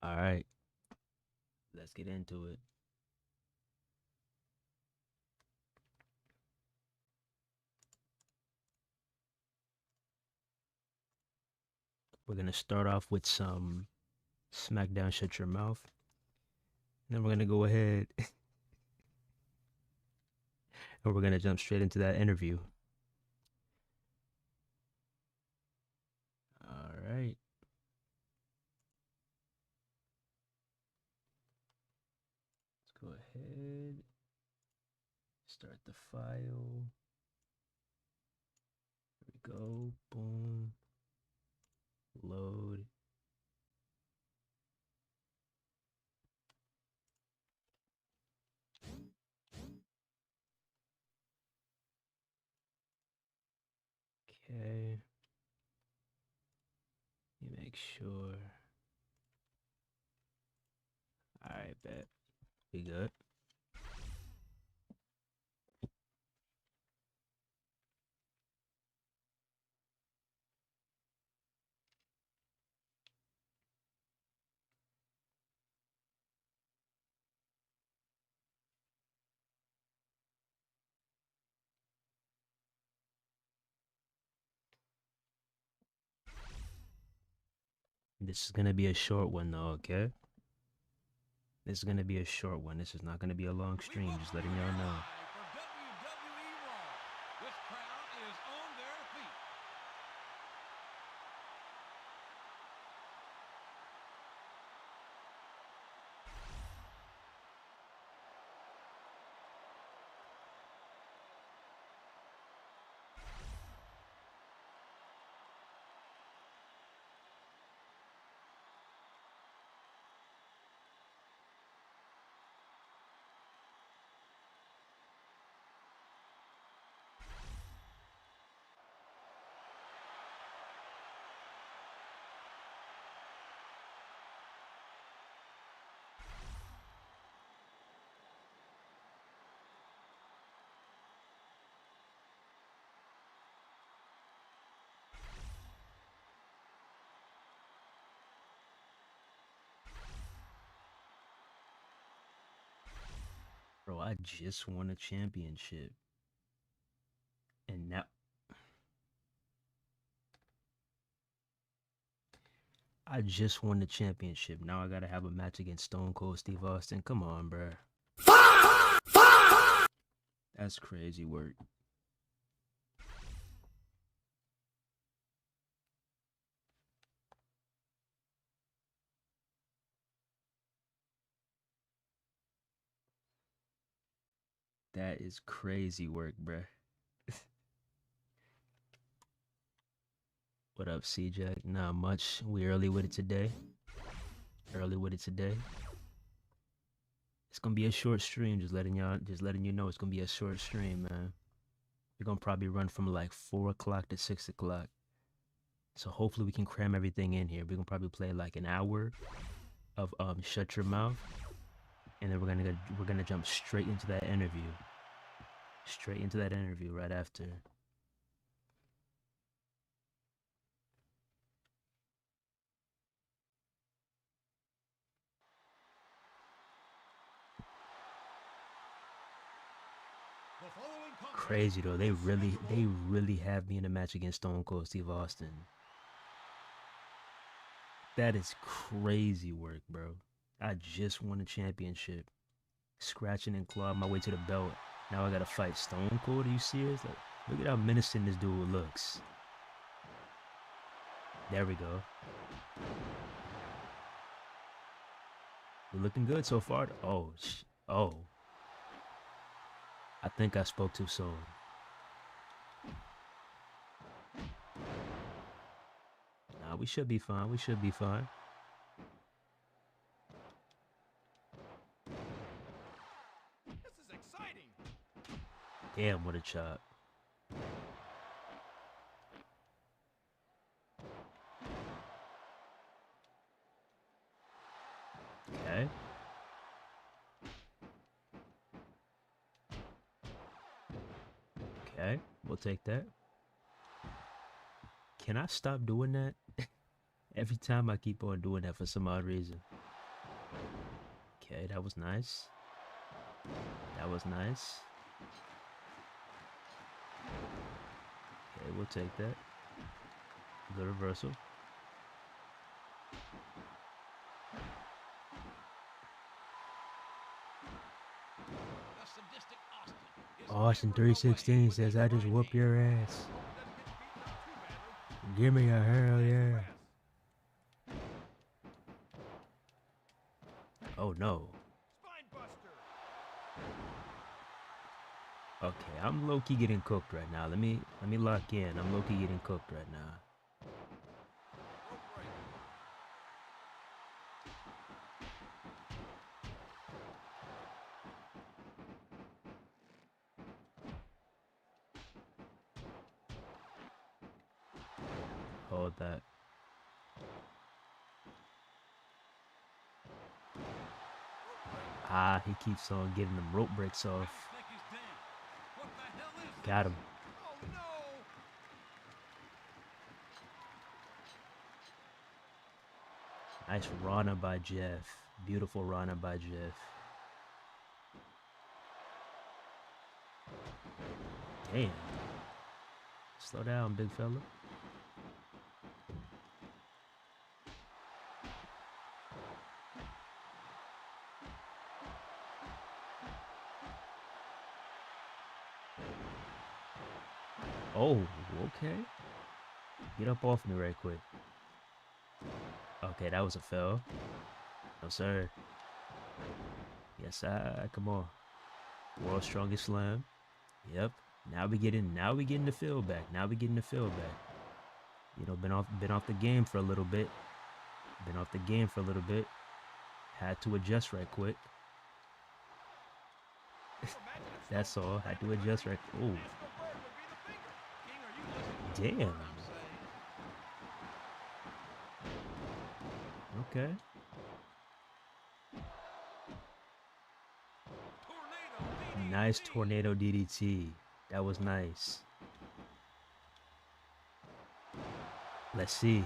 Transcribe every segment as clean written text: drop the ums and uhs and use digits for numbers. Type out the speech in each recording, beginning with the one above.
All right, let's get into it. We're gonna start off with some SmackDown Shut Your Mouth. Then we're gonna go ahead and we're gonna jump straight into that interview. All right. Let's go ahead. Start the file. Here we go. Boom. Load. Okay. Let me make sure. All right, bet. We good. This is gonna be a short one though, okay? This is gonna be a short one. This is not gonna be a long stream, just letting y'all know. Bro, I just won a championship. And now I just won the championship. Now I gotta have a match against Stone Cold Steve Austin. Come on, bro. That's crazy work. That is crazy work, bruh. What up, CJ? Not much. We early with it today. It's gonna be a short stream. Just letting you know it's gonna be a short stream, man. We're gonna probably run from like 4 o'clock to 6 o'clock. So hopefully we can cram everything in here. We're gonna probably play like an hour of Shut Your Mouth, and then we're gonna jump straight into that interview. Straight into that interview right after. Crazy though, they really have me in a match against Stone Cold Steve Austin. That is crazy work, bro. I just won a championship, scratching and clawing my way to the belt. Now I gotta fight Stone Cold. Are you serious? Like, look at how menacing this dude looks. There we go. We're looking good so far. Oh. I think I spoke too soon. Nah, we should be fine. We should be fine. This is exciting. Damn, what a chop. Okay. Okay, we'll take that. Can I stop doing that? Every time I keep on doing that for some odd reason. Okay, that was nice. That was nice. Okay, we'll take that. Good reversal. Austin 316 says, I just whoop your ass. Give me a hell yeah. Oh no. Okay, I'm low-key getting cooked right now. Let me lock in. I'm low-key getting cooked right now. Hold that. Ah, he keeps on getting them rope breaks off. Got him. Nice Rana by Jeff. Beautiful Rana by Jeff. Damn. Slow down, big fella. Oh, okay. Get up off me right quick. Okay, that was a fail. No, sir. Yes, come on. World's strongest slam. Yep. Now we getting the feel back. Now we getting the feel back. You know, been off the game for a little bit. Had to adjust right quick. That's all. Had to adjust right. Oh. Damn. Okay. Nice tornado DDT. That was nice. Let's see.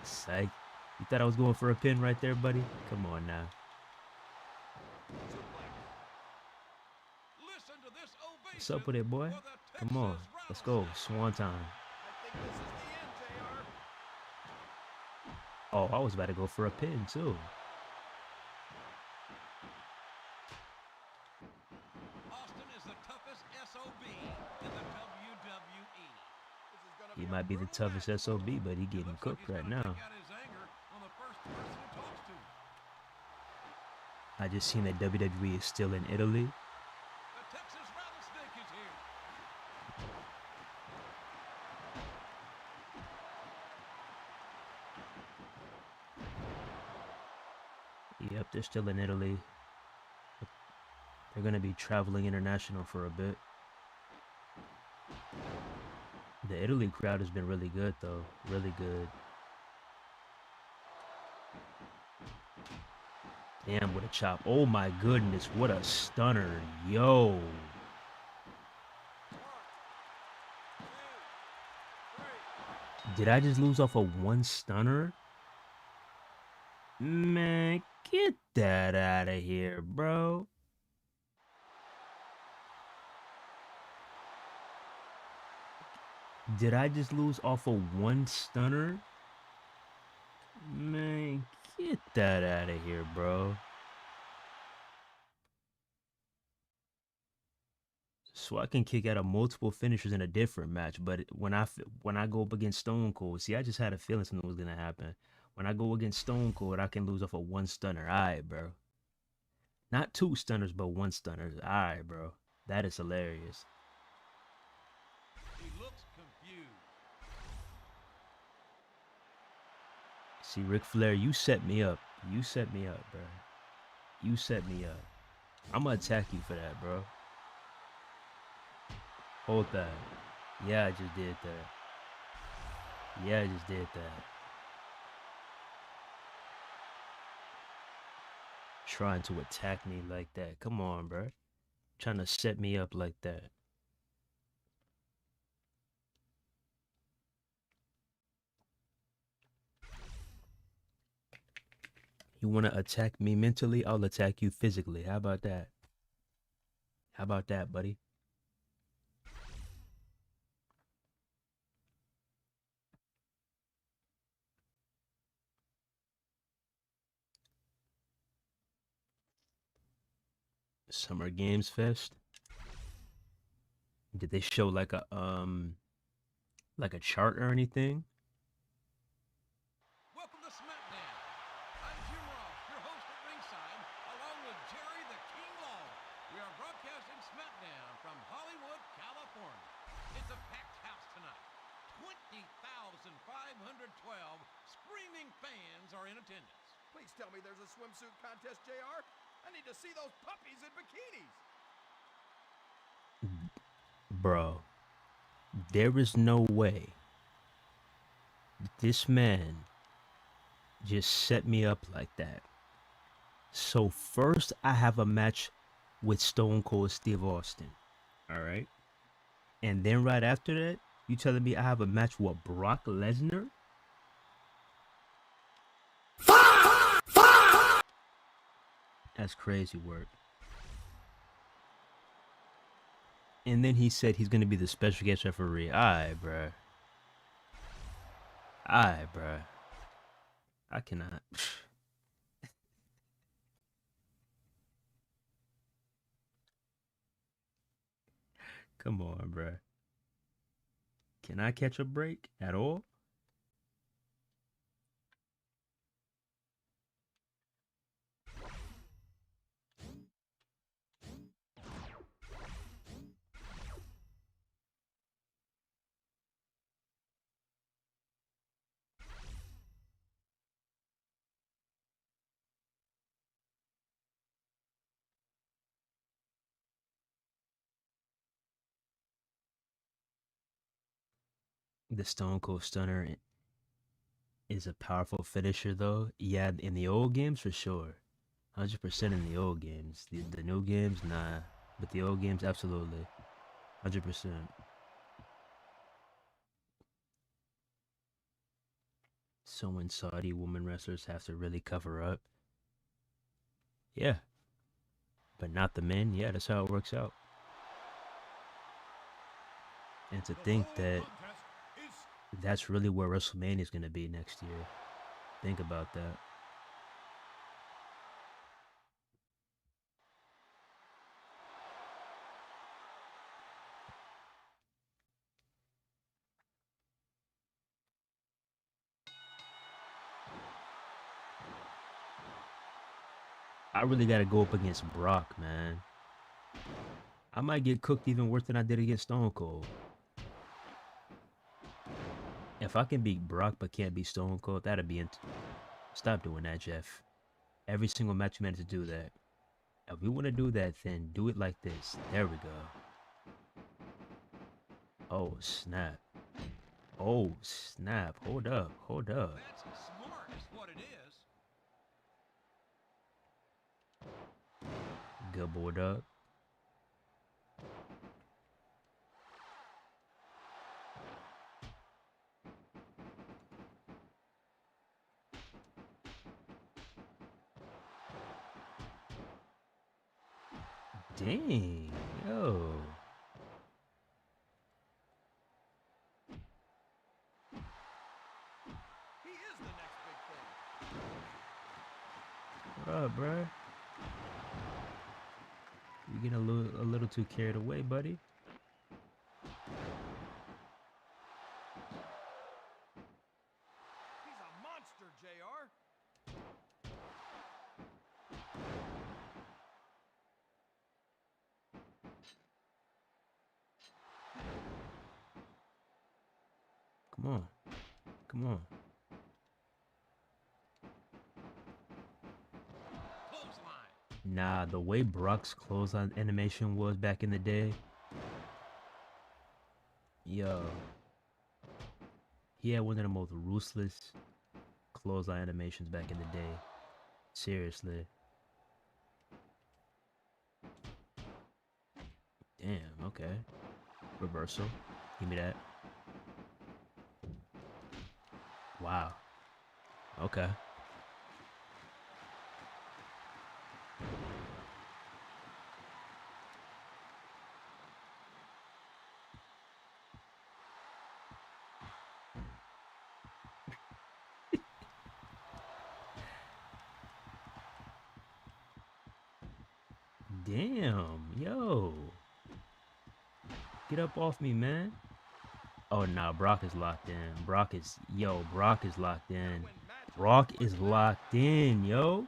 Psych. You thought I was going for a pin right there, buddy? Come on now. What's up with it, boy? Come on. Let's go. Swan time. Oh, I was about to go for a pin, too. He might be the toughest SOB, but he getting cooked right now. I just seen that WWE is still in Italy. Yep, they're still in Italy. They're going to be traveling international for a bit. The Italy crowd has been really good, though. Really good. Damn, what a chop. Oh, my goodness. What a stunner. Yo. Did I just lose off of one stunner? Man, get that out of here, bro. Did I just lose off of one stunner? Man, get that out of here, bro. So I can kick out of multiple finishers in a different match, but when I go up against Stone Cold, see, I just had a feeling something was gonna happen. When I go against Stone Cold, I can lose off of one stunner. All right, bro. Not two stunners, but one stunner. All right, bro. That is hilarious. He looks confused. See, Ric Flair, you set me up. You set me up, bro. You set me up. I'm gonna attack you for that, bro. Hold that. Yeah, I just did that. Yeah, I just did that. Trying to attack me like that. Come on, bro. Trying to set me up like that. You want to attack me mentally? I'll attack you physically. How about that? How about that, buddy? Summer Games Fest. Did they show like a chart or anything? Welcome to SmackDown. I'm Jim Ross, your host at ringside, along with Jerry the King Law. We are broadcasting SmackDown from Hollywood, California. It's a packed house tonight. 20,512 screaming fans are in attendance. Please tell me there's a swimsuit contest, JR. I need to see those puppies in bikinis. Bro, there is no way this man just set me up like that. So first I have a match with Stone Cold Steve Austin. All right. And then right after that, you telling me I have a match with Brock Lesnar? That's crazy work. And then he said he's gonna be the special guest referee. Alright, bruh. Alright, bruh. I cannot. Come on, bruh. Can I catch a break at all? The Stone Cold Stunner is a powerful finisher, though. Yeah, in the old games, for sure. 100% in the old games. The new games, nah. But the old games, absolutely. 100%. So when Saudi women wrestlers have to really cover up, yeah. But not the men, yeah, that's how it works out. And to think that that's really where WrestleMania is going to be next year. Think about that. I really got to go up against Brock, man. I might get cooked even worse than I did against Stone Cold. If I can beat Brock but can't beat Stone Cold, that'd be Stop doing that, Jeff. Every single match you managed to do that. If we want to do that, then do it like this. There we go. Oh, snap. Oh, snap. Hold up. Hold up. That's smart, is what it is. Good board up. Dang. Yo. He is the next big thing. What up, bruh? You getting a little too carried away, buddy? He's a monster, JR. Come on. Come on. Clothesline. Nah, the way Brock's clothesline animation was back in the day. Yo. He had one of the most ruthless clothesline animations back in the day. Seriously. Damn, okay. Reversal. Give me that. Wow. Okay. Damn, yo. Get up off me, man. Oh, nah, Brock is locked in. Brock is locked in. Brock is locked in, yo.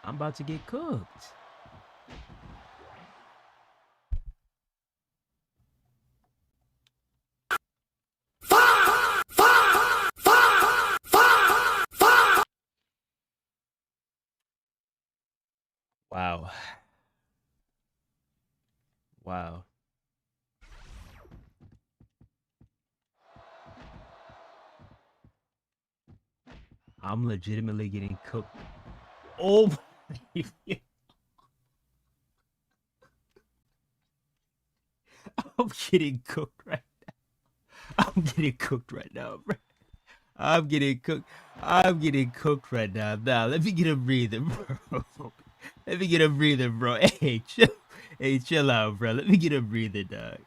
I'm about to get cooked. Wow. Wow. I'm legitimately getting cooked. Oh my. I'm getting cooked right now. I'm getting cooked right now, bro. I'm getting cooked. I'm getting cooked right now. Nah, let me get a breather, bro. Let me get a breather, bro. Hey, chill out, bro. Let me get a breather, dog.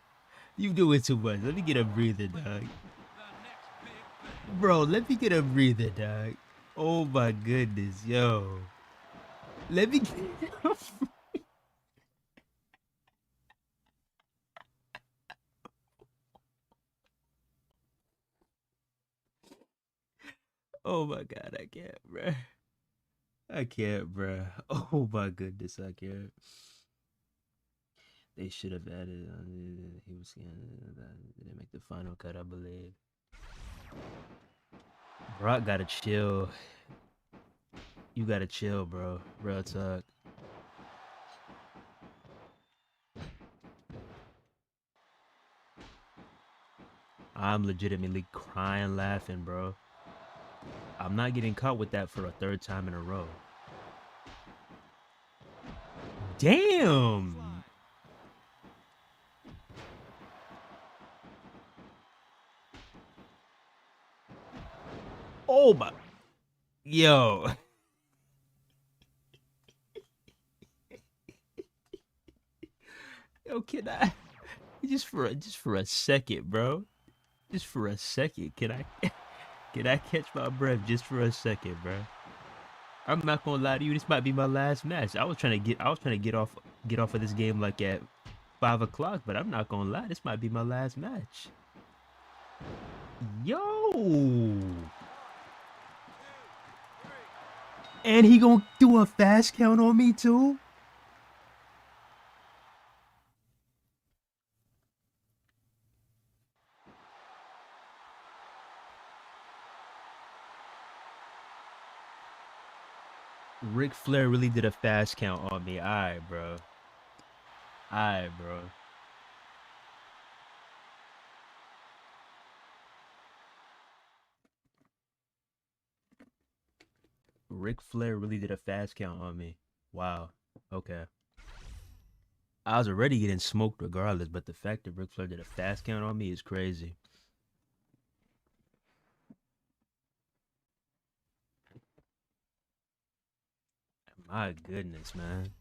You doing too much. Let me get a breather, dog. Bro, let me get a breather, dog. Oh my goodness, yo. Let me get Oh my god, I can't, bro. I can't, bro. Oh my goodness, I can't. They should have added. He was didn't make the final cut, I believe. Brock gotta chill. You gotta chill, bro. Real talk. I'm legitimately crying, laughing, bro. I'm not getting caught with that for a third time in a row. Damn. Oh my. Yo. Yo, can I just for a second, bro? Just for a second, can I catch my breath just for a second, bro? I'm not gonna lie to you. This might be my last match. I was trying to get off of this game like at 5 o'clock, but I'm not gonna lie. This might be my last match. Yo, and he gonna do a fast count on me too. Ric Flair really did a fast count on me. Alright, bro. Alright, bro. Ric Flair really did a fast count on me. Wow. Okay. I was already getting smoked regardless, but the fact that Ric Flair did a fast count on me is crazy. My goodness, man.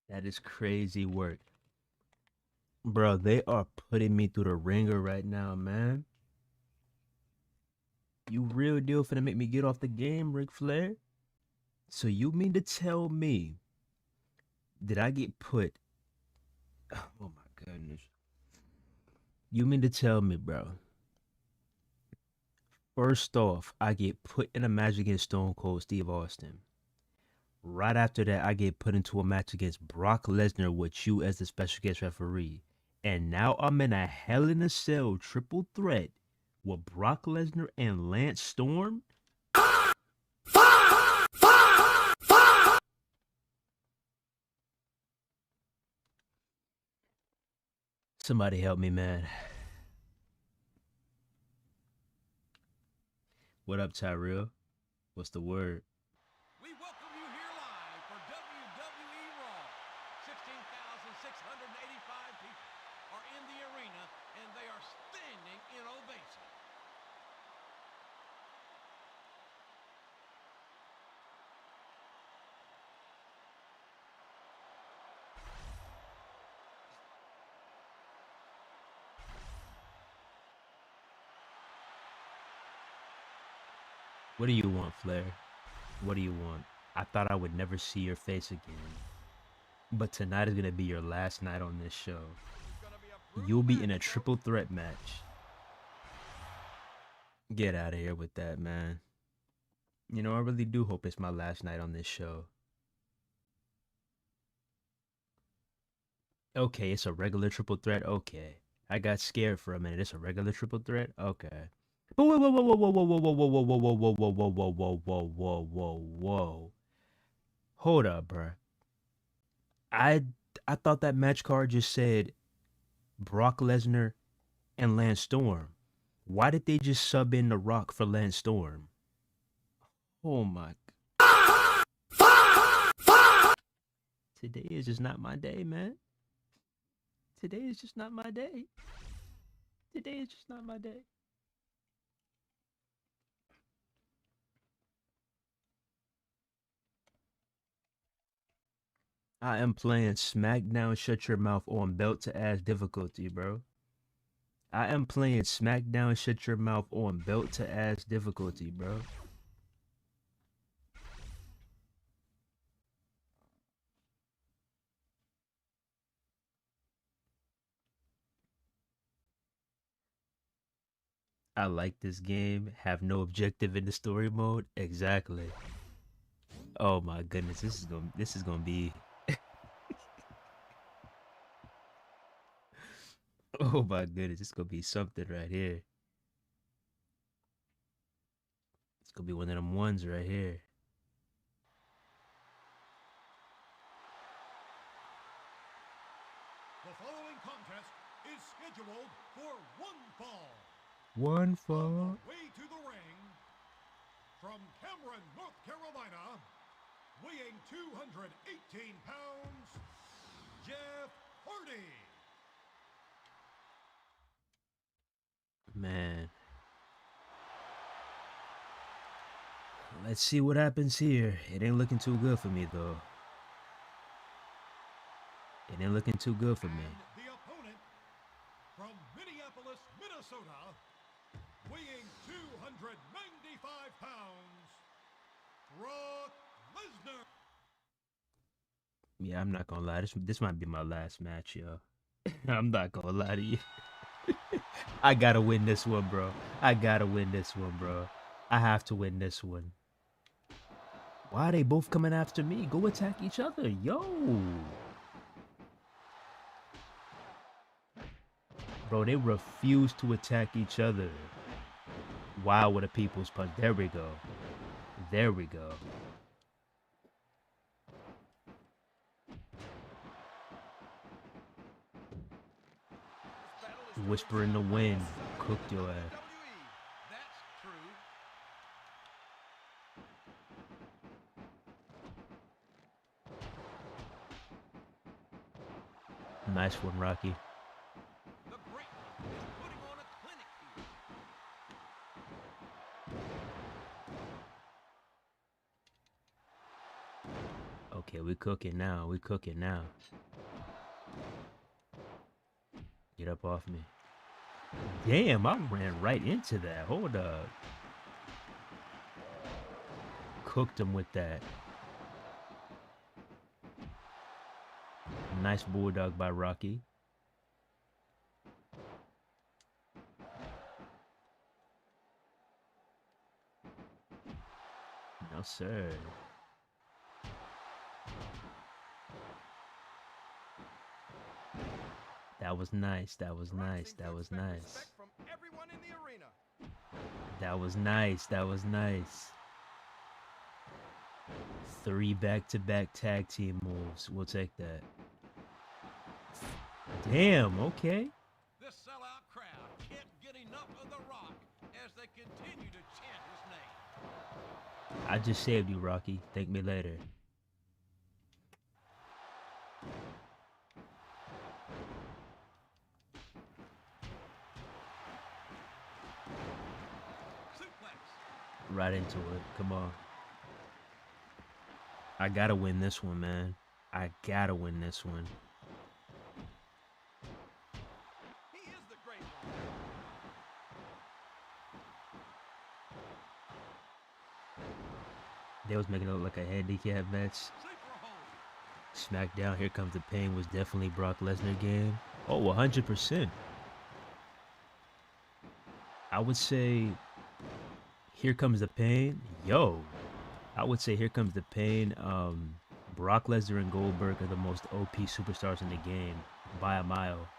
That is crazy work. Bro, they are putting me through the ringer right now, man. You real deal finna make me get off the game, Ric Flair? So you mean to tell me did I get put? Oh my goodness. You mean to tell me, bro? First off, I get put in a match against Stone Cold Steve Austin. Right after that, I get put into a match against Brock Lesnar with you as the special guest referee. And now I'm in a Hell in a Cell triple threat with Brock Lesnar and Lance Storm. Somebody help me, man. What up, Tyrell? What's the word? We welcome you here live for WWE Raw. What do you want, Flair? What do you want? I thought I would never see your face again. But tonight is gonna be your last night on this show. You'll be in a triple threat match. Get out of here with that, man. You know, I really do hope it's my last night on this show. Okay, it's a regular triple threat. Okay. I got scared for a minute. It's a regular triple threat? Okay. But whoa, whoa, whoa, whoa, whoa, whoa, whoa, whoa, whoa, whoa, whoa, whoa, whoa, whoa, whoa, whoa, whoa, whoa. Hold up, bruh. I I thought that match card just said Brock Lesnar and Lance Storm. Why did they just sub in The Rock for Lance Storm? Oh my. Today is just not my day, man. Today is just not my day. Today is just not my day. I am playing SmackDown Shut Your Mouth on belt to ass difficulty, bro. I am playing SmackDown Shut Your Mouth on belt to ass difficulty, bro. I like this game. Have no objective in the story mode. Exactly. Oh my goodness, this is gonna be. Oh my goodness, this is gonna be something right here. It's gonna be one of them ones right here. The following contest is scheduled for one fall. One On fall. the way to the ring, from Cameron, North Carolina, weighing 218 pounds, Jeff Hardy. Man. Let's see what happens here. It ain't looking too good for me, though. It ain't looking too good for me. And the opponent, from Minneapolis, Minnesota, weighing 295 pounds, Brock Lesnar. Yeah, I'm not gonna lie. This might be my last match, yo. I'm not gonna lie to you. I gotta win this one, bro. I gotta win this one, bro. I have to win this one. Why are they both coming after me? Go attack each other, yo. Bro, they refuse to attack each other. Wow, what a people's punch. There we go. There we go. Whisper in the wind. Cooked your ass. That's true. Nice one, Rocky. The Great One is putting on a clinic here. Okay, we cooking now. We cooking now. Get up off me. Damn, I ran right into that. Hold up. Cooked him with that. Nice bulldog by Rocky. No, sir. That was nice. That was nice. That was nice. From everyone in the arena. That was nice. That was nice. 3 back-to-back tag team moves. We'll take that. Damn, okay. This sellout crowd can't get enough of The Rock as they continue to chant his name. I just saved you, Rocky. Thank me later. Suplex. Right into it. Come on. I gotta win this one, man. I gotta win this one. He is the Great One. They was making it look like a handicap match. Sleeper hold. SmackDown, Here Comes the Pain was definitely Brock Lesnar game. Oh, 100%. I would say Here Comes the Pain. Yo, I would say Here Comes the Pain. Brock Lesnar and Goldberg are the most OP superstars in the game by a mile.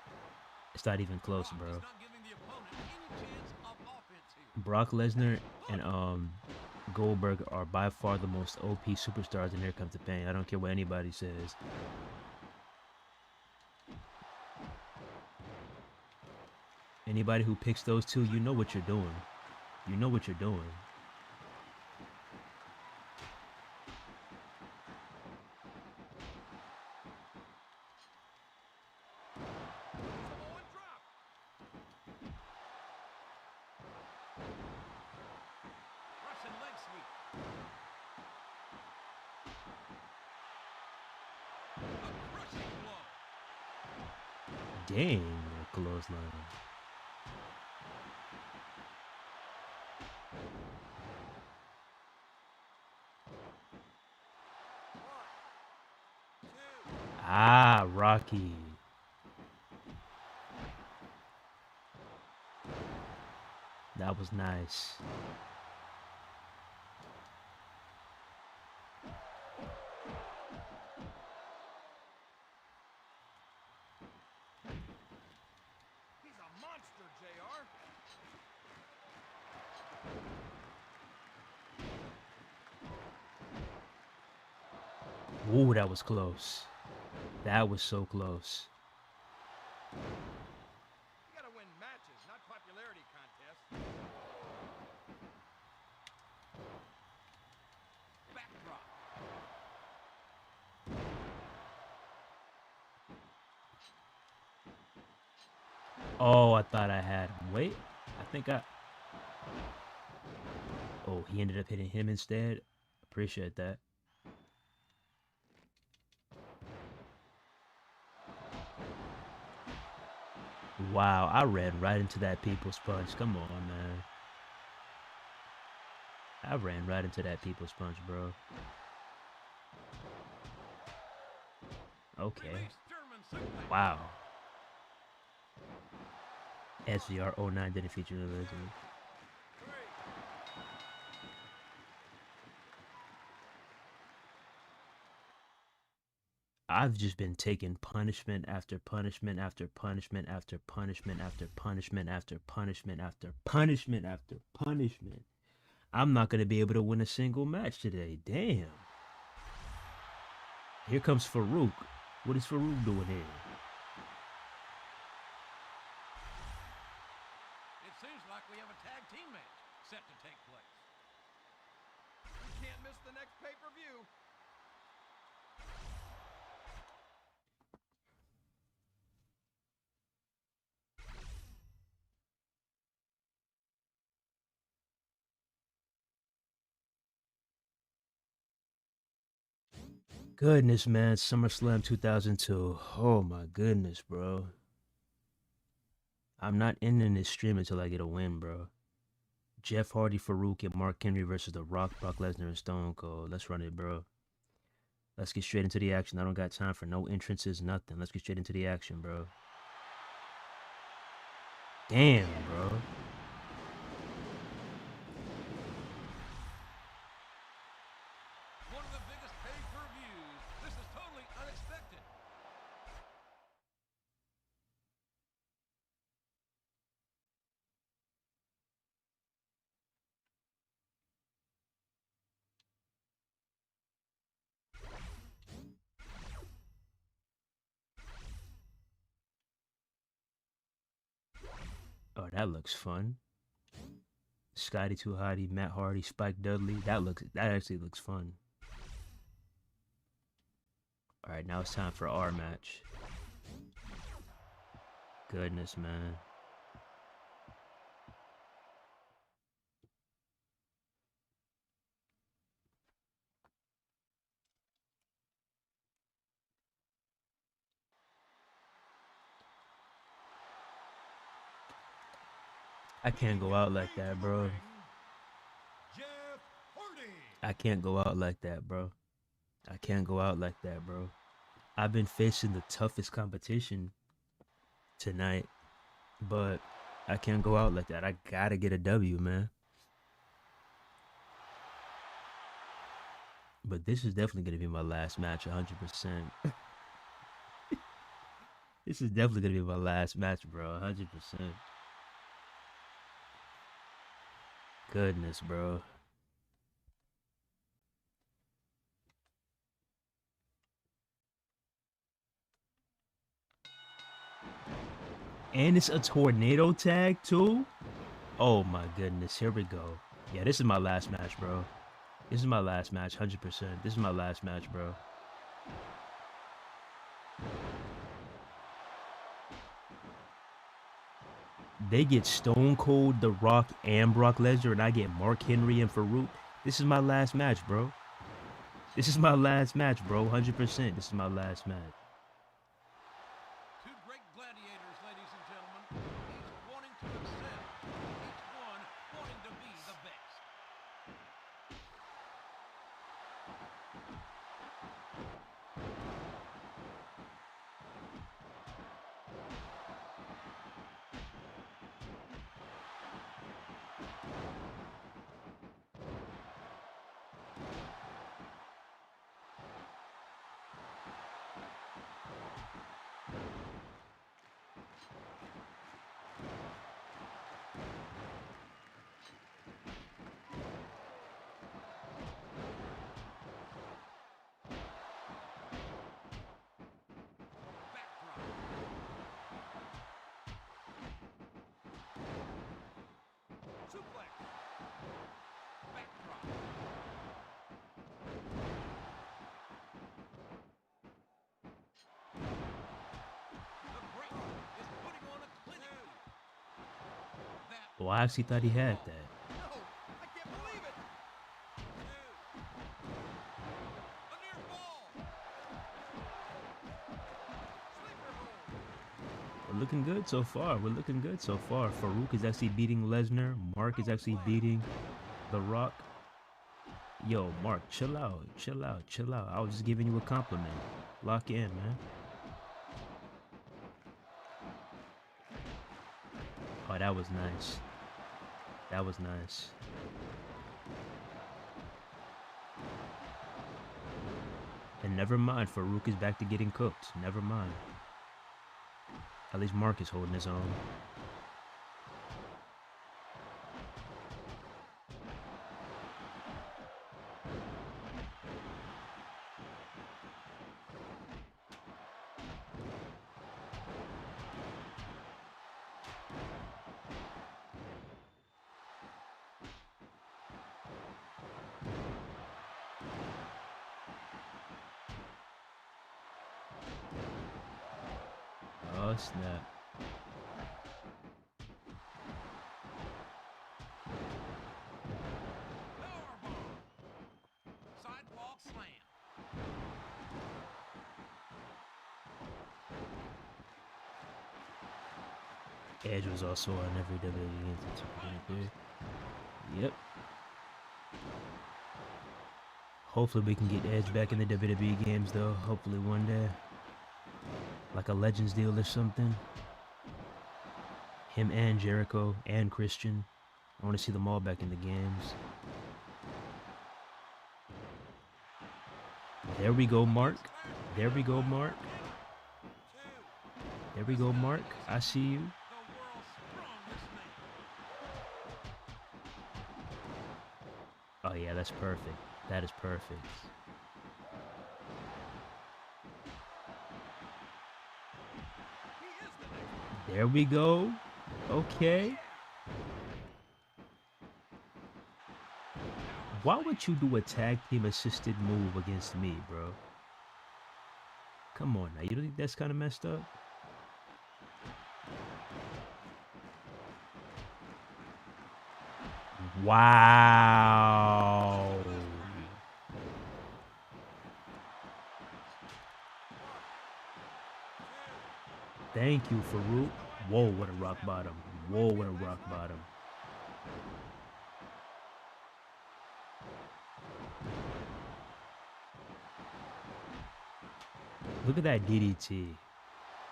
It's not even close, Brock is bro. not giving the opponent any chance of offense here. Brock Lesnar and Goldberg are by far the most OP superstars in Here Comes the Pain. I don't care what anybody says. Anybody who picks those two, you know what you're doing. You know what you're doing. Samoan drop. Russian leg sweep. A crushing blow. Dang, a clothesline. One, two. Ah, Rocky. That was nice. He's a monster, JR. Ooh, that was close. That was so close. You gotta win matches, not popularity contests. Backdrop. Oh, I thought I had him. Wait, I think I... Oh, he ended up hitting him instead. Appreciate that. Wow, I ran right into that people's punch. Come on, man. I ran right into that people's punch, bro. Okay. Release German suplex. Wow. SVR 09 didn't feature the legend. Three. I've just been taking punishment after punishment after punishment after punishment after punishment after punishment after punishment after punishment. I'm not gonna be able to win a single match today. Damn. Here comes Farouk. What is Farouk doing here? It seems like we have a tag team match set to take place. You can't miss the next pay-per-view. Goodness, man. SummerSlam 2002. Oh my goodness, bro. I'm not ending this stream until I get a win, bro. Jeff Hardy, Farouk, and Mark Henry versus The Rock, Brock Lesnar, and Stone Cold. Let's run it, bro. Let's get straight into the action. I don't got time for no entrances, nothing. Let's get straight into the action, bro. Damn, bro. One of the biggest pay-per-views. This is totally unexpected. Oh, that looks fun. Scotty 2 Hotty, Matt Hardy, Spike Dudley. That actually looks fun. All right, now it's time for our match. Goodness, man. I can't go out like that, bro. Jeff Hardy. I can't go out like that, bro. I can't go out like that, bro. I've been facing the toughest competition tonight, but I can't go out like that. I gotta get a W, man. But this is definitely gonna be my last match, 100%. This is definitely gonna be my last match, bro, 100%. Goodness, bro. And it's a tornado tag too. Oh my goodness, here we go. Yeah, this is my last match, bro. This is my last match, 100%. This is my last match, bro. They get Stone Cold, The Rock, and Brock Lesnar, and I get Mark Henry and Farouk. This is my last match, bro. This is my last match, bro. 100%. This is my last match. Two great gladiators, ladies and gentlemen. Each wanting to excel. Each one wanting to be the best. Suplex. Backdrop. The break is putting on a clinic. That Oh, I actually thought he had that. no, I can't believe it. A near fall. Sleeper hold. We're looking good so far. We're looking good so far. Farouk is actually beating Lesnar. Mark is actually beating The Rock. Yo, Mark, chill out. Chill out. Chill out. I was just giving you a compliment. Lock in, man. Oh, that was nice. That was nice. And never mind, Farouk is back to getting cooked. Never mind. At least Mark is holding his own. Oh, snap. Powerbomb. Sidewalk slam. Edge was also on every WWE game since 2023. Yep. Hopefully we can get Edge back in the WWE games though. Hopefully one day. Like a Legends deal or something. Him and Jericho and Christian. I want to see them all back in the games. There we go, Mark. There we go, Mark. There we go, Mark. I see you. The world's strongest man. Oh yeah, that's perfect. That is perfect. He is the next. There we go. Okay. Why would you do a tag team assisted move against me, bro? Come on now. You don't think that's kind of messed up? Wow. Thank you, Farouk. Whoa, what a rock bottom. Whoa, what a rock bottom. Look at that DDT.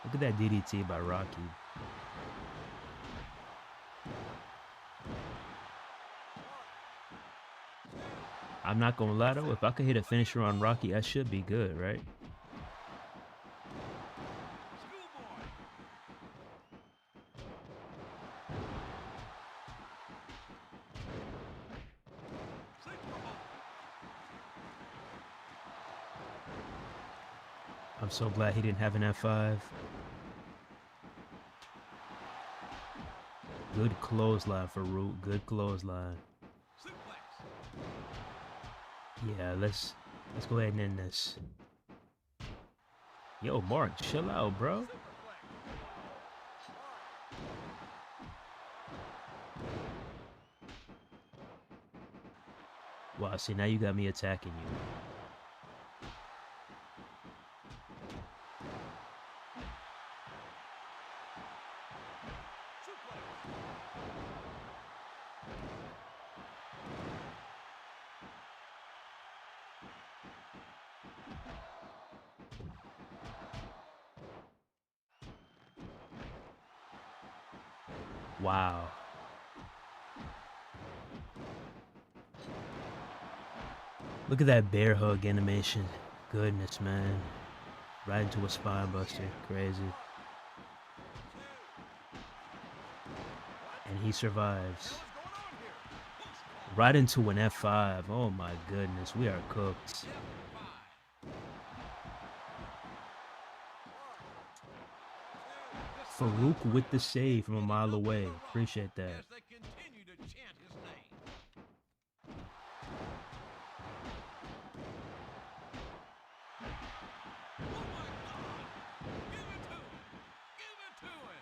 Look at that DDT by Rocky. I'm not gonna lie though, if I could hit a finisher on Rocky, that should be good, right? Schoolboy. Superboy. I'm so glad he didn't have an F5. Good clothesline for Root. Good clothesline. Suplex. Yeah, let's go ahead and end this. Yo, Mark, chill out, bro. Superflex. Wow, see, now you got me attacking you. Suplex. Wow. Look at that bear hug animation. Goodness, man. Right into a spine buster. Crazy. And he survives. What's going on here? Push. Right into an F5. Oh my goodness. We are cooked. F5. Farouk with the save from a mile away. Appreciate that. As they continue to chant his name. Oh my God! Give it to him! Give it to him!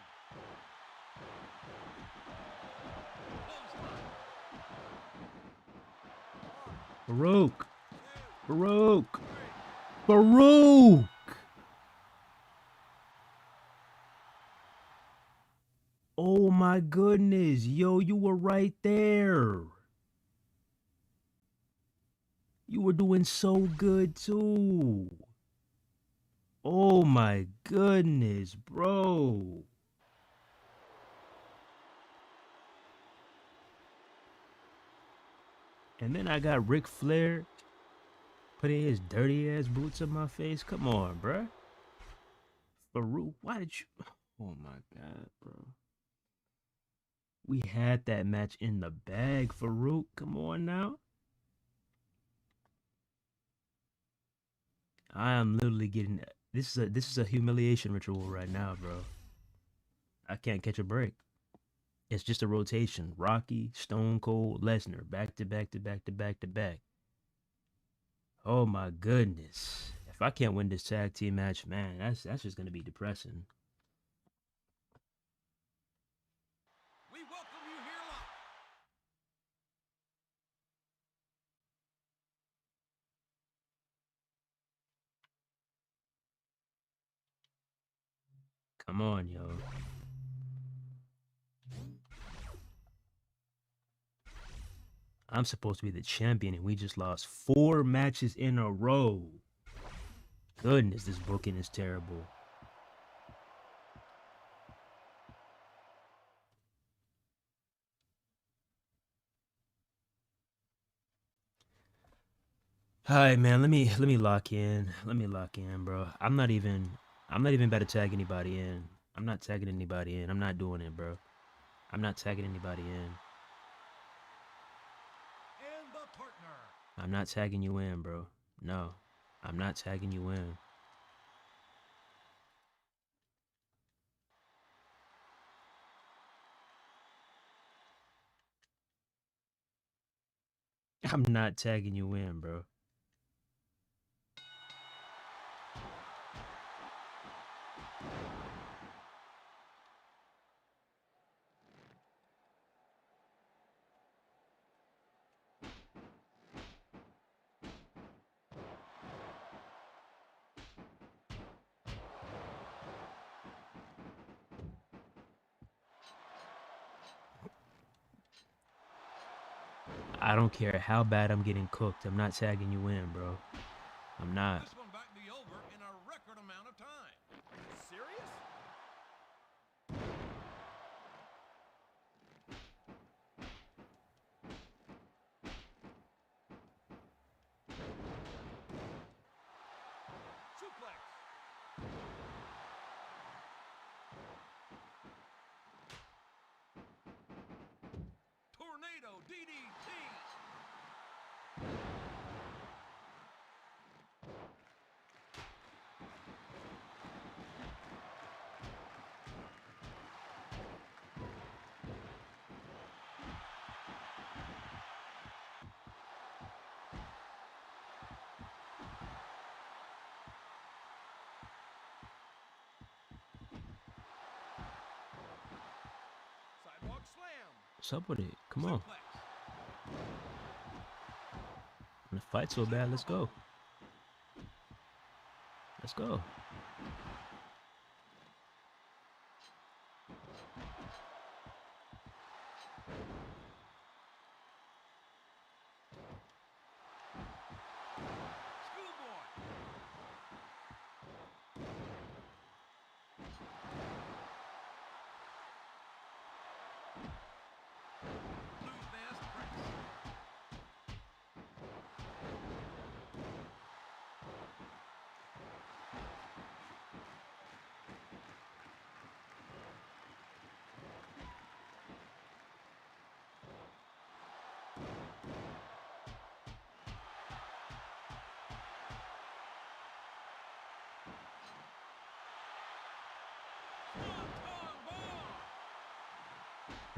Clothesline. Farouk. Farouk. Farouk. Oh my goodness. Yo, you were right there. You were doing so good too. Oh my goodness, bro. And then I got Ric Flair putting his dirty ass boots in my face. Come on, bruh. Farouk, why did you? Oh my God, bro. We had that match in the bag, Farouk. Come on now. I am literally getting this is a humiliation ritual right now, bro. I can't catch a break. It's just a rotation. Rocky, Stone Cold, Lesnar, back to back to back to back to back. Oh my goodness. If I can't win this tag team match, man, that's just gonna be depressing. We welcome you here live. Come on, yo. I'm supposed to be the champion and we just lost 4 matches in a row. Goodness, this booking is terrible. All right, man. Let me lock in. Let me lock in, bro. I'm not even about to tag anybody in. I'm not tagging anybody in. I'm not doing it, bro. I'm not tagging anybody in. And the partner. I'm not tagging you in, bro. No, I'm not tagging you in. I'm not tagging you in, bro. I don't care how bad I'm getting cooked. I'm not tagging you in, bro. I'm not. This one might be over in a record amount What's up with it? Come on. Suplex. When the fight's so bad, let's go. Let's go. Schoolboy. Blues Mass press.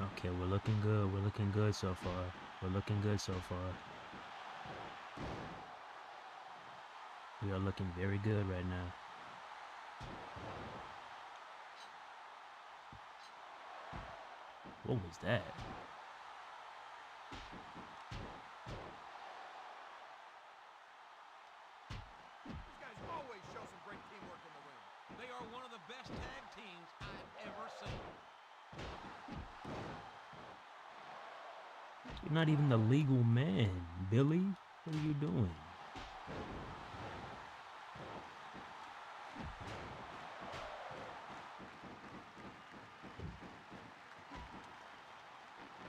Okay, we're looking good. We're looking good so far. We're looking good so far. We are looking very good right now. What was that? These guys always show some great teamwork in the ring. They are one of the best tag teams I've ever seen. You're not even the legal man, Billy. What are you doing?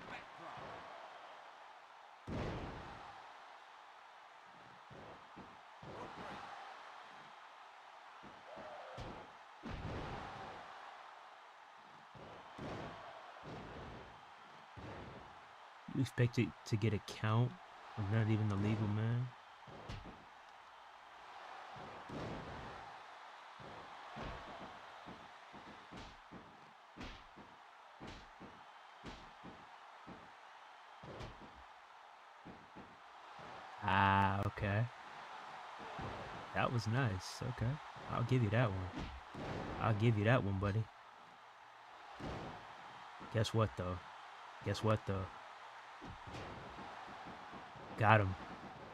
Backdrop. Rope break. You expect it to get a count? I'm not even the legal man. Ah, okay. That was nice. Okay. I'll give you that one. I'll give you that one, buddy. Guess what, though? Guess what, though? Got him.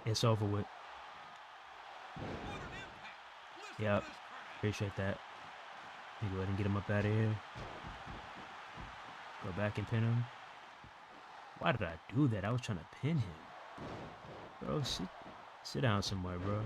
It's over with. What an impact. Listen Yep. to this crowd. Appreciate that. You go ahead and get him up out of here. Go back and pin him. Why did I do that? I was trying to pin him. Bro, sit down somewhere, bro.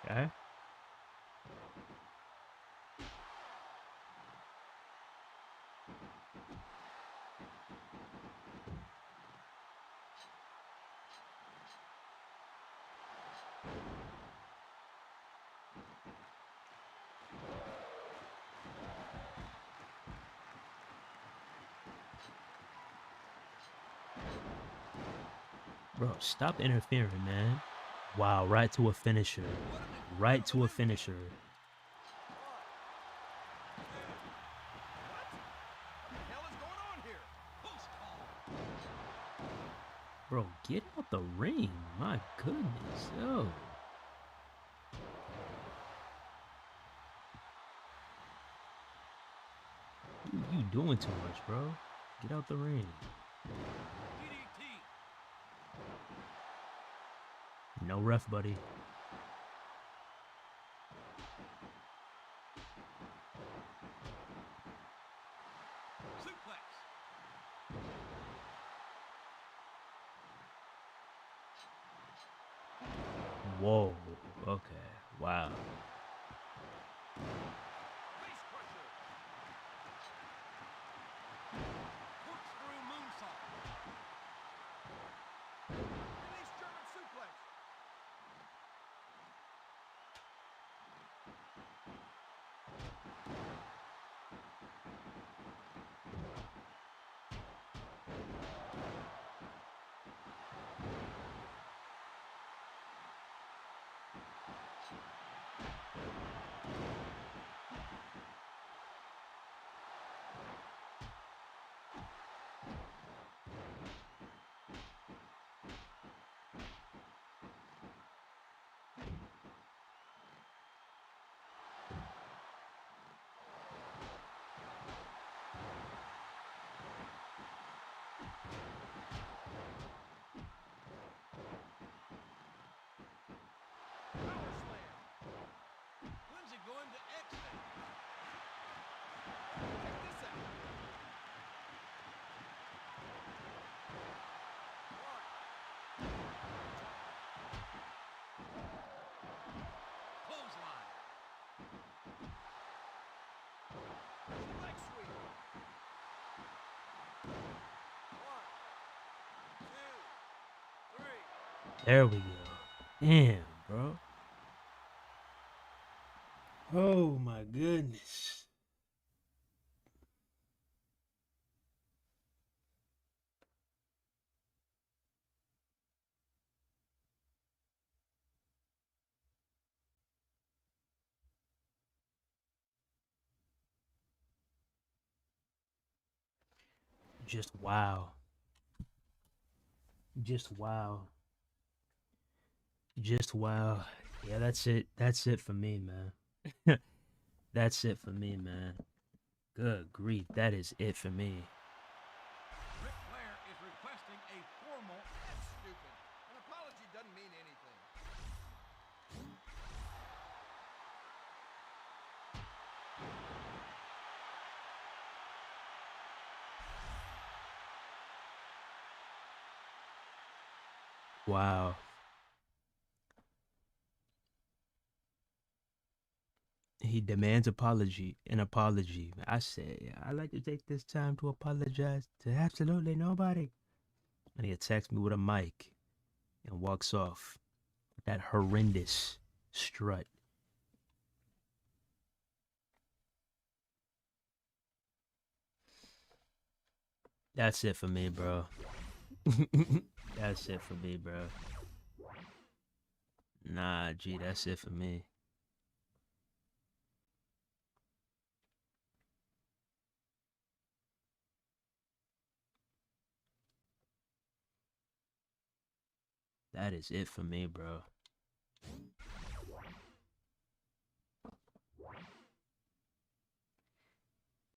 Okay. Bro, stop interfering, man. Wow, right to a finisher. Right to a finisher. What the hell is going on here? Post call. Bro, get out the ring. My goodness. Yo. You doing too much, bro. Get out the ring. DDT. No ref, buddy. Suplex. Whoa. Okay. Wow. Face crusher. Corkscrew moonsault. Release German suplex. There we go. Damn, bro. Oh my goodness. Just wow. Just wow. Just wow. Yeah, that's it. That's it for me, man. That's it for me, man. Good grief. That is it for me. Ric Flair is requesting a formal. That's stupid. An apology doesn't mean anything. Wow. He demands an apology. I say, I'd like to take this time to apologize to absolutely nobody. And he attacks me with a mic and walks off. That horrendous strut. That's it for me, bro. That's it for me, bro. Nah, G, that's it for me. That is it for me, bro.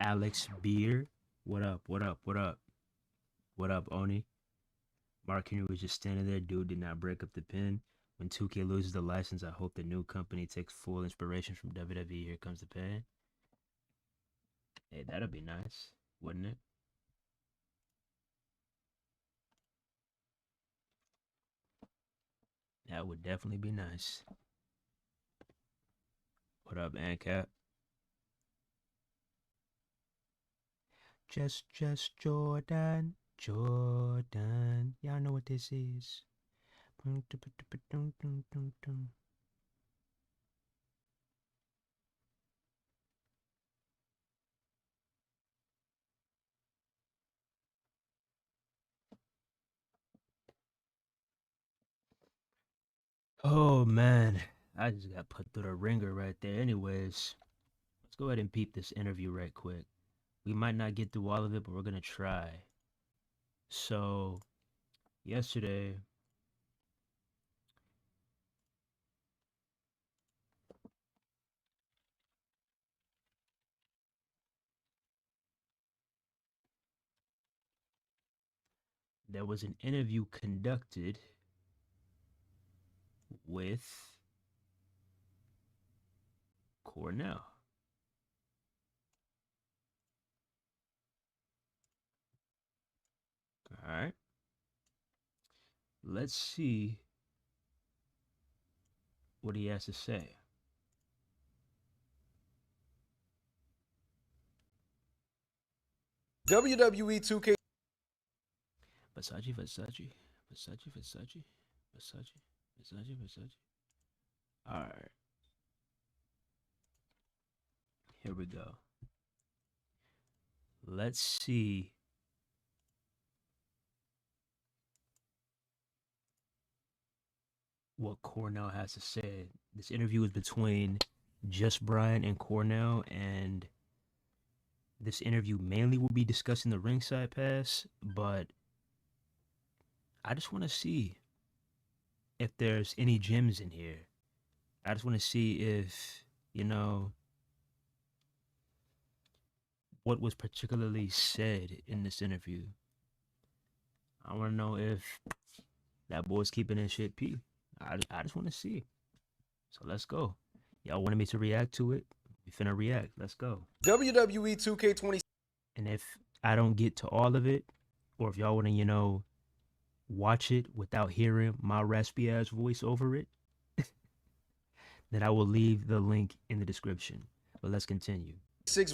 Alex Beer. What up? What up? What up? What up, Oni? Mark Henry was just standing there. Dude did not break up the pin. When 2K loses the license, I hope the new company takes full inspiration from WWE. Here comes the pin. Hey, that'll be nice, wouldn't it? That would definitely be nice. What up, ANCAP? Just Jordan. Jordan. Y'all know what this is. Oh man, I just got put through the ringer right there. Anyways, let's go ahead and peep this interview right quick. We might not get through all of it, but we're gonna try. So, yesterday, there was an interview conducted with Cornell. All right, let's see what he has to say. WWE 2K. Versace, Versace, Versace, Versace, Versace, Versace, Versace. All right, here we go. Let's see what Cornell has to say. This interview is between Just Brian and Cornell, and this interview mainly will be discussing the ringside pass, but I just want to see if there's any gems in here. I just want to see if, you know, what was particularly said in this interview. I want to know if that boy's keeping his shit P. I just want to see. So let's go. Y'all wanted me to react to it. We finna react. Let's go. WWE 2K20. And if I don't get to all of it, or if y'all want to, watch it without hearing my raspy ass voice over it, then I will leave the link in the description. But let's continue.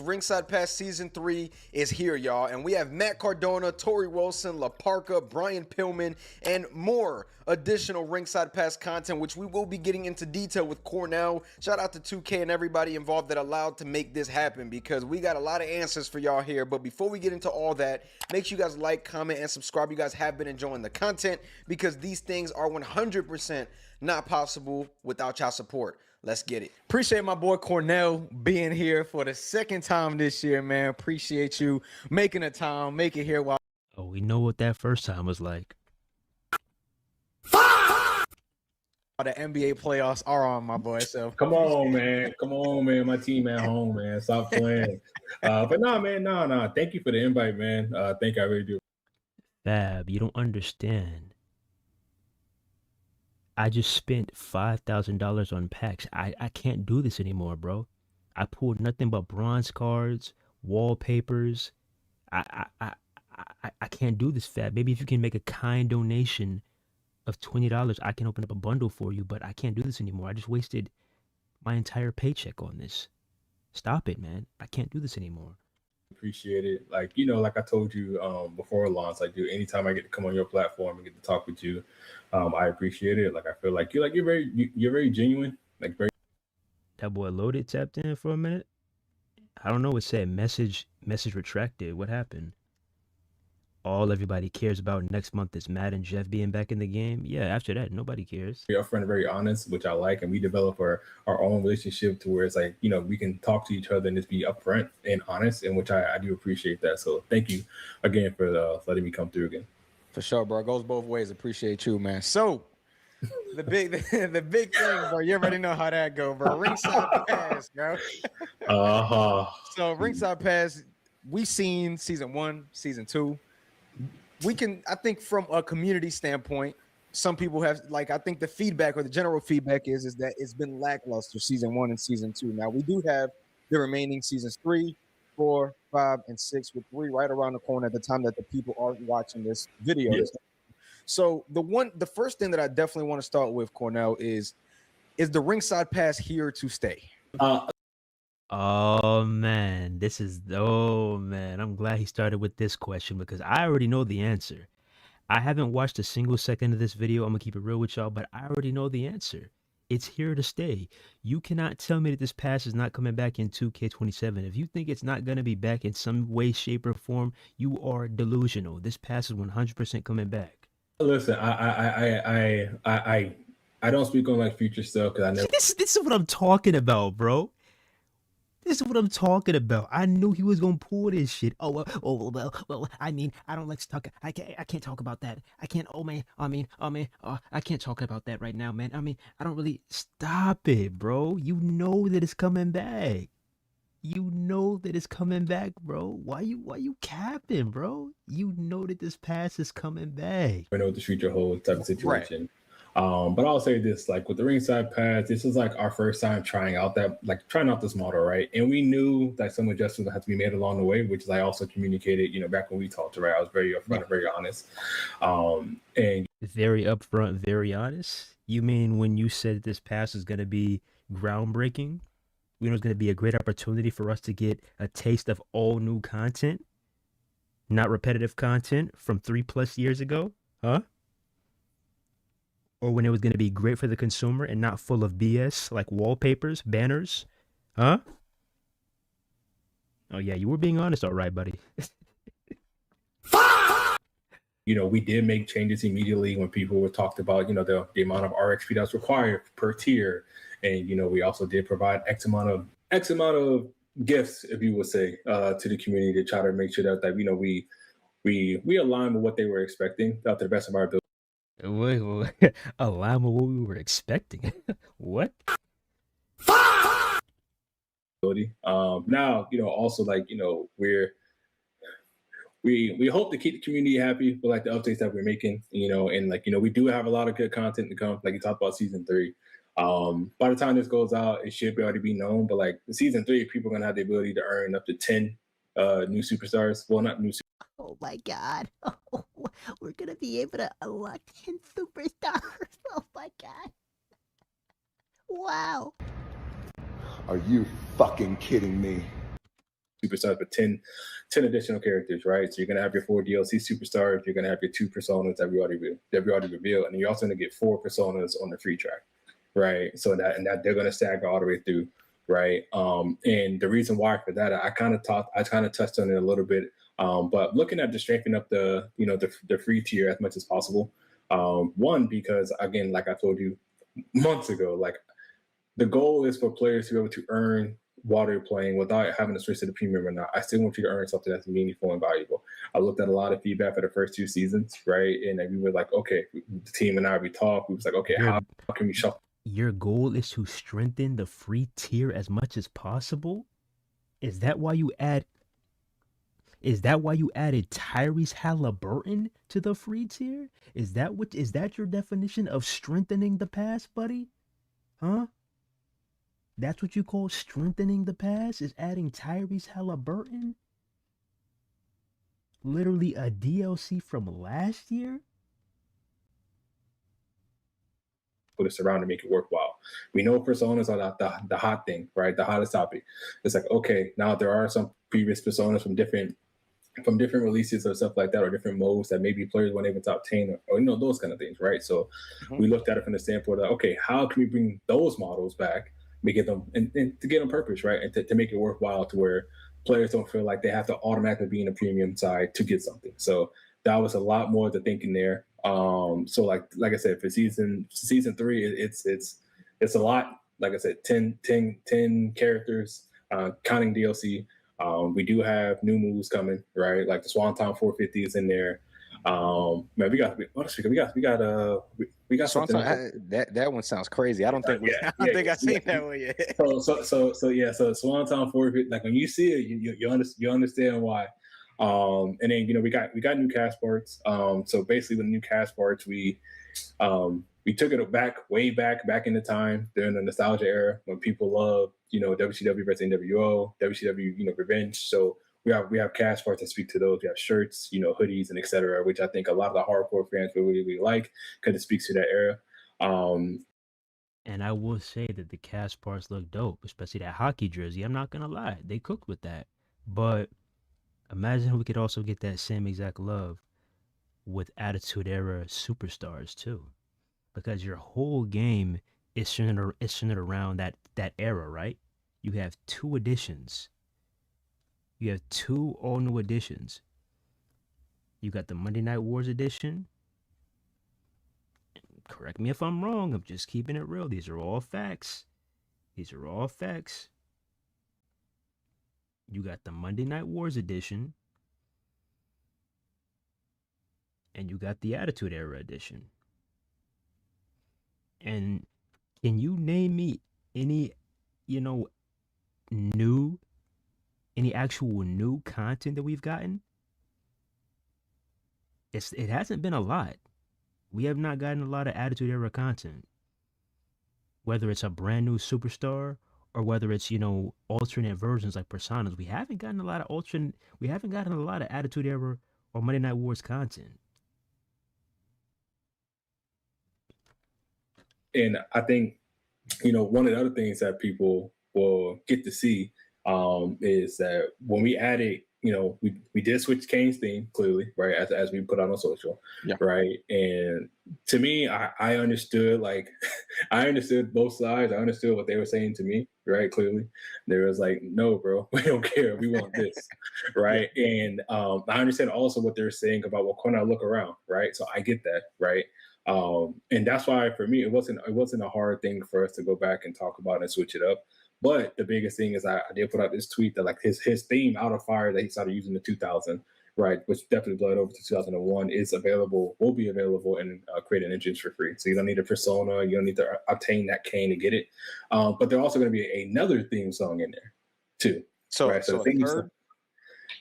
Ringside Pass Season 3 is here, y'all. And we have Matt Cardona, Tori Wilson, La Parka, Brian Pillman, and more additional Ringside Pass content, which we will be getting into detail with Cornell. Shout out to 2K and everybody involved that allowed to make this happen, because we got a lot of answers for y'all here. But before we get into all that, make sure you guys like, comment, and subscribe. You guys have been enjoying the content, because these things are 100% not possible without y'all support. Let's get it. Appreciate my boy Cornell being here for the second time this year, man. Appreciate you making the time, make it here while Oh, we know what that first time was like. the NBA playoffs are on, my boy. So Come on, man. Come on, man. My team at home, man. Stop playing. But no, man, no. Thank you for the invite, man. Thank you. I really do. Fab, you don't understand. I just spent $5,000 on packs. I can't do this anymore, bro. I pulled nothing but bronze cards, wallpapers. I can't do this, Fab. Maybe if you can make a kind donation of $20, I can open up a bundle for you, but I can't do this anymore. I just wasted my entire paycheck on this. Stop it, man. I can't do this anymore. Appreciate it. Like, like I told you before launch, like, dude, anytime I get to come on your platform and get to talk with you, I appreciate it. Like, I feel like you're very genuine, like very. That boy Loaded tapped in for a minute. I don't know. It said message retracted. What happened? All everybody cares about next month is Matt and Jeff being back in the game. Yeah, after that, nobody cares. Very upfront and very honest, which I like, and we develop our own relationship to where it's like, we can talk to each other and just be upfront and honest, and which I do appreciate that. So thank you again for letting me come through again. for sure, bro. It goes both ways. Appreciate you, man. So the big thing, bro. You already know how that go, bro. Ringside Pass, bro. So Ringside Pass, we seen season 1, season 2. We can, I think, from a community standpoint, some people have, like, I think the feedback or the general feedback is that it's been lackluster season 1 and season 2. Now we do have the remaining seasons 3, 4, 5, and 6, with 3 right around the corner at the time that the people are watching this video. Yeah. So the first thing that I definitely want to start with, Cornell, is the Ringside Pass here to stay? Oh man, I'm glad he started with this question, because I already know the answer. I haven't watched a single second of this video. I'm gonna keep it real with y'all, but I already know the answer. It's here to stay. You cannot tell me that this pass is not coming back in 2K27. If you think it's not gonna be back in some way, shape, or form, you are delusional. This pass is 100% coming back. Listen, I don't speak on like future stuff because I never. This is what I'm talking about, bro. This is what I'm talking about. I knew he was gonna pull this shit. Well. I mean, I don't like to talk. I can't talk about that. I can't. Oh man. I can't talk about that right now, man. I mean, I don't really. Stop it, bro. You know that it's coming back. You know that it's coming back, bro. Why you capping, bro? You know that this pass is coming back. I know what the future holds type of situation. Right. But I'll say this, like with the Ringside Pass, this is like our first time trying out this model, right? And we knew that some adjustments had to be made along the way, which I also communicated, back when we talked, right? I was very upfront and very honest. And very upfront, very honest? You mean when you said this pass is going to be groundbreaking? You know, it's going to be a great opportunity for us to get a taste of all new content, not repetitive content from 3+ years ago, huh? Or when it was going to be great for the consumer and not full of BS like wallpapers, banners, huh? Oh yeah, you were being honest, all right, buddy. We did make changes immediately when people were talked about, the amount of RXP that's required per tier. And, we also did provide X amount of gifts, if you would say, to the community to try to make sure that we align with what they were expecting to the best of our ability. Wait, align with what we were expecting. What? Now, also we hope to keep the community happy with like the updates that we're making, and we do have a lot of good content to come. Like you talked about season 3. By the time this goes out, it should already be known. But like in season 3, people are gonna have the ability to earn up to 10 new superstars. Well, not new. Oh my God! Oh, we're gonna be able to unlock 10 superstars. Oh my God! Wow! Are you fucking kidding me? superstars with 10 additional characters, right? So you're gonna have your 4 DLC superstars, you're gonna have your 2 personas that we already revealed, and you're also gonna get 4 personas on the free track, right? So that they're gonna stagger all the way through, right? And the reason why for that, I kind of touched on it a little bit, but looking at just strengthening up the free tier as much as possible. One, because again, like I told you months ago, like the goal is for players to be able to earn while they're playing without having to switch to the premium or not. I still want you to earn something that's meaningful and valuable. I looked at a lot of feedback for the first 2 seasons, right? And we were like, okay, the team and I, we talked. We was like, okay, how can we shuffle? Your goal is to strengthen the free tier as much as possible? Is that why you added Tyrese Halliburton to the free tier? Is that your definition of strengthening the pass, buddy? Huh? That's what you call strengthening the pass? Is adding Tyrese Halliburton? Literally a DLC from last year? This around to make it worthwhile. We know personas are the hot thing, right? The hottest topic. It's like, okay, now there are some previous personas from different releases or stuff like that, or different modes that maybe players weren't able to obtain, or those kind of things, right? So we looked at it from the standpoint of, okay, how can we bring those models back, make it them and to get on purpose, right? And to make it worthwhile to where players don't feel like they have to automatically be in a premium side to get something. So that was a lot more of the thinking there. So like I said, for season 3, it's a lot. Like I said, 10 characters, counting DLC. We do have new moves coming, right? Like the Swanton 450 is in there. Man, we got something. That one sounds crazy. I don't think I've seen that one yet. So Swanton 450, like when you see it, you understand why. And then we got new cast parts. So basically with new cast parts, we took it way back in the time during the nostalgia era when people loved WCW versus NWO, WCW Revenge. So we have cast parts that speak to those. We have shirts, hoodies, and etc., which I think a lot of the hardcore fans will really like because it speaks to that era. And I will say that the cast parts look dope, especially that hockey jersey. I'm not gonna lie, they cooked with that. But imagine we could also get that same exact love with Attitude Era superstars too, because your whole game is centered around that era, right? You have 2 editions. You have 2 all new editions. You got the Monday Night Wars edition. Correct me if I'm wrong. I'm just keeping it real. These are all facts. You got the Monday Night Wars edition. And you got the Attitude Era edition. And can you name me any, any actual new content that we've gotten? It hasn't been a lot. We have not gotten a lot of Attitude Era content. Whether it's a brand new superstar or whether it's, alternate versions like personas, we haven't gotten a lot of Attitude Era or Monday Night Wars content. And I think, one of the other things that people will get to see is that when we added, we did switch Kane's theme clearly, right, as we put out on social, right? And to me, I understood, I understood both sides. I understood what they were saying to me, right? Clearly, they was like, no, bro, we don't care. We want this, right? And I understand also what they're saying about, well, can I look around, right? So I get that, right? And that's why for me, it wasn't a hard thing for us to go back and talk about and switch it up. But the biggest thing is I did put out this tweet that his theme Out of Fire that he started using in 2000, right, which definitely bled over to 2001, will be available in creating engines for free. So you don't need a persona, you don't need to obtain that Kane to get it. But there's also going to be another theme song in there too. So, right? so the third?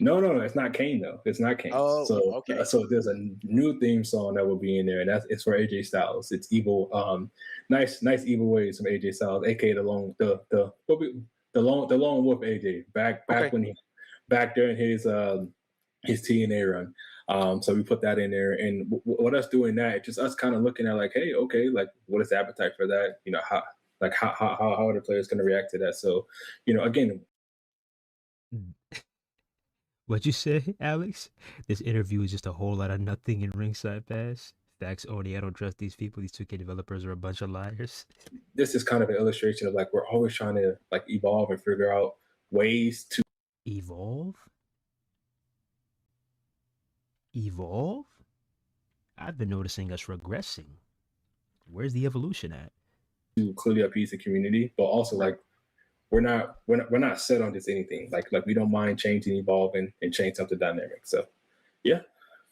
No, it's not Kane though. It's not Kane. Oh, okay. So there's a new theme song that will be in there, and it's for AJ Styles. It's Evil, nice evil ways from AJ Styles, aka the lone wolf AJ. Back during his TNA run. So we put that in there, and what us doing that, it's just us kind of looking at like, hey, okay, like what is the appetite for that? How are the players going to react to that? So, again. What'd you say, Alex? This interview is just a whole lot of nothing in ringside pass. Facts only. I don't trust these people. These 2K developers are a bunch of liars. This is kind of an illustration of like we're always trying to like evolve and figure out ways to Evolve? Evolve? I've been noticing us regressing. Where's the evolution at? clearly appease the community, but also like we're not set on just anything. Like we don't mind changing, evolving, and change something dynamic. So yeah,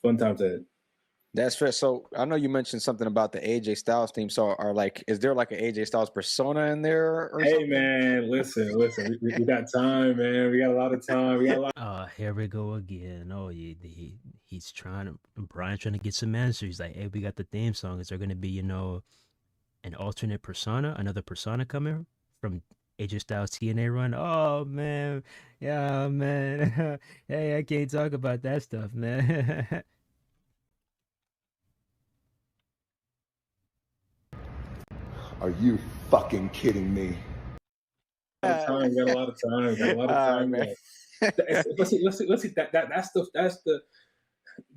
fun times ahead. That's fair. So I know you mentioned something about the AJ Styles theme. So is there like an AJ Styles persona in there or Hey something? man, listen, we got time, man. We got a lot of time. We got a lot. Here we go again. Oh, he's Brian's trying to get some answers. He's like, hey, we got the theme song. Is there going to be, an alternate persona, another persona coming from AJ Styles TNA run? Oh, man. Yeah, man. Hey, I can't talk about that stuff, man. Are you fucking kidding me? We got a lot of time. We got a lot of time. Man. Let's see.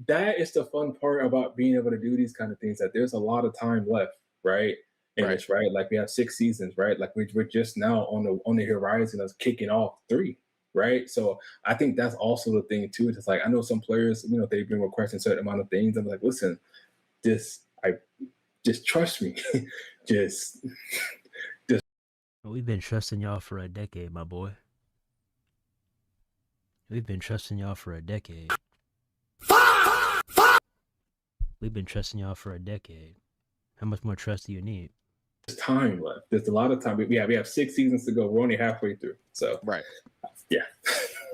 That is the fun part about being able to do these kind of things. That there's a lot of time left, right? And Right. it's right. Like we have 6 seasons, right? Like we're just now on the horizon of kicking off 3, right? So I think that's also the thing too. It's like I know some players, they've been requesting a certain amount of things. I'm like, listen, just trust me, just. We've been trusting y'all for a decade, my boy. We've been trusting y'all for a decade. We've been trusting y'all for a decade. How much more trust do you need? There's time left. There's a lot of time. We have 6 seasons to go. We're only halfway through. So Right. yeah.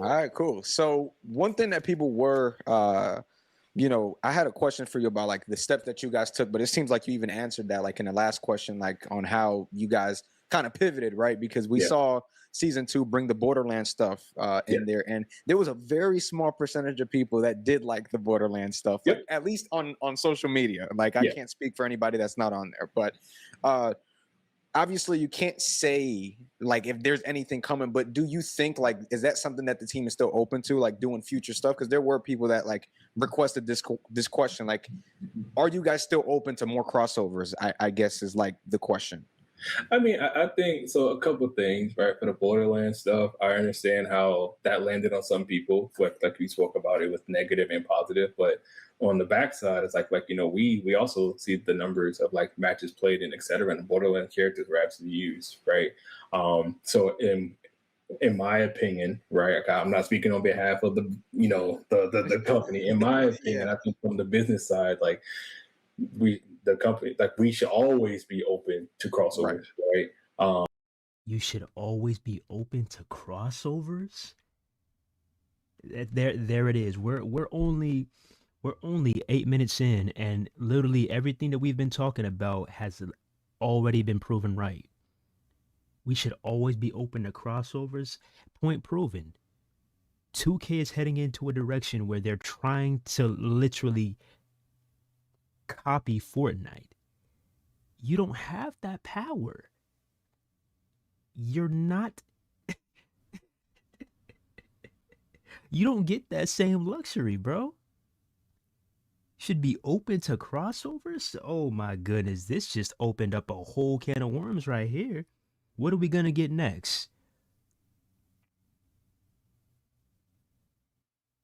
All right, cool. So one thing that people were, I had a question for you about like the steps that you guys took, but it seems like you even answered that like in the last question, like on how you guys kind of pivoted, right? Because we saw season 2 bring the Borderlands stuff in there, and there was a very small percentage of people that did like the Borderlands stuff, like, at least on social media. Like I can't speak for anybody that's not on there, but obviously you can't say like if there's anything coming, but do you think like is that something that the team is still open to, like doing future stuff? Because there were people that like requested this question, like are you guys still open to more crossovers? I guess is like the question. I mean, I think so. A couple of things, right? For the Borderlands stuff, I understand how that landed on some people. Like we spoke about, it was negative and positive. But on the backside, it's like we also see the numbers of like matches played and et cetera. And the Borderlands characters were absolutely used, right? So in my opinion, right? I'm not speaking on behalf of the company. In my opinion, I think from the business side, like the company, like we should always be open to crossovers, right? You should always be open to crossovers. There it is. We're only 8 minutes in, and literally everything that we've been talking about has already been proven right. We should always be open to crossovers. Point proven. 2K is heading into a direction where they're trying to literally copy Fortnite. You don't have that power. You're not you don't get that same luxury, bro. Should be open to crossovers? Oh my goodness, this just opened up a whole can of worms right here. What are we gonna get next?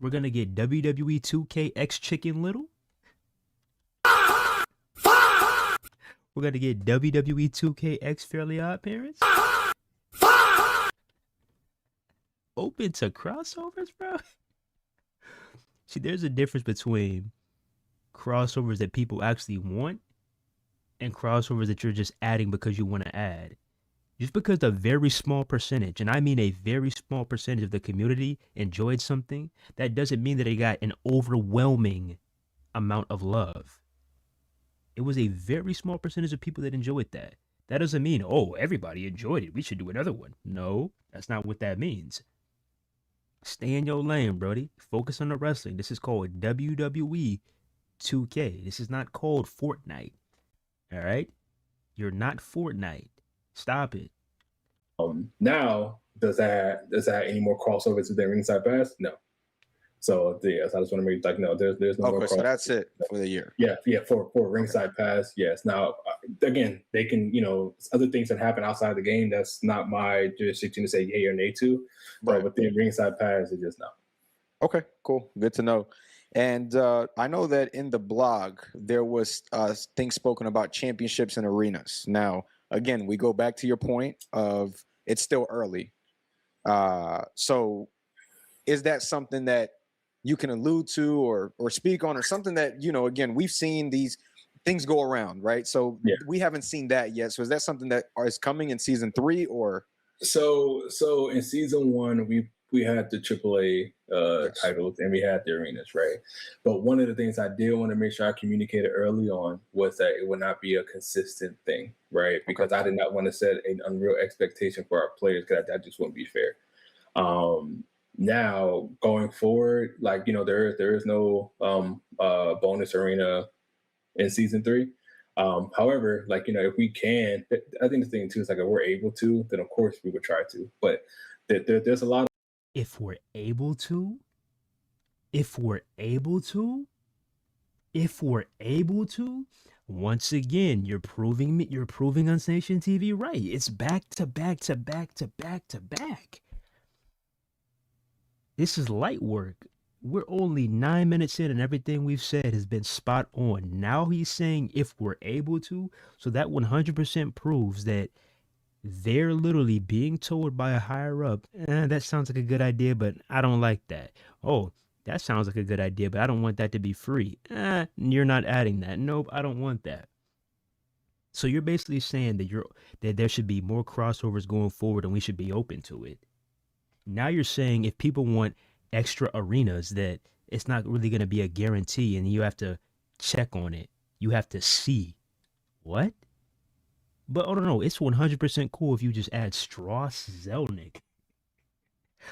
We're gonna get WWE 2K X Chicken Little? We're gonna get WWE 2K X Fairly Odd Parents? Open to crossovers, bro? See, there's a difference between crossovers that people actually want and crossovers that you're just adding because you want to add. Just because a very small percentage, and I mean a very small percentage of the community enjoyed something, that doesn't mean that it got an overwhelming amount of love. It was a very small percentage of people that enjoyed that. That doesn't mean, oh, everybody enjoyed it, we should do another one. No, that's not what that means. Stay in your lane, Brody. Focus on the wrestling. This is called WWE 2K. This is not called Fortnite. All right? You're not Fortnite. Stop it. Now, does that any more crossovers within Ringside Pass? No. So yeah, so I just want to make like no, there's no more. Okay, so cross. that's it for the year. Yeah, for ringside pass, yes. Now, again, they can, other things that happen outside the game. That's not my jurisdiction to say yay or nay to. But Right. within ringside pass, it's just no. Okay, cool. Good to know. And I know that in the blog there was things spoken about championships and arenas. Now, again, we go back to your point of it's still early. So, is that something that you can allude to or speak on, or something that again, we've seen these things go around, right? So Yeah. we haven't seen that yet. So is that something that is coming in season 3 or? So in season 1, we had the AAA Yes. titles and we had the arenas, right? But one of the things I did want to make sure I communicated early on was that it would not be a consistent thing, right? Because I did not want to set an unreal expectation for our players, because that just wouldn't be fair. Now going forward, like there is no bonus arena in season 3. However, like if we can, I think the thing too is like if we're able to, then of course we would try to. But there's a lot of If we're able to, once again, you're proving Unsation TV right. It's back to back to back to back to back. This is light work. We're only 9 minutes in and everything we've said has been spot on. Now he's saying if we're able to, so that 100% proves that they're literally being told by a higher up, that sounds like a good idea, but I don't like that. Oh, that sounds like a good idea, but I don't want that to be free. You're not adding that. Nope, I don't want that. So you're basically saying that there should be more crossovers going forward and we should be open to it. Now you're saying if people want extra arenas, that it's not really going to be a guarantee and you have to check on it. You have to see. What? But oh no, it's 100% cool if you just add Strauss Zelnick.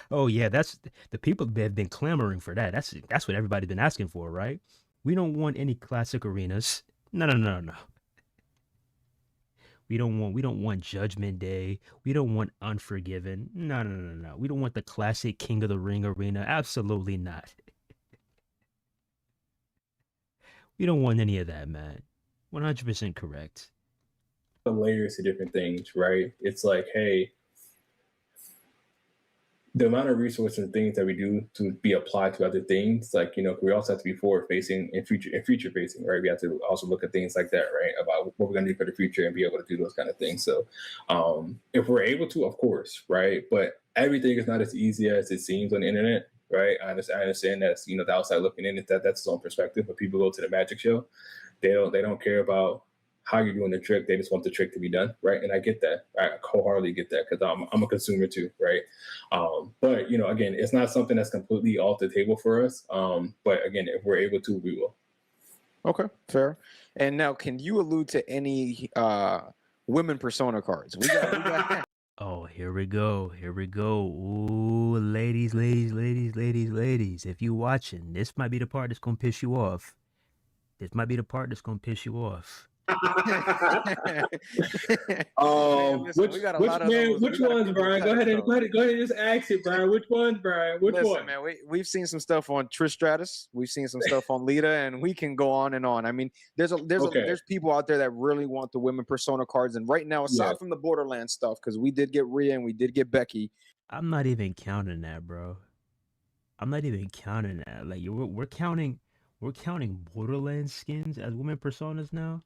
Oh yeah, that's the people that have been clamoring for that. That's what everybody's been asking for, right? We don't want any classic arenas. No. We don't want Judgment Day. We don't want Unforgiven. No. We don't want the classic King of the Ring arena. Absolutely not. We don't want any of that, man. 100% correct. layers to different things, right? It's like, hey, the amount of resources and things that we do to be applied to other things, like, we also have to be forward facing and future facing, right? We have to also look at things like that, right? About what we're going to do for the future and be able to do those kind of things. So if we're able to, of course, right? But everything is not as easy as it seems on the internet, right? I understand that's, the outside looking in, that's its own perspective. But people go to the magic show, they don't care about how you're doing the trick. They just want the trick to be done, right? And I get that. I wholeheartedly get that, because I'm a consumer too, right? But again, it's not something that's completely off the table for us. But again, if we're able to, we will. Okay, fair. And now, can you allude to any women persona cards? We got Oh, here we go. Ooh, ladies. If you watching, this might be the part that's gonna piss you off. Which ones, Brian? Go ahead and just ask it, Brian. Which ones, Brian? Which one? Man, we've seen some stuff on Trish Stratus. We've seen some stuff on Lita, and we can go on and on. I mean, there's people out there that really want the women persona cards. And right now, aside from the Borderlands stuff, because we did get Rhea and we did get Becky. I'm not even counting that, bro. Like, we're counting Borderlands skins as women personas now.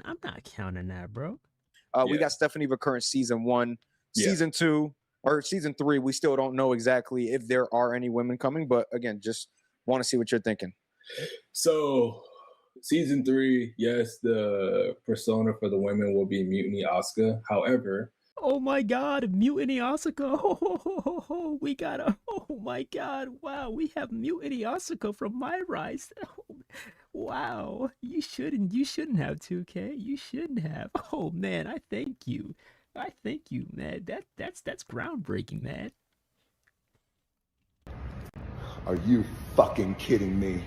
I'm not counting that, bro. We got Stephanie McCurran season 1, season 2, or season 3. We still don't know exactly if there are any women coming, but again, just want to see what you're thinking. So, season 3, yes, the persona for the women will be Mutiny Asuka. However, oh my God, Mutiny Asuka! Oh, we got a. Oh my God! Wow, we have Mutiny Asuka from My Rise. Wow, you shouldn't have 2K. You shouldn't have. Oh man, I thank you, man. That's groundbreaking, man. Are you fucking kidding me?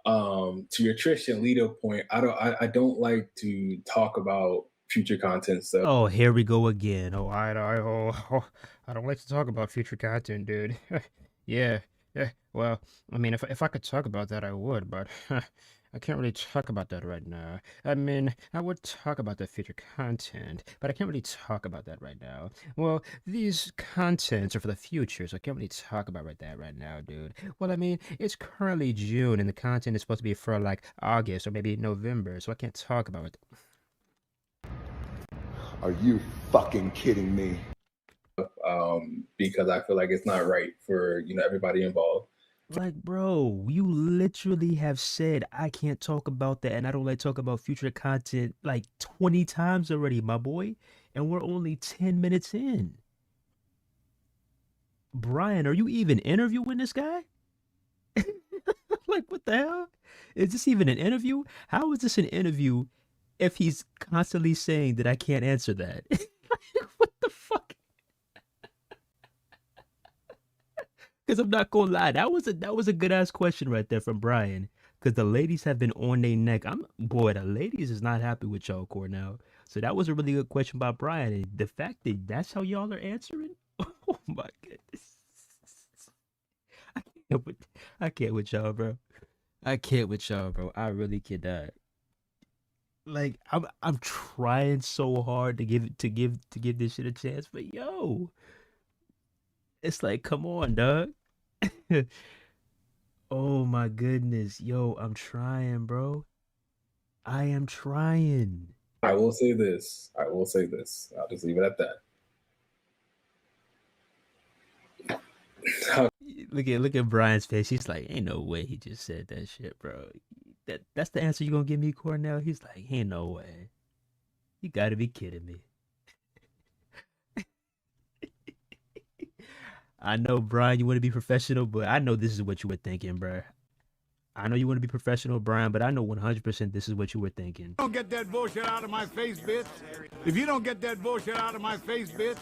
To your Trish and Lita point, I don't like to talk about future content stuff. Oh, here we go again. I don't like to talk about future content, dude. Yeah, yeah. Well, I mean, if I could talk about that, I would, but I can't really talk about that right now. I mean, I would talk about the future content, but I can't really talk about that right now. Well, these contents are for the future, so I can't really talk about that right now, dude. Well, I mean, it's currently June, and the content is supposed to be for like August or maybe November, so I can't talk about it. Are you fucking kidding me? Because I feel like it's not right for everybody involved. Like, bro, you literally have said I can't talk about that and I don't like talk about future content like 20 times already, my boy. And we're only 10 minutes in. Brian, are you even interviewing this guy? Like, what the hell? Is this even an interview? How is this an interview if he's constantly saying that I can't answer that? What the fuck? Because I'm not gonna lie, that was a good ass question right there from Brian. Because the ladies have been on their neck. Boy, the ladies is not happy with y'all, Cornell. So that was a really good question by Brian. And the fact that that's how y'all are answering, oh my goodness, I can't with, I can't with y'all, bro. I can't with y'all, bro. I really cannot. Like I'm trying so hard to give this shit a chance, but yo, it's like, come on, dog. Oh my goodness. Yo, I'm trying, bro. I am trying. I will say this. I'll just leave it at that. Look at Brian's face. He's like, ain't no way he just said that shit, bro. That's the answer you gonna give me, Cornell? He's like, ain't no way. You gotta be kidding me. I know, Brian, you want to be professional, but I know this is what you were thinking, bro. I know you want to be professional, Brian, but I know 100% this is what you were thinking. Don't get that bullshit out of my face, bitch. If you don't get that bullshit out of my face, bitch.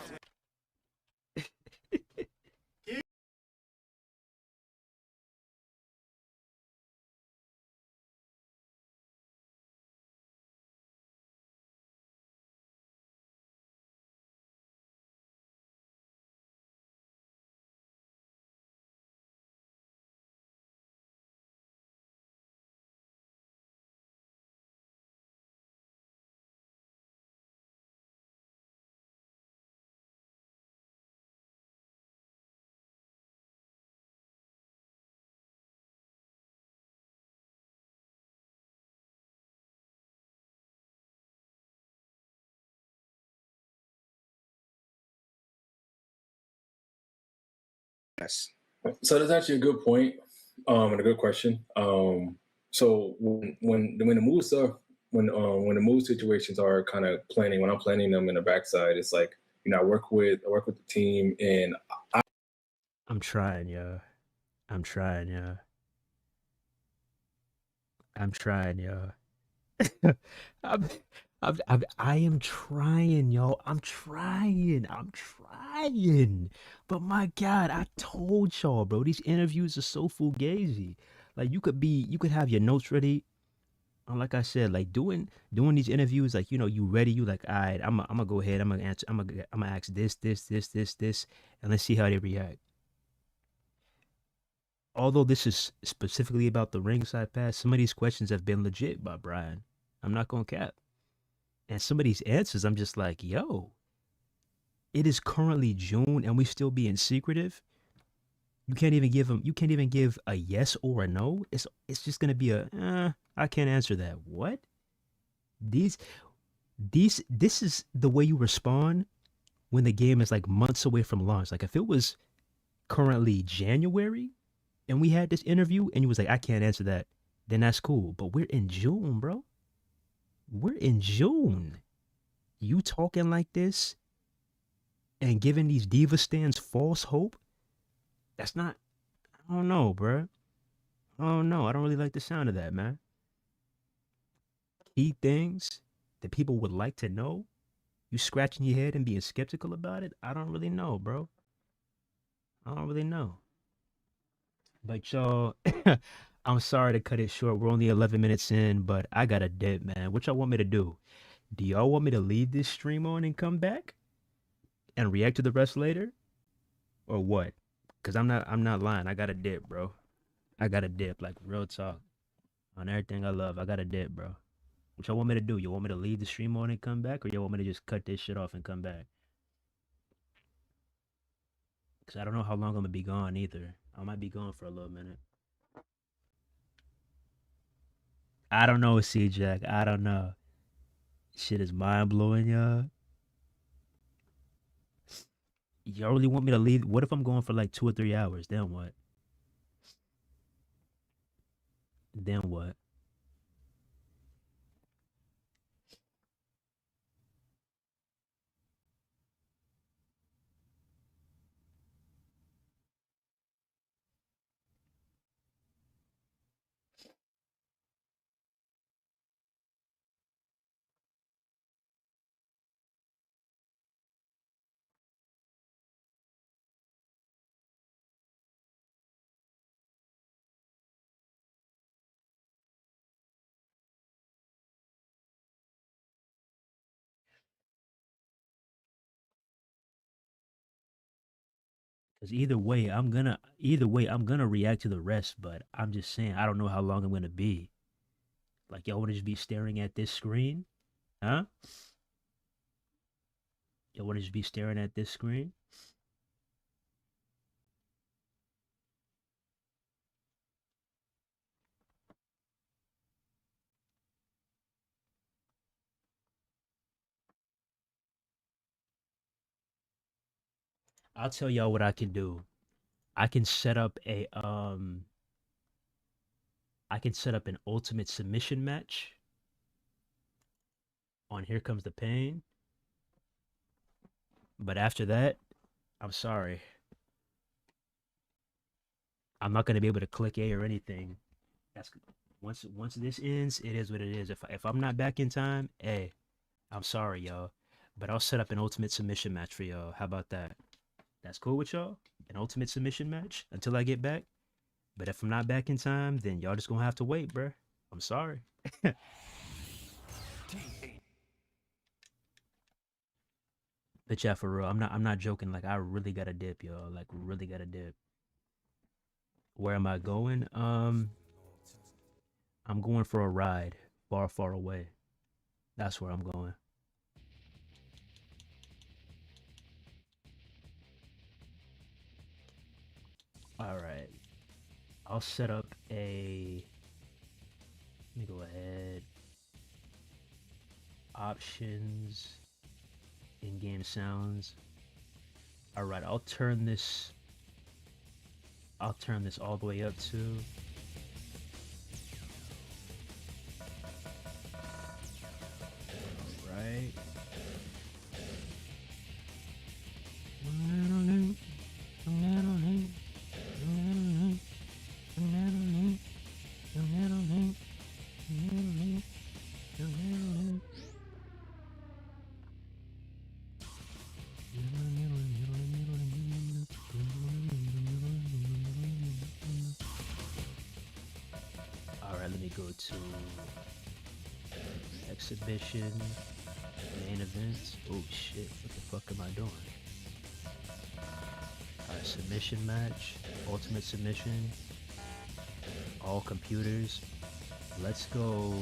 Yes. So that's actually a good point, and a good question. So when the move stuff, when the move situations are kind of planning, when I'm planning them in the backside, it's like I work with the team, and I'm trying, yeah. I'm trying, yeah. I'm trying, yeah. I am trying, y'all. I'm trying. I'm trying. But my God, I told y'all, bro, these interviews are so fugazi. Like you could have your notes ready. And like I said, like doing these interviews, like you ready, you like, all right, I'm gonna go ahead, I'm gonna answer, I'm gonna ask this, and let's see how they react. Although this is specifically about the ringside pass, some of these questions have been legit by Brian. I'm not gonna cap. And some of these answers, I'm just like, yo, it is currently June and we still being secretive. You can't even give a yes or a no. It's just gonna be I can't answer that. What? This is the way you respond when the game is like months away from launch. Like if it was currently January and we had this interview and you was like, I can't answer that, then that's cool. But we're in June, bro. We're in June. You talking like this and giving these diva stands false hope? That's not, I don't know, bro. I don't know. I don't really like the sound of that, man. Key things that people would like to know, you scratching your head and being skeptical about it? I don't really know, bro. I don't really know. But y'all, I'm sorry to cut it short. We're only 11 minutes in, but I got a dip, man. What y'all want me to do? Do y'all want me to leave this stream on and come back and react to the rest later, or what? Cause I'm not lying. I got a dip, bro. I got a dip, like real talk on everything I love. I got a dip, bro. What y'all want me to do? You want me to leave the stream on and come back, or y'all want me to just cut this shit off and come back? Cause I don't know how long I'm gonna be gone either. I might be gone for a little minute. I don't know, C Jack. I don't know. Shit is mind blowing, y'all. Y'all really want me to leave? What if I'm going for like 2 or 3 hours? Then what? Then what? Because either way I'm gonna react to the rest, but I'm just saying I don't know how long I'm gonna be. Like y'all wanna just be staring at this screen? Huh? Y'all wanna just be staring at this screen? I'll tell y'all what I can do. I can set up a I can set up an ultimate submission match on Here Comes the Pain. But after that, I'm sorry. I'm not gonna be able to click A or anything. That's once this ends, it is what it is. If I'm not back in time, hey, I'm sorry, y'all. But I'll set up an ultimate submission match for y'all. How about that? That's cool with y'all? An ultimate submission match until I get back? But if I'm not back in time, then y'all just gonna have to wait, bruh. I'm sorry. But yeah, for real, I'm not joking. Like I really got to dip, y'all. Like really got to dip. Where am I going? I'm going for a ride, far, far away. That's where I'm going. All right. I'll set up a. Let me go ahead. Options. In-game sounds. All right. I'll turn this all the way up to. All right. Alright, let me go to exhibition, main events. Oh shit, what the fuck am I doing? Alright, submission match, ultimate submission, all computers. Let's go.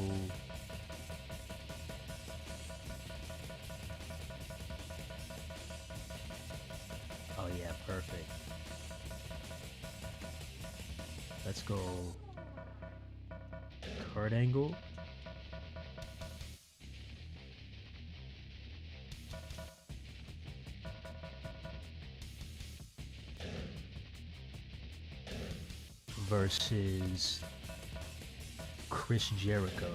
Oh yeah, perfect. Let's go. Card angle. Versus Chris Jericho.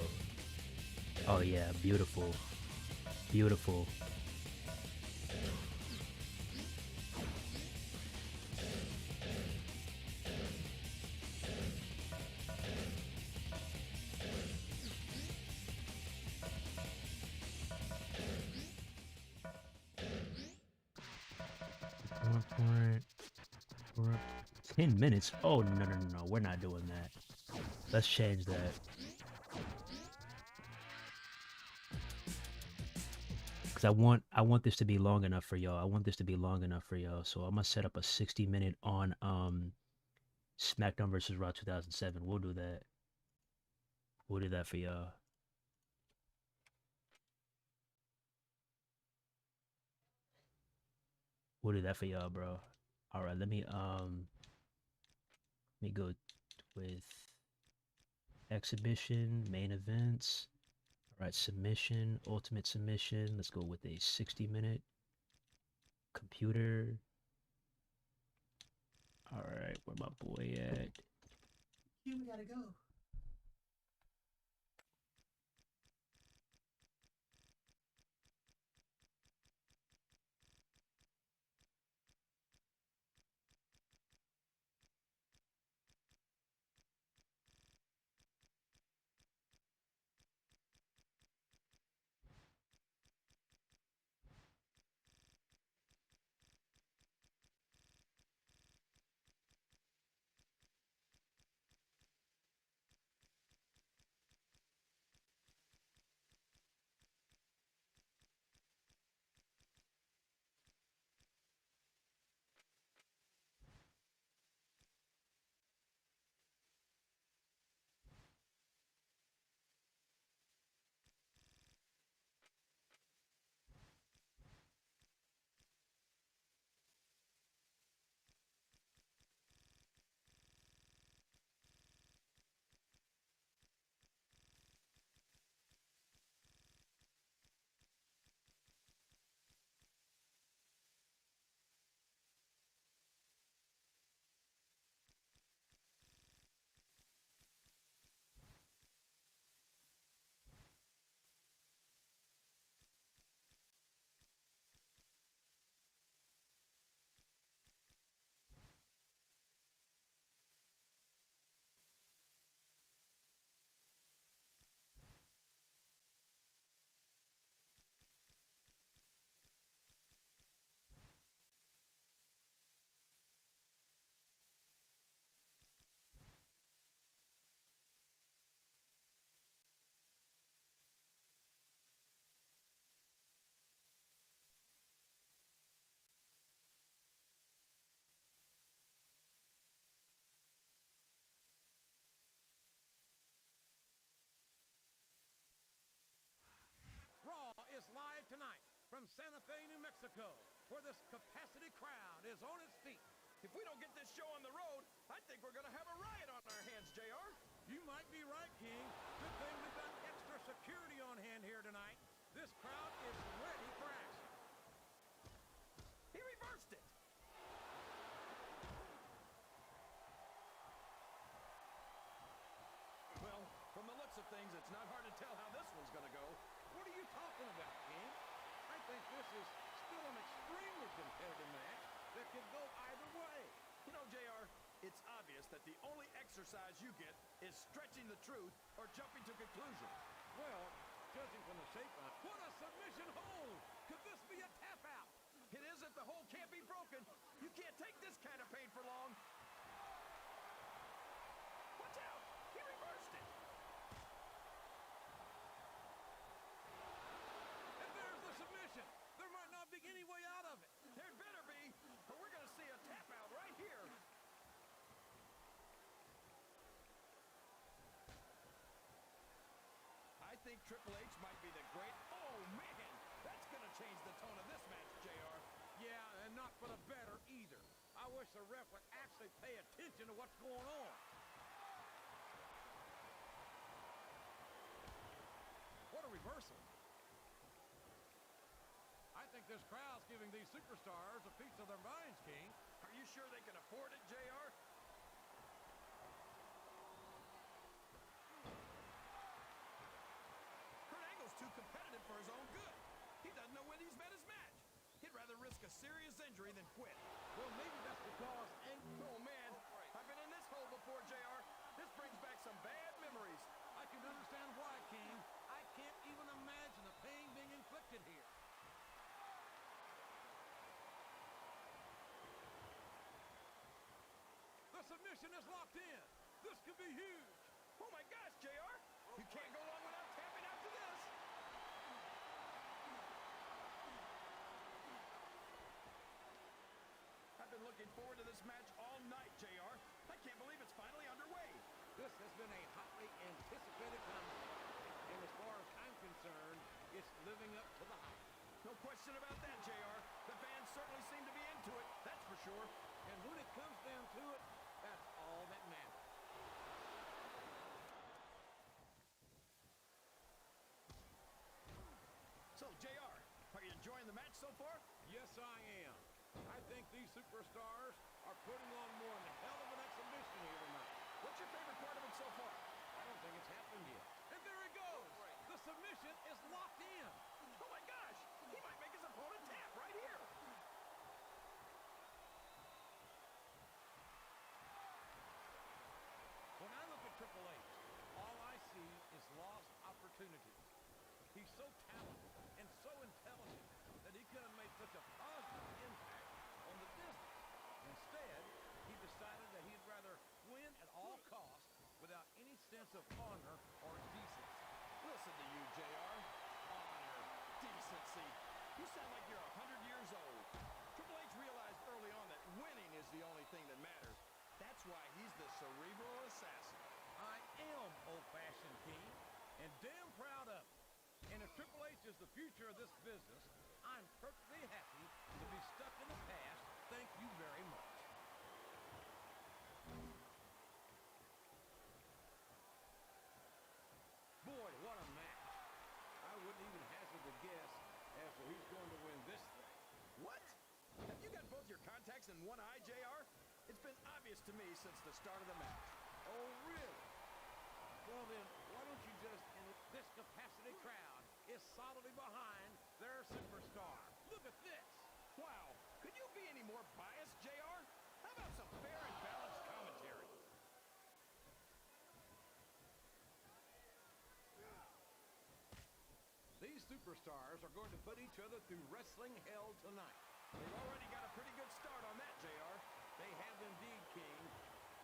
Oh yeah, beautiful. Beautiful. We're up 10 minutes. Oh, no, no, no, no. We're not doing that. Let's change that. because I want this to be long enough for y'all. I want this to be long enough for y'all. So I'm gonna set up a 60-minute on SmackDown versus Raw 2007. We'll do that. We'll do that for y'all. We'll do that for y'all, bro. All right, let me go with exhibition, main events. All right, submission, ultimate submission. Let's go with a 60-minute computer. All right, where my boy at? Here we gotta go. Raw is live tonight from Santa Fe, New Mexico, where this capacity crowd is on its feet. If we don't get this show on the road, I think we're going to have a riot on our hands, JR. You might be right, King. Good thing we've got extra security on hand here tonight. This crowd is ready for action. He reversed it. Well, from the looks of things, it's not hard to tell how this one's going to go. What are you talking about, King? I think this is still an extremely competitive match that could go either way. You know, JR, it's obvious that the only exercise you get is stretching the truth or jumping to conclusions. Well, judging from the shape of it, what a submission hold! Could this be a tap out? It isn't. The hold can't be broken. You can't take this kind of pain for long. Watch out! He reversed it. And there's the submission. There might not be any way out of it. There better be, or we're going to see a tap out right here. I think Triple H might be the great... Oh, man! That's going to change the tone of this match, JR. Yeah, and not for the better either. I wish the ref would actually pay attention to what's going on. What a reversal. I think this crowd's giving these superstars a piece of their minds, King. Are you sure they can afford it, JR? Kurt Angle's too competitive for his own good. He doesn't know when he's met his match. He'd rather risk a serious injury than quit. Well, maybe that's because Oh, man. I've been in this hole before, JR. This brings back some bad memories. I can understand why, King. I can't even imagine the pain being inflicted here. The submission is locked in. This could be huge. Oh, my gosh, JR. You can't go long without tapping out to this. looking forward to this match all night, JR. I can't believe it's finally underway. This has been a hotly anticipated contest. And as far as I'm concerned, it's living up to the hype. No question about that, JR. The fans certainly seem to be into it, that's for sure. And when it comes down to it, that's all that matters. So, JR, are you enjoying the match so far? Yes, I am. I think these superstars are putting on one hell of an exhibition here tonight. What's your favorite part of it so far? I don't think it's happened yet. And there he goes. The submission is locked in. Oh my gosh! He might make his opponent tap right here. When I look at Triple H, all I see is lost opportunities. He's so talented and so intelligent that he could have made such a positive impact on the business. Instead, he decided that he'd rather win at all costs without any sense of honor or decency. Listen to you, JR. Honor, decency. You sound like you're 100 years old. Triple H realized early on that winning is the only thing that matters. That's why he's the cerebral assassin. I am old-fashioned king, and damn proud of it. And if Triple H is the future of this business, I'm perfectly happy to be stuck in the past. Thank you very much. Boy, what a match. I wouldn't even hazard a guess as to who's going to win this thing. What? Have you got both your contacts in one eye, JR? It's been obvious to me since the start of the match. Oh, really? Well then, why don't you just, in this capacity crowd is solidly behind their superstar. Look at this. Wow, could you be any more biased, JR? How about some fair and balanced commentary? These superstars are going to put each other through wrestling hell tonight. They've already got a pretty good start on that, JR. They have indeed, King.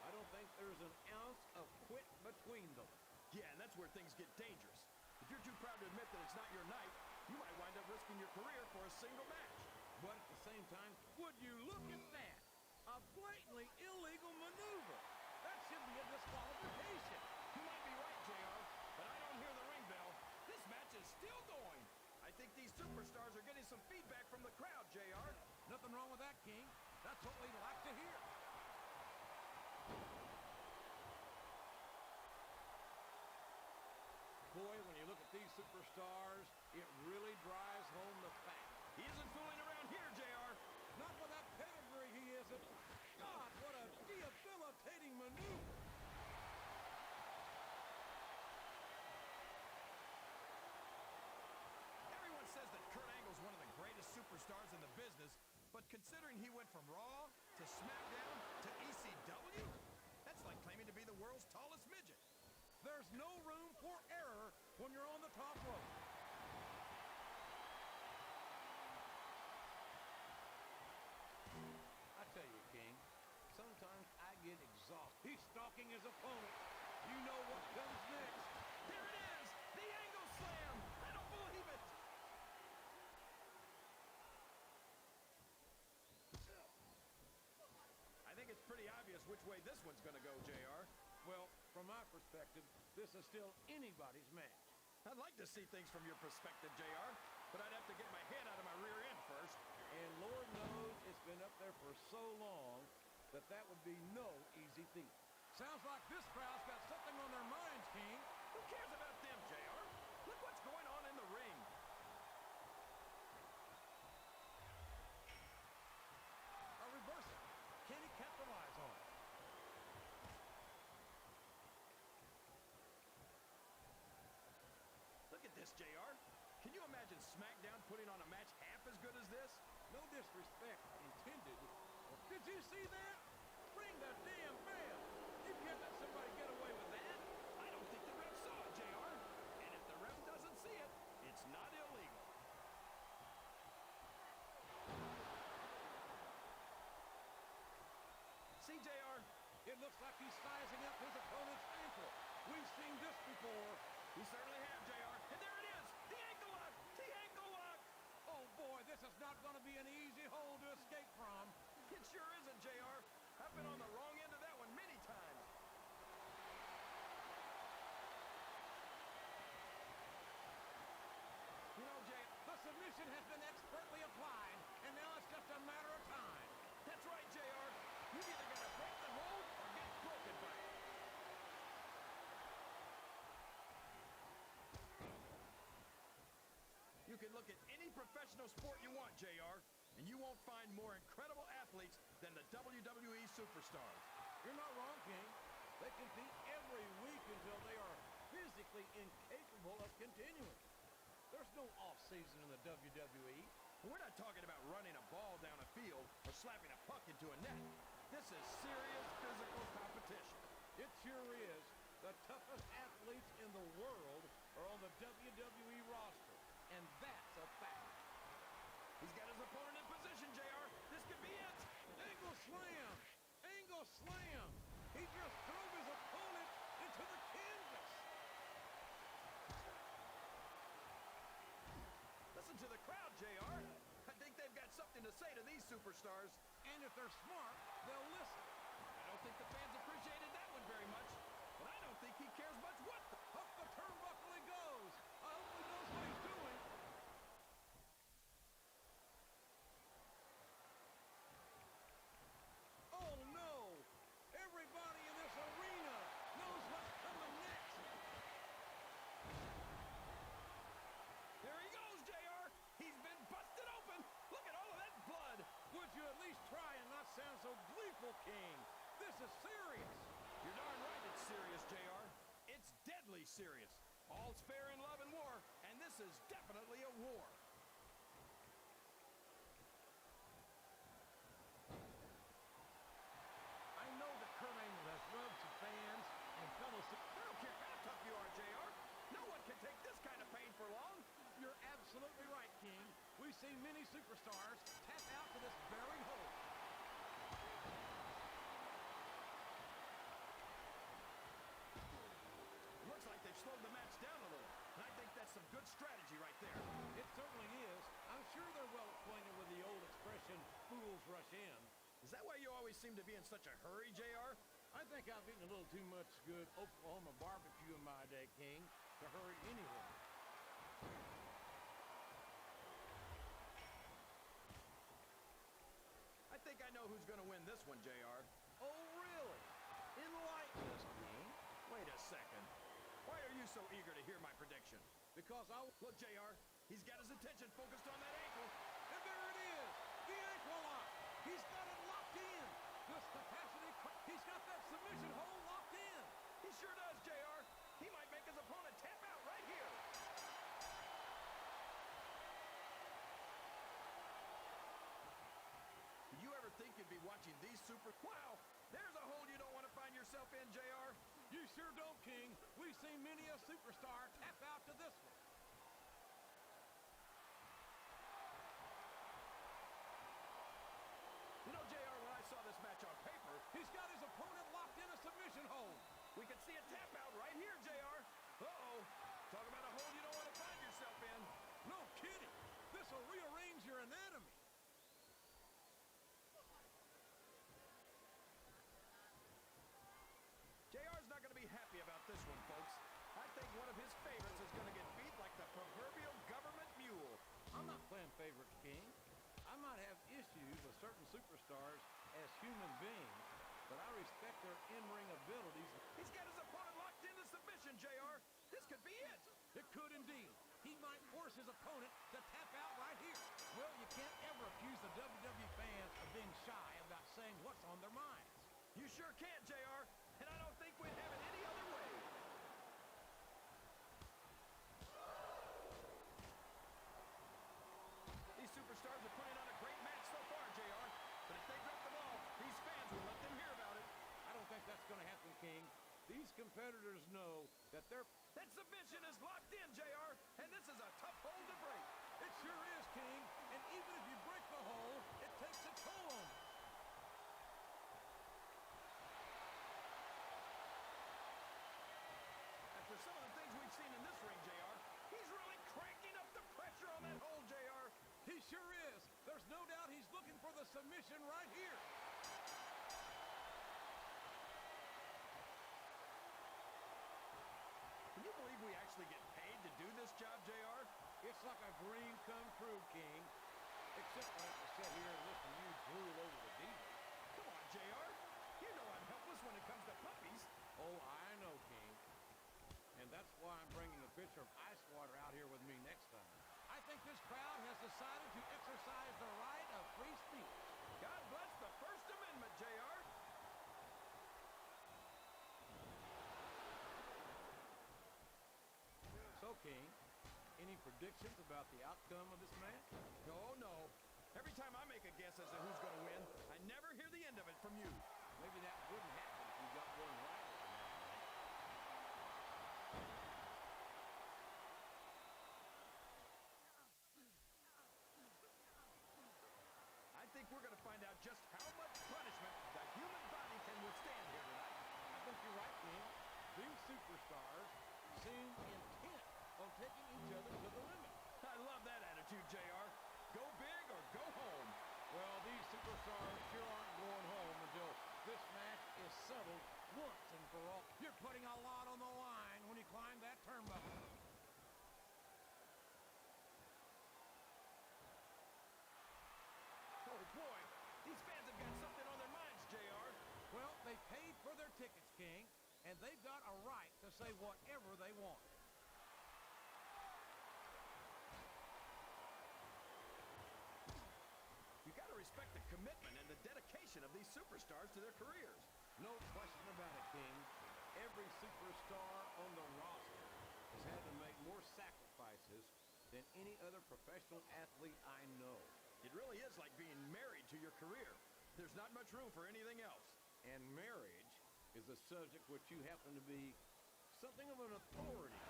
I don't think there's an ounce of quit between them. Yeah, and that's where things get dangerous. If you're too proud to admit that it's not your night, you might wind up risking your career for a single match. But at the same time, would you look at that? A blatantly illegal maneuver. That should be a disqualification. You might be right, JR, but I don't hear the ring bell. This match is still going. I think these superstars are getting some feedback from the crowd, JR. Nothing wrong with that, King. That's what we'd like to hear. Boy, when you look at these superstars, it really drives home the fact. He isn't fooling around here, JR. Not with that pedigree, he isn't. God, what a debilitating maneuver. Everyone says that Kurt Angle's one of the greatest superstars in the business, but considering he went from Raw to SmackDown to ECW, that's like claiming to be the world's tallest midget. There's no room for error when you're on the top rope. I tell you, King, sometimes I get exhausted. He's stalking his opponent. You know what comes next. There it is! The Angle Slam! I don't believe it! I think it's pretty obvious which way this one's gonna go, JR. Well, from my perspective, this is still anybody's match. I'd like to see things from your perspective, JR, but I'd have to get my head out of my rear end first. And Lord knows it's been up there for so long that that would be no easy feat. Sounds like this crowd's got something on their minds, King. Who cares about them, JR? Look what's going on in the ring. A reversal. Can he capitalize on it? Look at this, JR. Can you imagine SmackDown putting on a match half as good as this? No disrespect intended. Did you see that? Ring the damn bell. You can't let somebody get away with that. I don't think the ref saw it, JR. And if the ref doesn't see it, it's not illegal. See, JR? It looks like he's sizing up his opponent's ankle. We've seen this before. We certainly have, JR. And there it is! The ankle lock! The ankle lock! Oh, boy, this is not going to be an easy hole to escape from. It sure isn't, JR. professional sport you want, JR. And you won't find more incredible athletes than the WWE superstars. You're not wrong, King. They compete every week until they are physically incapable of continuing. There's no off-season in the WWE. We're not talking about running a ball down a field or slapping a puck into a net. This is serious physical competition. It sure is. The toughest athletes in the world are on the WWE roster, and that's a fact. He's got his opponent in position, JR. This could be it. Angle slam! Angle slam! He just drove his opponent into the canvas. Listen to the crowd, JR. I think they've got something to say to these superstars. And if they're smart, they'll listen. I don't think the fans appreciated that one very much, but I don't think he cares much what the... Up the turnbuckle he goes. I hope he knows what he's doing. Oh no! Everybody in this arena knows what's coming next. There he goes, JR. He's been busted open. Look at all of that blood. Would you at least try and not sound so gleeful, King? This is serious. You're darn right it's serious, JR. It's deadly serious. All's fair in love and war, and this is definitely a war. I know that Kurt Angle has rubbed some fans and fellow... I don't care how tough you are, JR. No one can take this kind of pain for long. You're absolutely right, King. We've seen many superstars tap out to this very hole. Looks like they've slowed the match down a little, and I think that's some good strategy right there. It certainly is. I'm sure they're well acquainted with the old expression, fools rush in. Is that why you always seem to be in such a hurry, JR? I think I've eaten a little too much good Oklahoma barbecue in my day, King, to hurry anywhere. I think I know who's going to win this one, JR. Oh, really? Enlighten us, King. Wait a second. Why are you so eager to hear my prediction? Because Look, JR, he's got his attention focused on that ankle. And there it is! The ankle lock! He's got it locked in! This capacity... He's got that submission hold locked in! He sure does, JR. He might make his opponent tap out right here. Did you ever think you'd be watching these super... Wow! There's a hole you don't want to find yourself in, JR. You sure don't, King. We've seen many a superstar tap out to this one. You know, JR, when I saw this match on paper, He's got his opponent locked in a submission hold. we could see a tap out right here, JR. Uh-oh. Talk about a hole you don't want to find yourself in. No kidding. This'll rearrange your anatomy. JR's not going to be happy about this one, folks. I think one of his favorites is going to get beat like the proverbial government mule. I'm not playing favorites, King. I might have issues with certain superstars as human beings, but I respect their in-ring abilities. He's got his opponent locked into submission, JR. This could be it. It could indeed. He might force his opponent to tap out right here. Well, you can't ever accuse the WWE fans of being shy about saying what's on their minds. You sure can't, JR. And I don't think we'd have it any other way. These superstars are putting on a great match so far, JR. But if they drop the ball, these fans will let them hear about it. I don't think that's going to happen, King. These competitors know that That submission is locked in, JR. And this is a tough hole to break. It sure is, King. And even if you break the hole, it takes a toll on you. After some of the things we've seen in this ring, JR, he's really cranking up the pressure on that hole, JR. He sure is. There's no doubt he's looking for the submission right here. Can you believe we actually get paid to do this job, JR? It's like a dream come true, King. Except I have to sit here and listen to you drool over the diva. Come on, JR. You know I'm helpless when it comes to puppies. Oh, I know, King. And that's why I'm bringing a pitcher of ice water out here with me next time. I think think this crowd has decided to exercise the right of free speech. God bless the First Amendment, JR. So, King, any predictions about the outcome of this match? Oh, no. Every time I make a guess as to who's going to win, I never hear the end of it from you. Maybe that wouldn't happen if you got one right every now and then. I think we're going to find out just how much punishment the human body can withstand here tonight. I think you're right, King. These superstars seem intent on taking each other to the limit. I love that attitude, JR. Go big or go home. Well, these superstars sure aren't going home until this match is settled once and for all. You're putting a lot on the line when you climb that turnbuckle. Oh, boy. These fans have got something on their minds, JR. Well, they paid for their tickets, King, and they've got a right to say whatever they want. You got to respect the commitment and the dedication of these superstars to their careers. No question about it, King. Every superstar on the roster has had to make more sacrifices than any other professional athlete I know. It really is like being married to your career. There's not much room for anything else. And marriage is a subject which you happen to be something of an authority.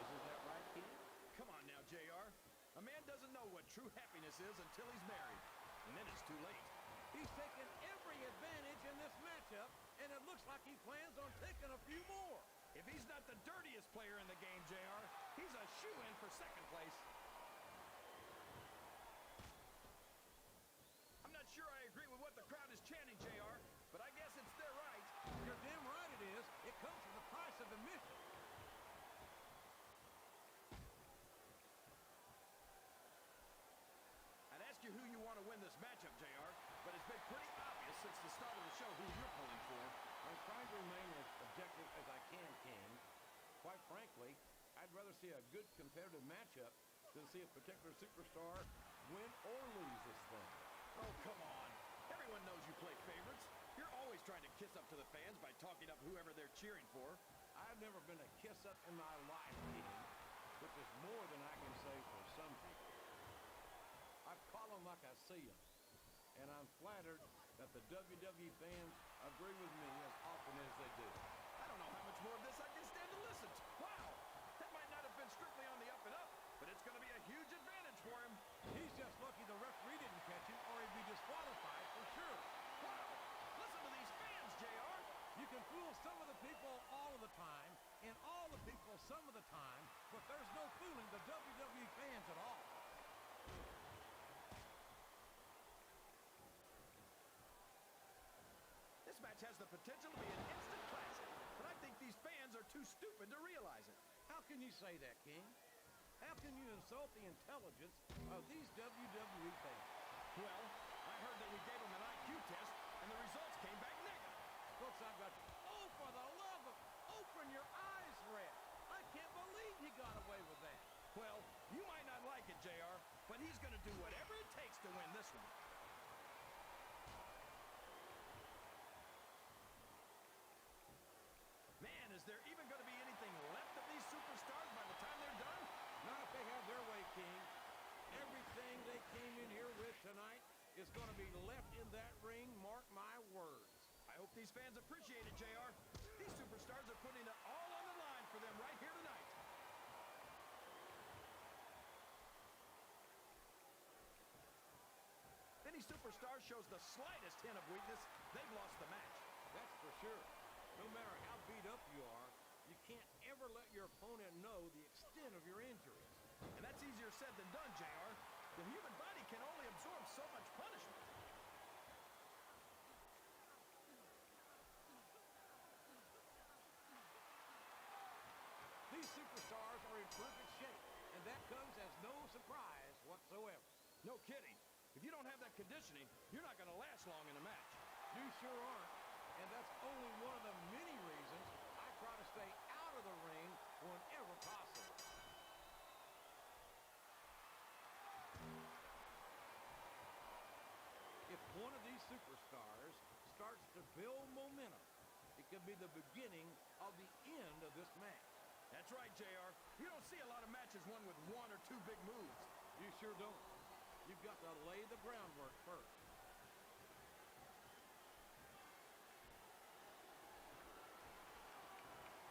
Isn't that right, King? Come on now, JR. A man doesn't know what true happiness is until he's married. And then it's too late. He's taken every advantage in this matchup, and it looks like he plans on taking a few more. If he's not the dirtiest player in the game, JR, he's a shoo-in for second place. I'm not sure I agree with what the crowd is chanting, JR, but I guess it's their right. You're damn right it is. It comes with the price of admission. I'd ask you who you want to win this matchup, JR, but it's been pretty obvious since the start of the show who you're pulling for. I'm trying to remain as objective as I can, King. Quite frankly, I'd rather see a good competitive matchup than see a particular superstar win or lose this thing. Oh, come on. Everyone knows you play favorites. You're always trying to kiss up to the fans by talking up whoever they're cheering for. I've never been a kiss-up in my life, King, which is more than I can say for some people. I call them like I see them, and I'm flattered that the WWE fans agree with me as often as they do. I don't know how much more of this I can stand to listen to. Wow, that might not have been strictly on the up and up, but it's going to be a huge advantage for him. He's just lucky the referee didn't catch him, or he'd be disqualified for sure. Wow, listen to these fans, JR. You can fool some of the people all of the time, and all the people some of the time, but there's no fooling the WWE fans at all. This match has the potential to be an instant classic, but I think these fans are too stupid to realize it. How can you say that, King? How can you insult the intelligence of these WWE fans? Well, I heard that we gave them an IQ test, and the results came back negative. Folks, I've got... Oh, for the love of... Open your eyes, Red. I can't believe he got away with that. Well, you might not like it, JR, but he's going to do whatever it takes to win this one. Man, is there even going to be anything left of these superstars by the time they're done? Not if they have their way, King. Everything they came in here with tonight is going to be left in that ring, mark my words. I hope these fans appreciate it, JR. These superstars are putting it all on the line for them right here tonight. Any superstar shows the slightest hint of weakness, they've lost the match. That's for sure. No matter how beat up you are, you can't ever let your opponent know the extent of your injuries. And that's easier said than done, JR. The human body can only absorb so much punishment. These superstars are in perfect shape, and that comes as no surprise whatsoever. No kidding. If you don't have that conditioning, you're not going to last long in a match. You sure aren't. And that's only one of the many reasons I try to stay out of the ring whenever possible. to build momentum. It could be the beginning of the end of this match. That's right, JR. You don't see a lot of matches won with one or two big moves. You sure don't. You've got to lay the groundwork first.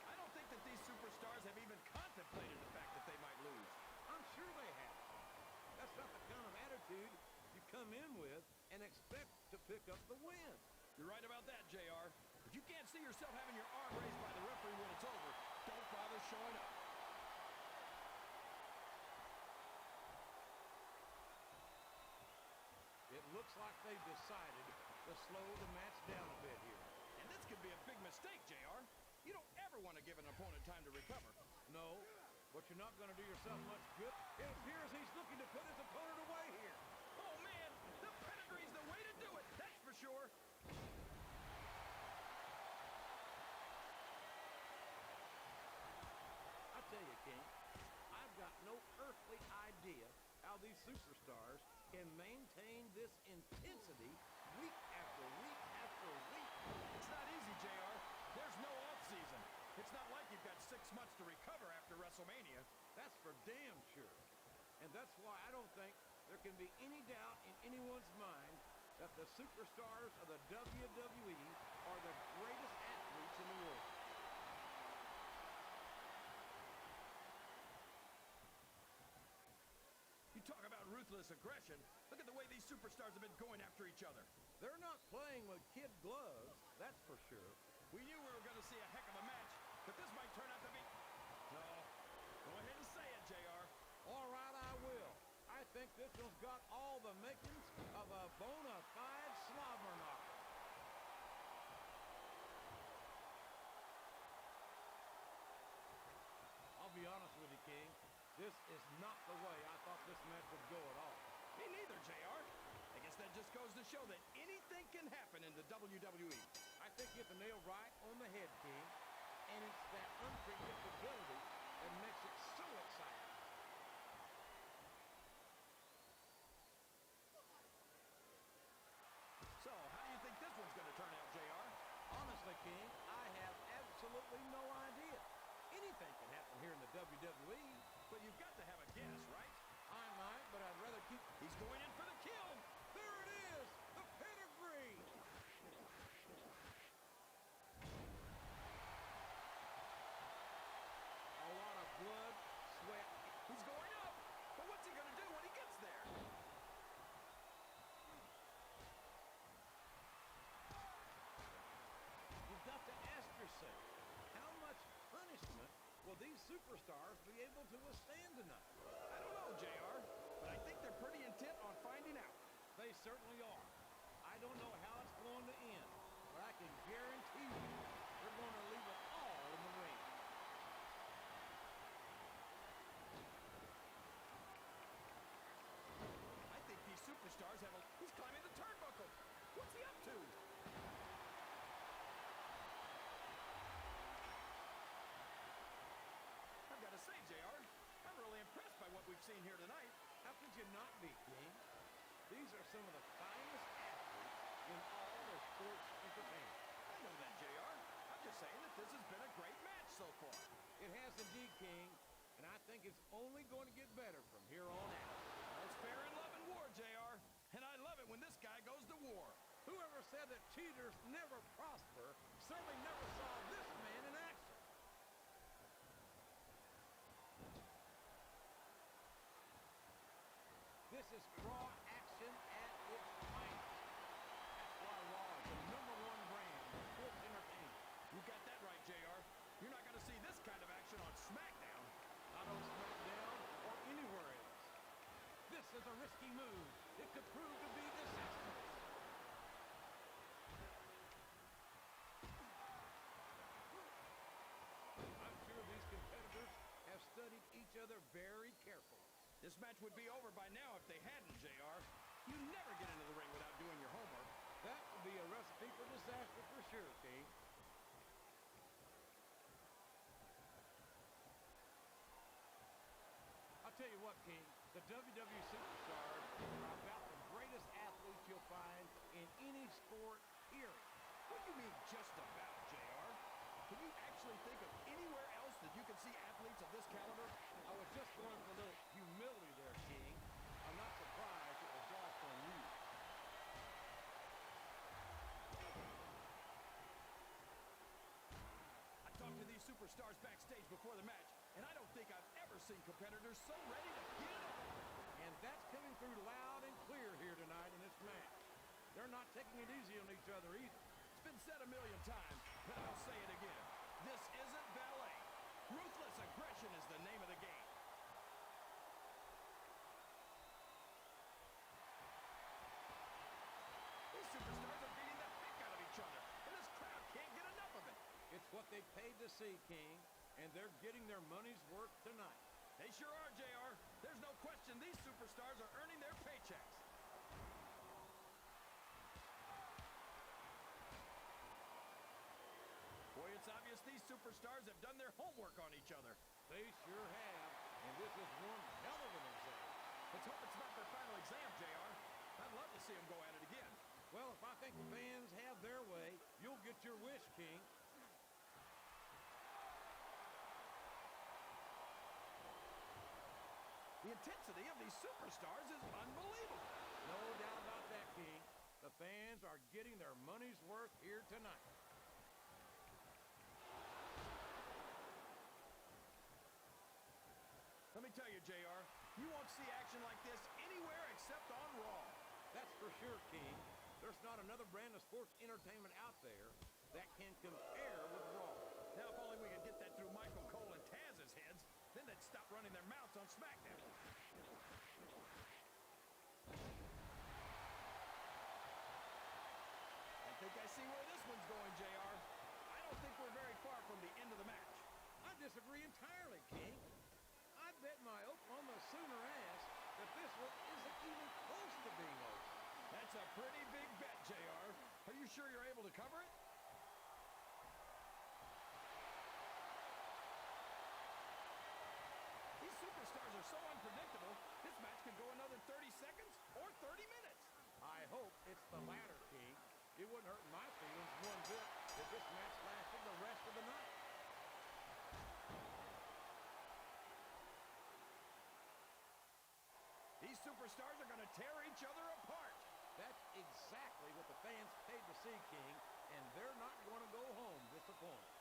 I don't think that these superstars have even contemplated the fact that they might lose. I'm sure they have. That's not the kind of attitude you come in with and expect to pick up the win. You're right about that, JR. If you can't see yourself having your arm raised by the referee when it's over, don't bother showing up. It looks like they've decided to slow the match down a bit here. And this could be a big mistake, JR. You don't ever want to give an opponent time to recover. No, but you're not going to do yourself much good. It appears he's looking to put his opponent away here. Oh, man, the pedigree's the way to do it, that's for sure. I tell you, King, I've got no earthly idea how these superstars can maintain this intensity week after week after week. It's not easy, JR. There's no off-season. It's not like you've got 6 months to recover after WrestleMania. That's for damn sure. And that's why I don't think there can be any doubt in anyone's mind that the superstars of the WWE are the greatest athletes in the world. You talk about ruthless aggression. Look at the way these superstars have been going after each other. They're not playing with kid gloves, that's for sure. We knew we were going to see a heck of a match, but this might turn out to be... No. Go ahead and say it, JR. All right, I will. I think this one's got all the makings of a bona fide slobber knocker. I'll be honest with you, King. This is not the way I thought this match would go at all. Me neither, JR. I guess that just goes to show that anything can happen in the WWE. I think you hit the nail right on the head, King. And it's that unpredictability that makes it so exciting. So, how do you think this one's going to turn out, JR? Honestly, King, I have absolutely no idea. Anything can happen here in the WWE. But you've got to have a guess, right? I might, but I'd rather keep... He's going in for the kill. There it is! The pedigree! A lot of blood, sweat. He's going up. But what's he going to do when he gets there? You've got to ask yourself, how much punishment will these superstars be able to withstand tonight? I don't know, JR, but I think they're pretty intent on finding out. They certainly are. I don't know how it's going to end, but I can guarantee you they're going to leave it all in the ring. I think these superstars have a... He's climbing the turnbuckle. What's he up to? I've got to say, JR, I'm really impressed by what we've seen here tonight. How could you not be, King? These are some of the finest athletes in all of sports entertainment. I know that, JR. I'm just saying that this has been a great match so far. It has indeed, King, and I think it's only going to get better from here on out. It's fair in love and war, JR. And I love it when this guy goes to war. Whoever said that cheaters never prosper certainly never saw this man in action. This is Raw action at its finest. That's why Raw is the #1 brand of sports entertainment. You got that right, JR. You're not going to see this kind of action on SmackDown. Not on SmackDown or anywhere else. This is a risky move. It could prove to be disastrous. I'm sure these competitors have studied each other very carefully. This match would be over by now if they hadn't, JR. You never get into the ring without doing your homework. That would be a recipe for disaster for sure, King. I'll tell you what, King, the WWE Superstars are about the greatest athletes you'll find in any sport, period. What do you mean, just about, JR? Can you actually think of anywhere else that you can see athletes of this caliber? I was just going for a little humility there, King. I'm not surprised it was lost on you. I talked to these superstars backstage before the match, and I don't think I've ever seen competitors so ready to get it on. And that's coming through loud and clear here tonight in this match. They're not taking it easy on each other either. It's been said a million times, but I'll say it again. This isn't ballet. Ruthless aggression is the name of the game. These superstars are beating the heck out of each other, and this crowd can't get enough of it. It's what they paid to see, King, and they're getting their money's worth tonight. They sure are, JR. There's no question these superstars are earning their paychecks. Boy, it's obvious these superstars have done their homework on each other. They sure have, and this is one hell of an exam. Let's hope it's not their final exam, JR. I'd love to see them go at it again. Well, if I think the fans have their way, you'll get your wish, King. The intensity of these superstars is unbelievable. No doubt about that, King. The fans are getting their money's worth here tonight. Let me tell you, JR, you won't see action like this anywhere except on Raw. That's for sure, King. There's not another brand of sports entertainment out there that can compare with Raw. Now, if only we could get that through Michael Cole and Taz's heads, then they'd stop running their mouths on SmackDown. I think I see where this one's going, JR. I don't think we're very far from the end of the match. I disagree entirely, King. I bet my Oklahoma Sooner ass that this one isn't even close to being over. That's a pretty big bet, JR. Are you sure you're able to cover it? These superstars are so unpredictable, this match could go another 30 seconds or 30 minutes. I hope it's the latter, King. It wouldn't hurt my feelings one bit if this match lasted the rest of the night. These superstars are going to tear each other apart. That's exactly what the fans paid to see, King, and they're not going to go home disappointed.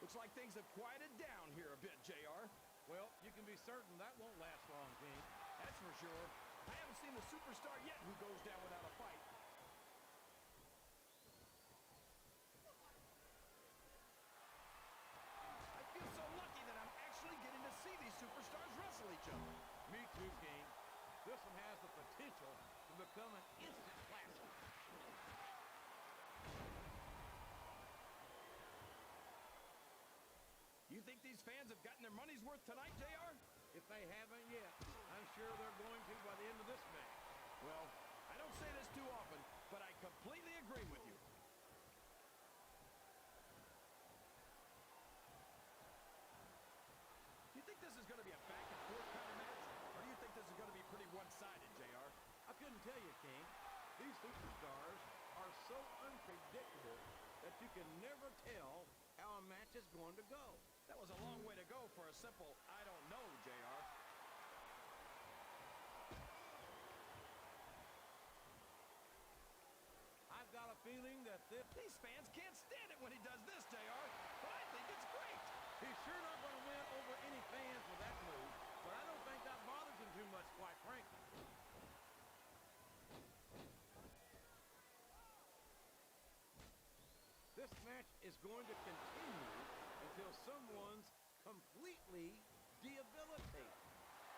Looks like things have quieted down here a bit, JR. Well, you can be certain that won't last long, King. That's for sure. I haven't seen a superstar yet who goes down without a fight. I feel so lucky that I'm actually getting to see these superstars wrestle each other. Me too, King. This one has the potential to become an instant classic. You think these fans have gotten their money's worth tonight, JR? If they haven't yet, I'm sure they're going to by the end of this match. Well, I don't say this too often, but I completely agree with you. Do you think this is going to be a back-and-forth kind of match? Or do you think this is going to be pretty one-sided, JR? I couldn't tell you, King. These superstars are so unpredictable that you can never tell how a match is going to go. That was a long way to go for a simple, I don't know, JR. I've got a feeling that These fans can't stand it when he does this, JR, but I think it's great. he's sure not going to win over any fans with that move, but I don't think that bothers him too much, quite frankly. This match is going to continue until someone's completely debilitated.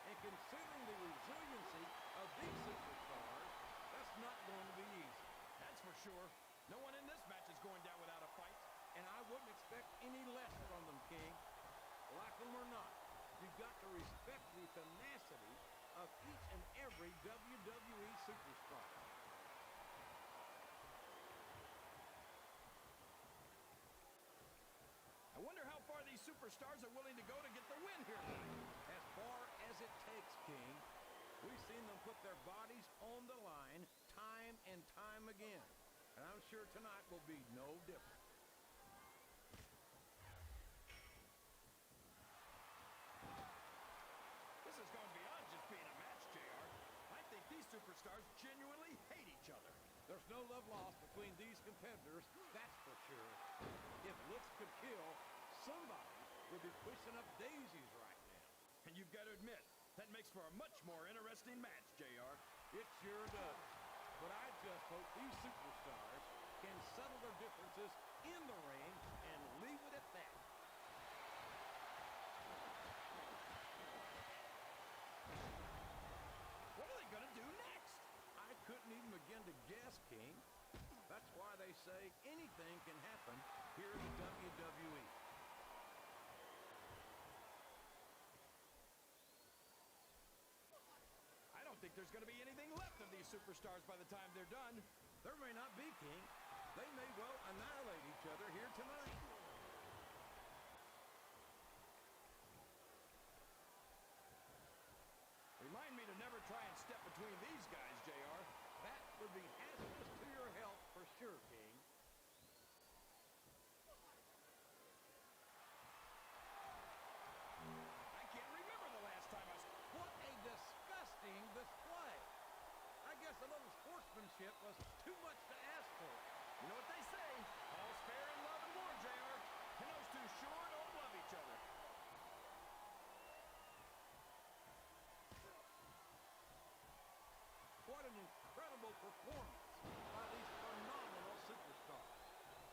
And considering the resiliency of these superstars, that's not going to be easy. That's for sure. No one in this match is going down without a fight. And I wouldn't expect any less from them, King. Like them or not, you've got to respect the tenacity of each and every WWE superstar. I wonder how far these superstars are willing to go to get the win here tonight. As far as it takes, King. We've seen them put their bodies on the line time and time again. And I'm sure tonight will be no different. This has gone beyond just being a match, JR. I think these superstars genuinely hate each other. There's no love lost between these competitors, that's for sure. If looks could kill, somebody would be pushing up daisies right now. And you've got to admit, that makes for a much more interesting match, JR. It sure does. But I just hope these superstars can settle their differences in the ring and leave it at that. What are they going to do next? I couldn't even begin to guess, King. That's why they say anything can happen here in the WWE. I don't think there's going to be anything left of these superstars by the time they're done. There may not be, King. They may well annihilate each other here tonight. Remind me to never try and step between these guys, JR. That would be hazardous to your health for sure, King. I can't remember the last time I... What a disgusting display. I guess a little sportsmanship was too much to ask for. You know what they say? All's fair in love and war, JR. And those two sure don't love each other. What an incredible performance by these phenomenal superstars.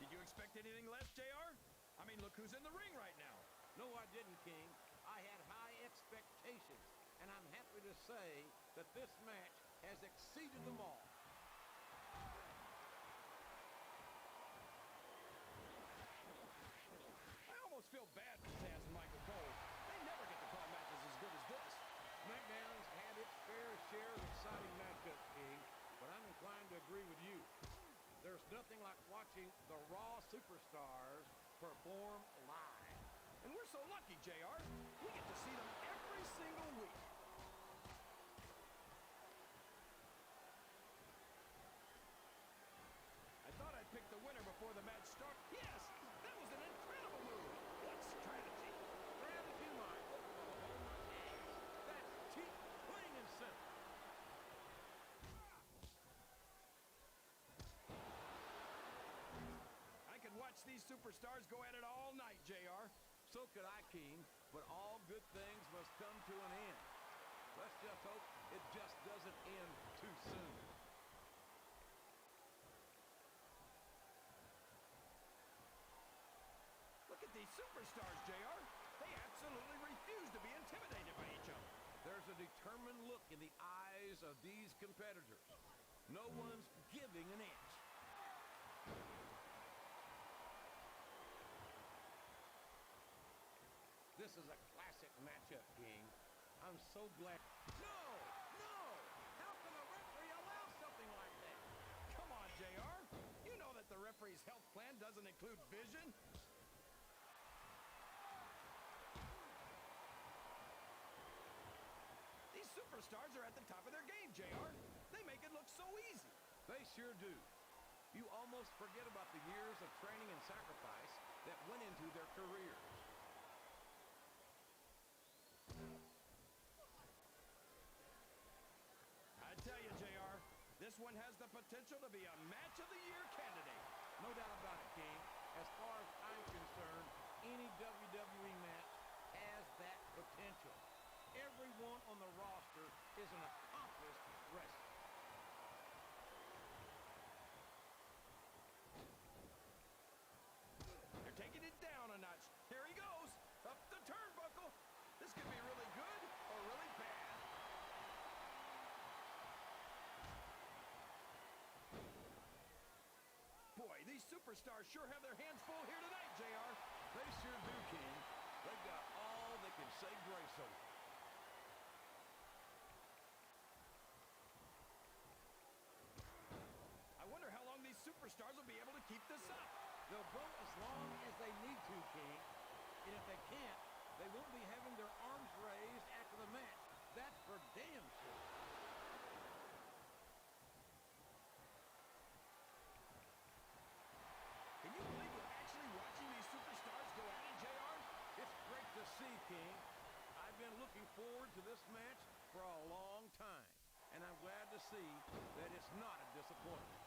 Did you expect anything less, JR? I mean, look who's in the ring right now. No, I didn't, King. I had high expectations, and I'm happy to say that this match has exceeded them all. I almost feel bad for Taz and Michael Cole. They never get to call matches as good as this. SmackDown's had its fair share of exciting matchups, King, but I'm inclined to agree with you. There's nothing like watching the Raw superstars perform live. And we're so lucky, JR. We get to see them every single week. I thought I'd pick the winner before the match started. Yes, that was an incredible move. What strategy? Strategy, Michael. That's cheap, plain and simple. I could watch these superstars go at it all night, JR. So could I, King, but all good things must come to an end. Let's just hope it just doesn't end too soon. Look at these superstars, JR. They absolutely refuse to be intimidated by each other. There's a determined look in the eyes of these competitors. No one's giving an inch. This is a classic matchup, King. I'm so glad. No! No! How can a referee allow something like that? Come on, JR. You know that the referee's health plan doesn't include vision. These superstars are at the top of their game, JR. They make it look so easy. They sure do. You almost forget about the years of training and sacrifice that went into their careers. I tell you, JR, this one has the potential to be a match of the year candidate. No doubt about it, King. As far as I'm concerned, any WWE match has that potential. Everyone on the roster is an accomplished wrestler. They're taking it down a notch. Here he goes. Up the turnbuckle. This could be really good or really bad. Boy, these superstars sure have their hands full here tonight, JR. They sure do, King. They've got all they can say grace over. I wonder how long these superstars will be able to keep this up. They'll go as long as they need to, King. And if they can't, they won't be having their arms raised after the match. That's for damn sure. see, King. I've been looking forward to this match for a long time, and I'm glad to see that it's not a disappointment.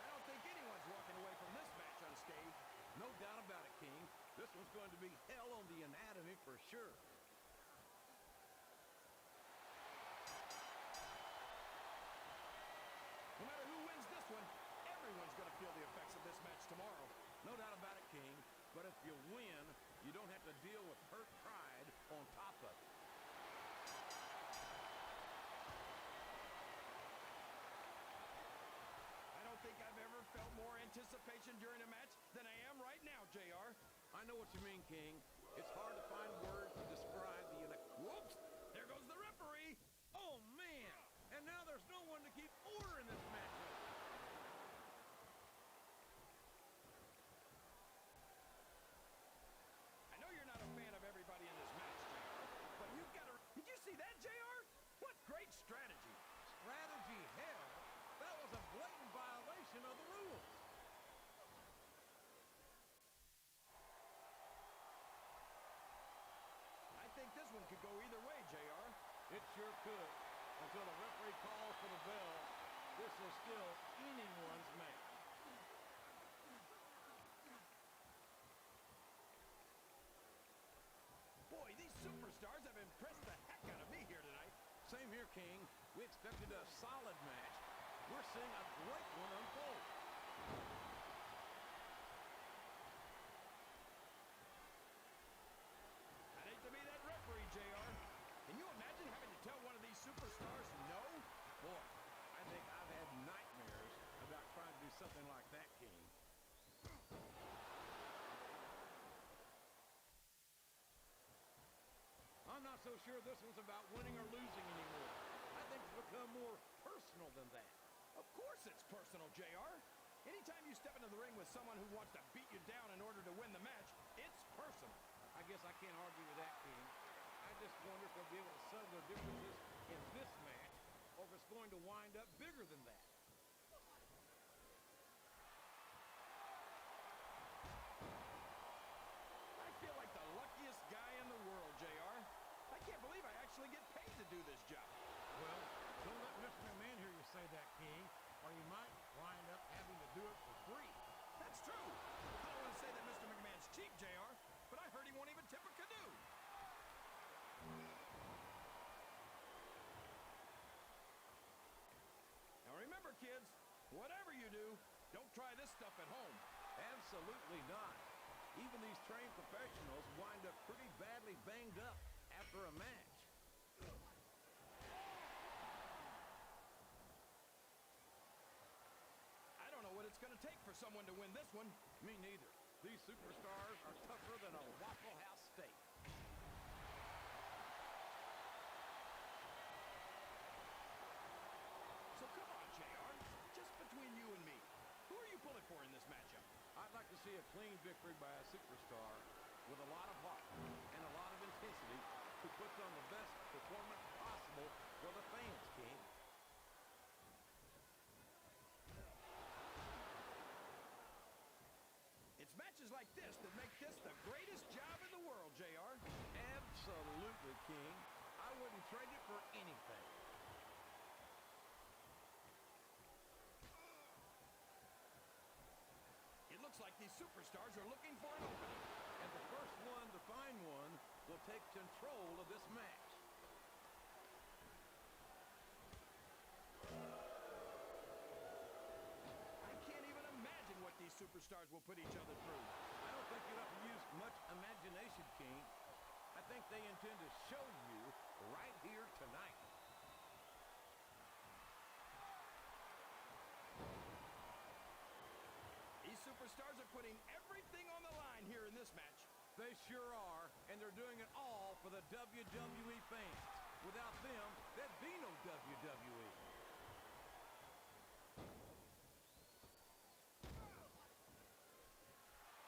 I don't think anyone's walking away from this match unscathed. No doubt about it, King. This one's going to be hell on the anatomy for sure. No matter who wins this one, everyone's going to feel the effects of this match tomorrow. No doubt about it, King. But if you win, you don't have to deal with hurt pride on top of it. I don't think I've ever felt more anticipation during a match than I am right now, JR. I know what you mean, King. It's hard to find words to describe the... Whoops! There goes the referee! Oh, man! And now there's no one to keep order in this matchup. I know you're not a fan of everybody in this match, JR, but you've got to... Did you see that, JR? What great strategy! Strategy hell. That was a blatant violation of the rules. I think this one could go either way, JR. It sure could. Until the referee calls for the bell, this is still anyone's match. Boy, these superstars have impressed the heck out of me here tonight. Same here, King. We expected a solid match. We're seeing a great one unfold. I'd hate to be that referee, JR. Can you imagine having to tell one of these superstars no? Boy, I think I've had nightmares about trying to do something like that, King. I'm not so sure this one's about winning or losing anymore. I think it's become more personal than that. Of course it's personal, JR. Anytime you step into the ring with someone who wants to beat you down in order to win the match, it's personal. I guess I can't argue with that, King. I just wonder if they'll be able to settle their differences in this match, or if it's going to wind up bigger than that. I feel like the luckiest guy in the world, JR. I can't believe I actually get paid to do this job. Well, don't let Mr. McMahon hear you say that, King, or you might wind up having to do it for free. That's true. I don't want to say that Mr. McMahon's cheap, JR, but I heard he won't even tip a canoe. Now remember, kids, whatever you do, don't try this stuff at home. Absolutely not. Even these trained professionals wind up pretty badly banged up after a match. I don't know what it's going to take for someone to win this one. Me neither. These superstars are tougher than a Waffle House steak. So come on, JR. Just between you and me, who are you pulling for in this matchup? I'd like to see a clean victory by a superstar with a lot of heart and a lot of intensity who puts on the best performance possible for the fans, King. It's matches like this that make this the greatest job in the world, JR. Absolutely, King. I wouldn't trade it for anything. It looks like these superstars are looking for an opening. And the first one to find one will take control of this match. I can't even imagine what these superstars will put each other through. I don't think you'll have to use much imagination, King. I think they intend to show you right here tonight. These superstars are putting everything on the line here in this match. They sure are, and they're doing it all for the WWE fans. Without them, there'd be no WWE.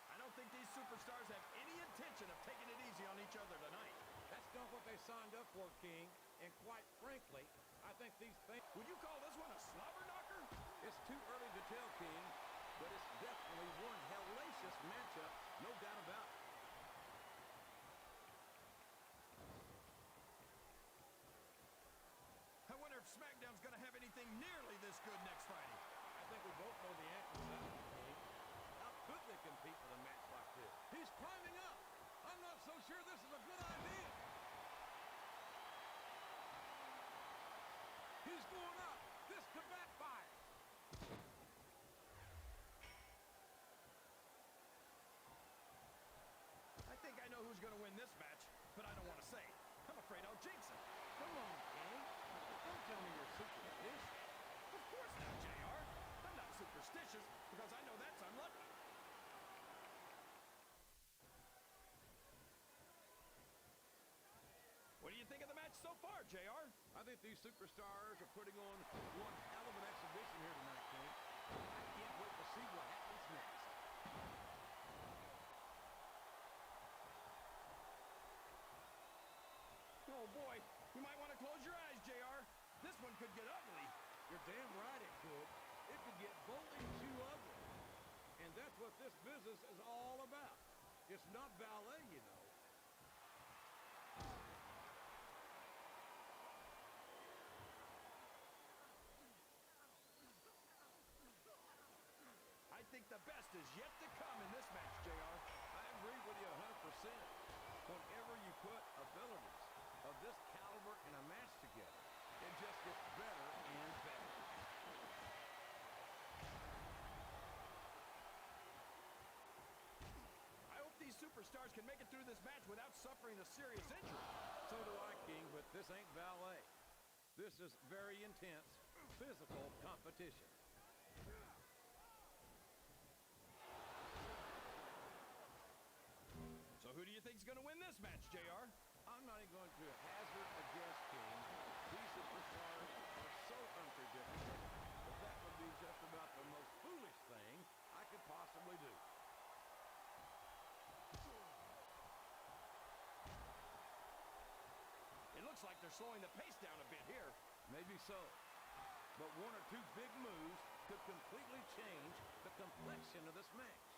I don't think these superstars have any intention of taking it easy on each other tonight. That's not what they signed up for, King. And quite frankly, I think these fans... Would you call this one a slobber knocker? It's too early to tell, King. but it's definitely one hellacious matchup, no doubt about it. I wonder if SmackDown's going to have anything nearly this good next Friday. I think we both know the answer to that one, King. How could they compete with a match like this? He's climbing up. I'm not so sure this is a good idea. He's going up. This could backfire. I think I know who's going to win this match, but I don't want to say. I'm afraid I'll jinx it. Come on, King. Don't tell me you're superstitious. Of course not, JR. I'm not superstitious because I know that's unlucky. What do you think of the match so far, JR? I think these superstars are putting on one hell of an exhibition here tonight, King. I can't wait to see what happens next. Oh, boy. You might want to close your eyes, JR. This one could get ugly. You're damn right it could. It could get bully too ugly. And that's what this business is all about. It's not ballet, you know. I think the best is yet to come in this match, JR. I agree with you 100%. Whenever you put abilities of this caliber in a match together, it just gets better and better. I hope these superstars can make it through this match without suffering a serious injury. So do I, King, but this ain't ballet. This is very intense, physical competition. So who do you think's going to win this match, JR? I'm not even going to hazard a guess, King. These superstars are so unpredictable that that would be just about the most foolish thing I could possibly do. It looks like they're slowing the pace down a bit here. Maybe so. But one or two big moves could completely change the complexion of this match.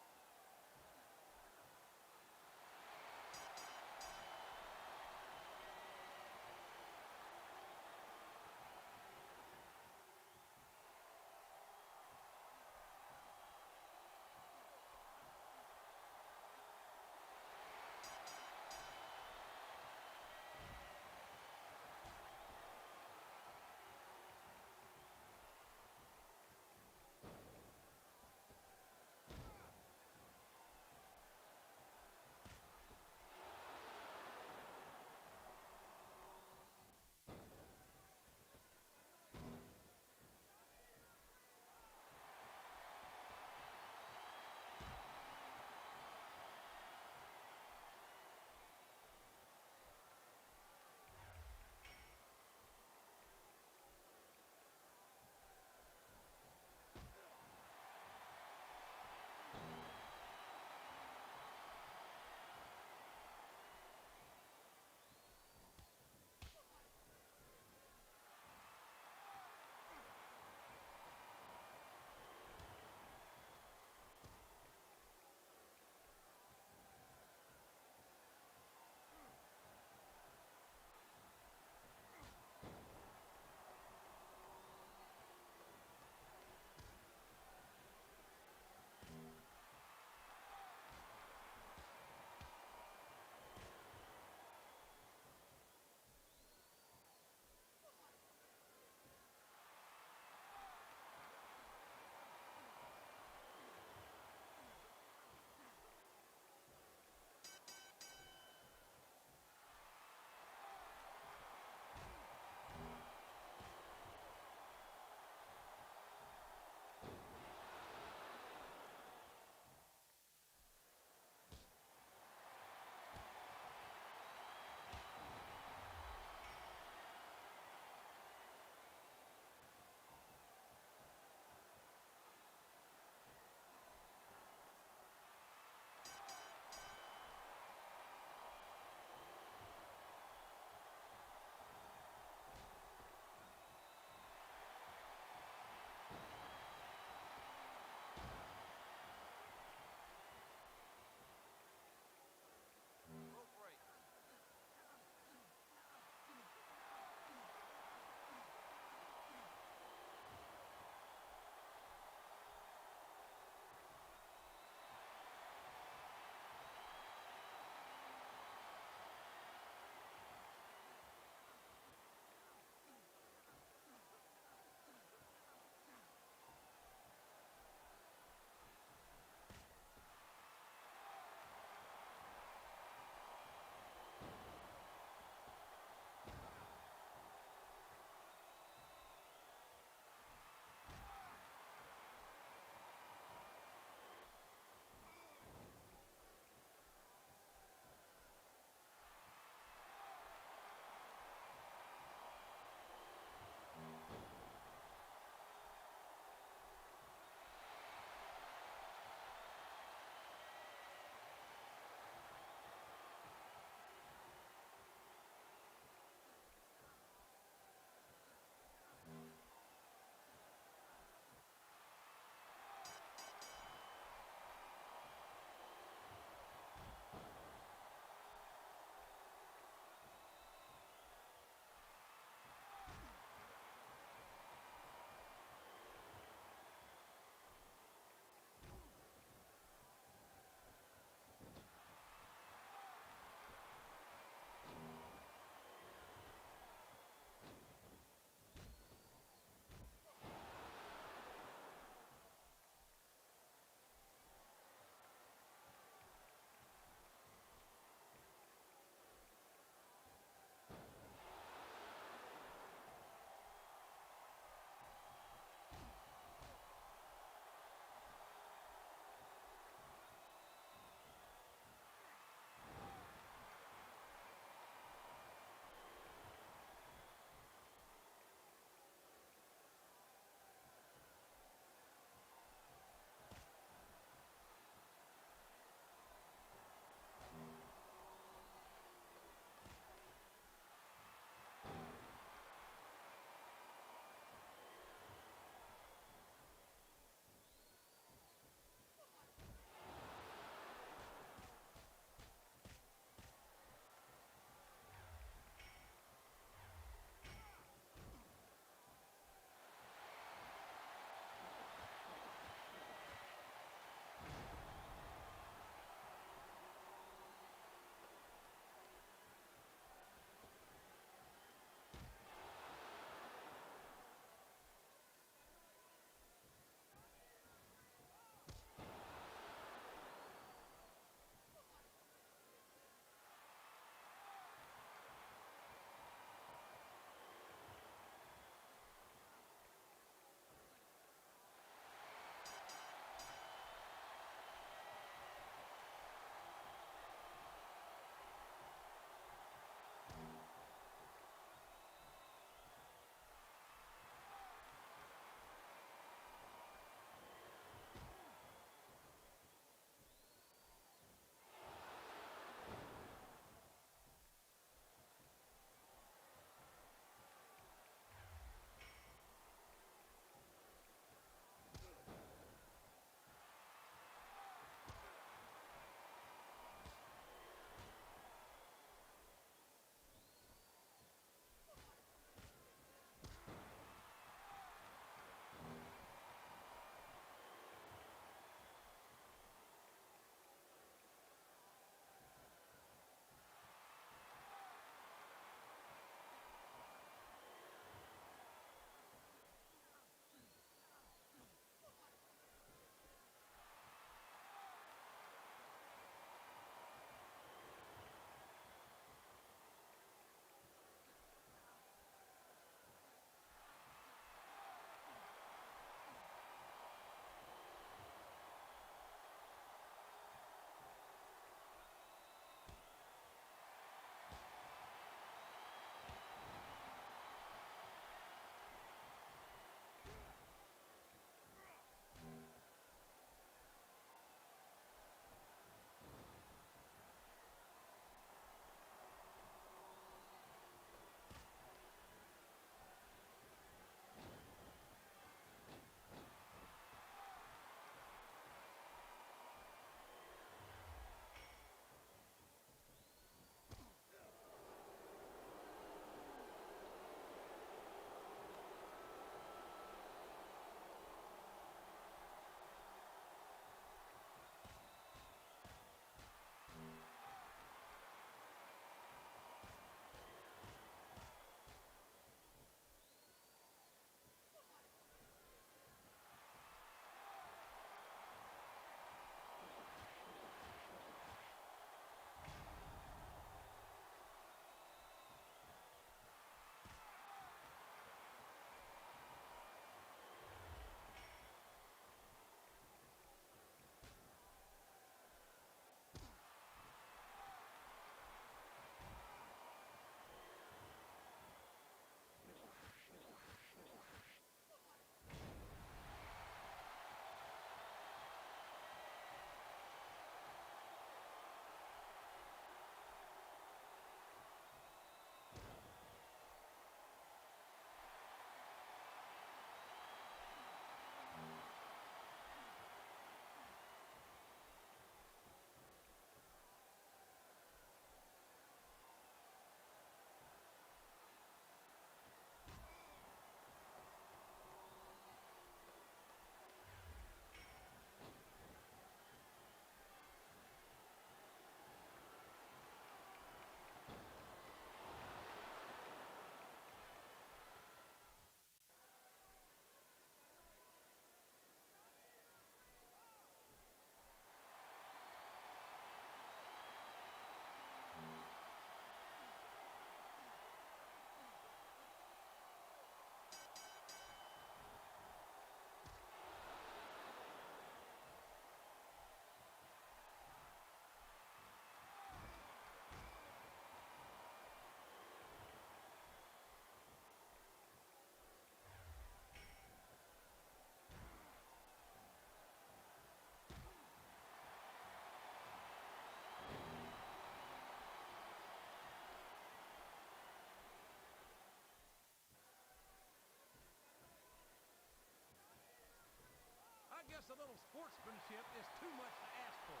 sportsmanship is too much to ask for.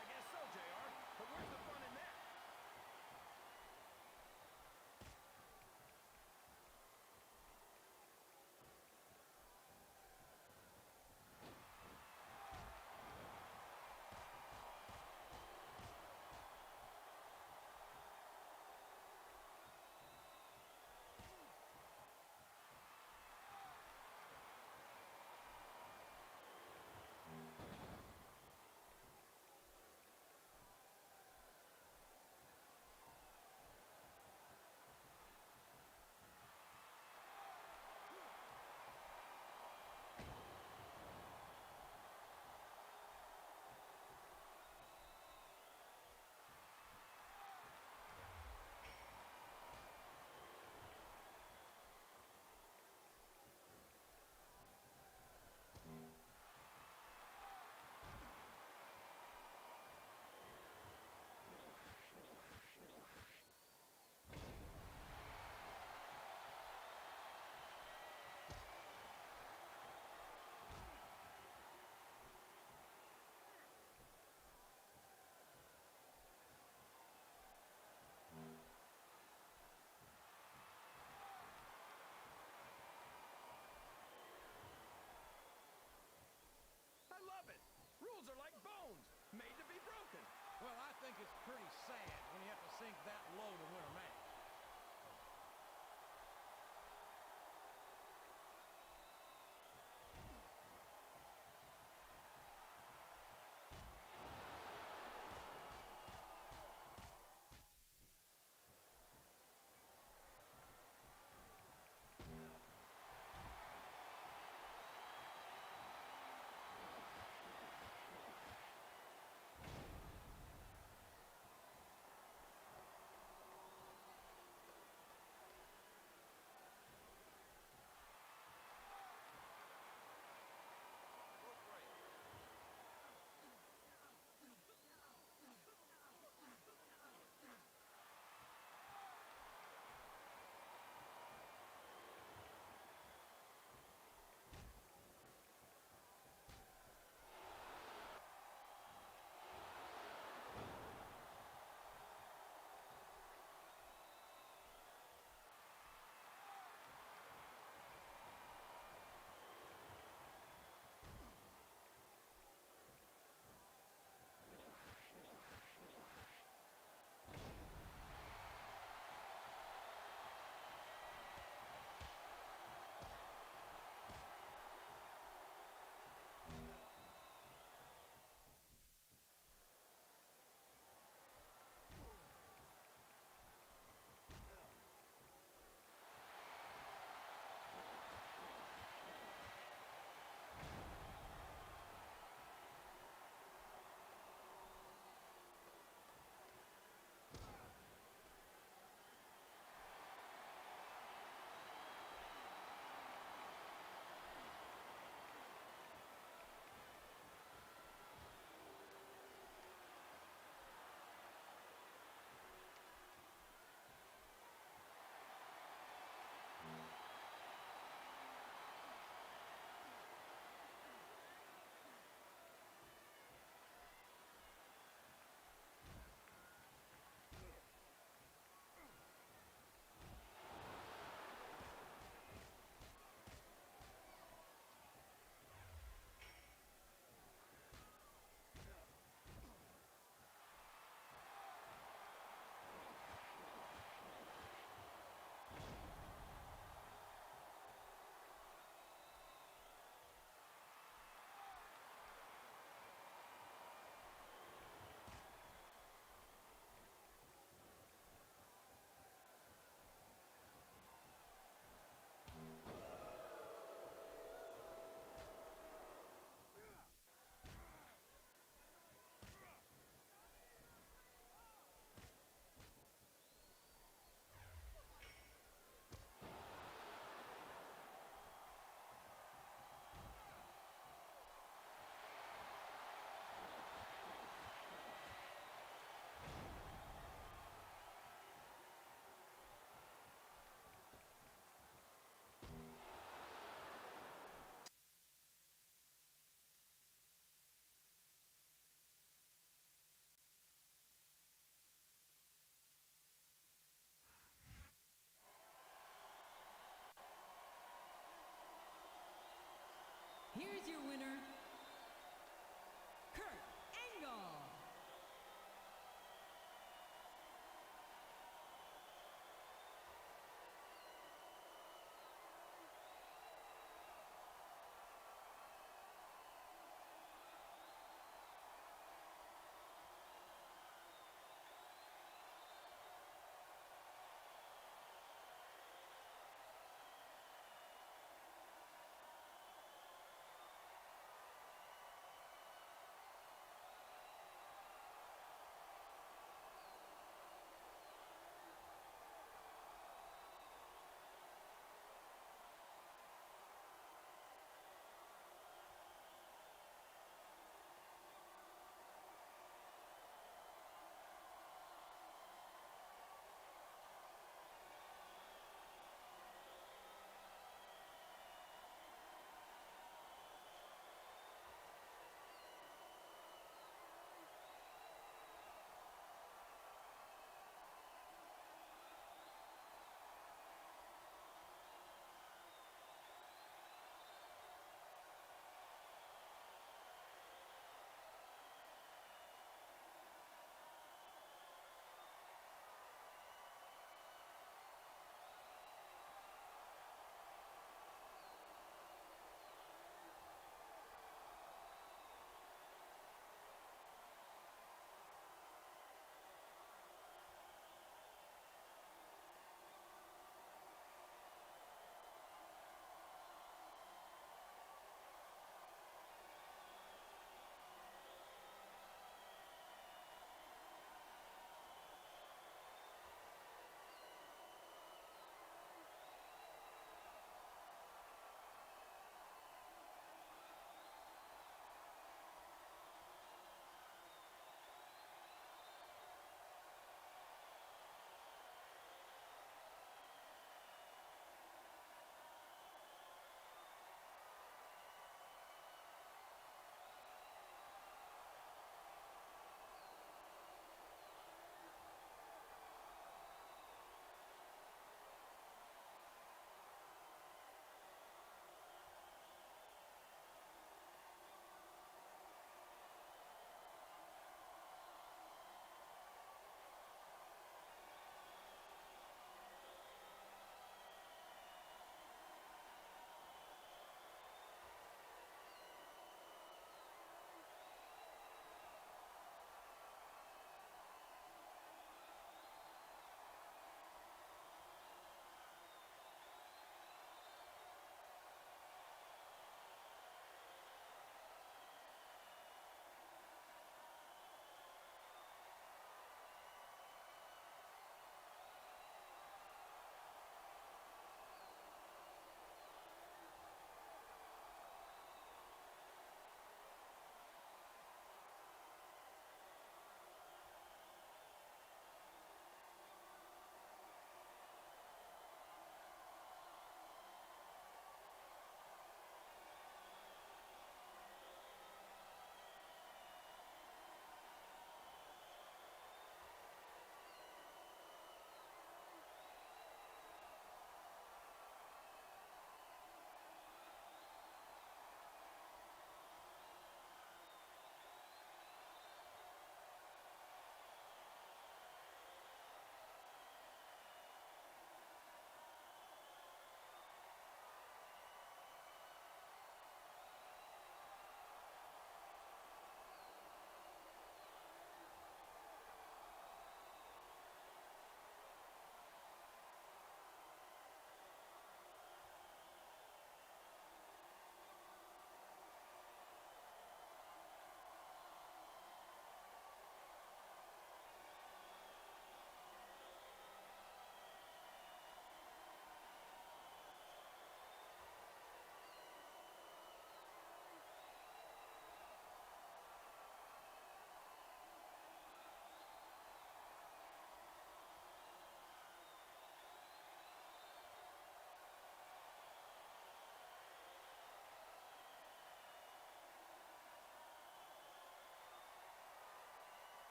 I guess so, JR. But where's the fun in that? I love it. Rules are like bones, made to be broken. Well, I think it's pretty sad when you have to sink that low to win a match.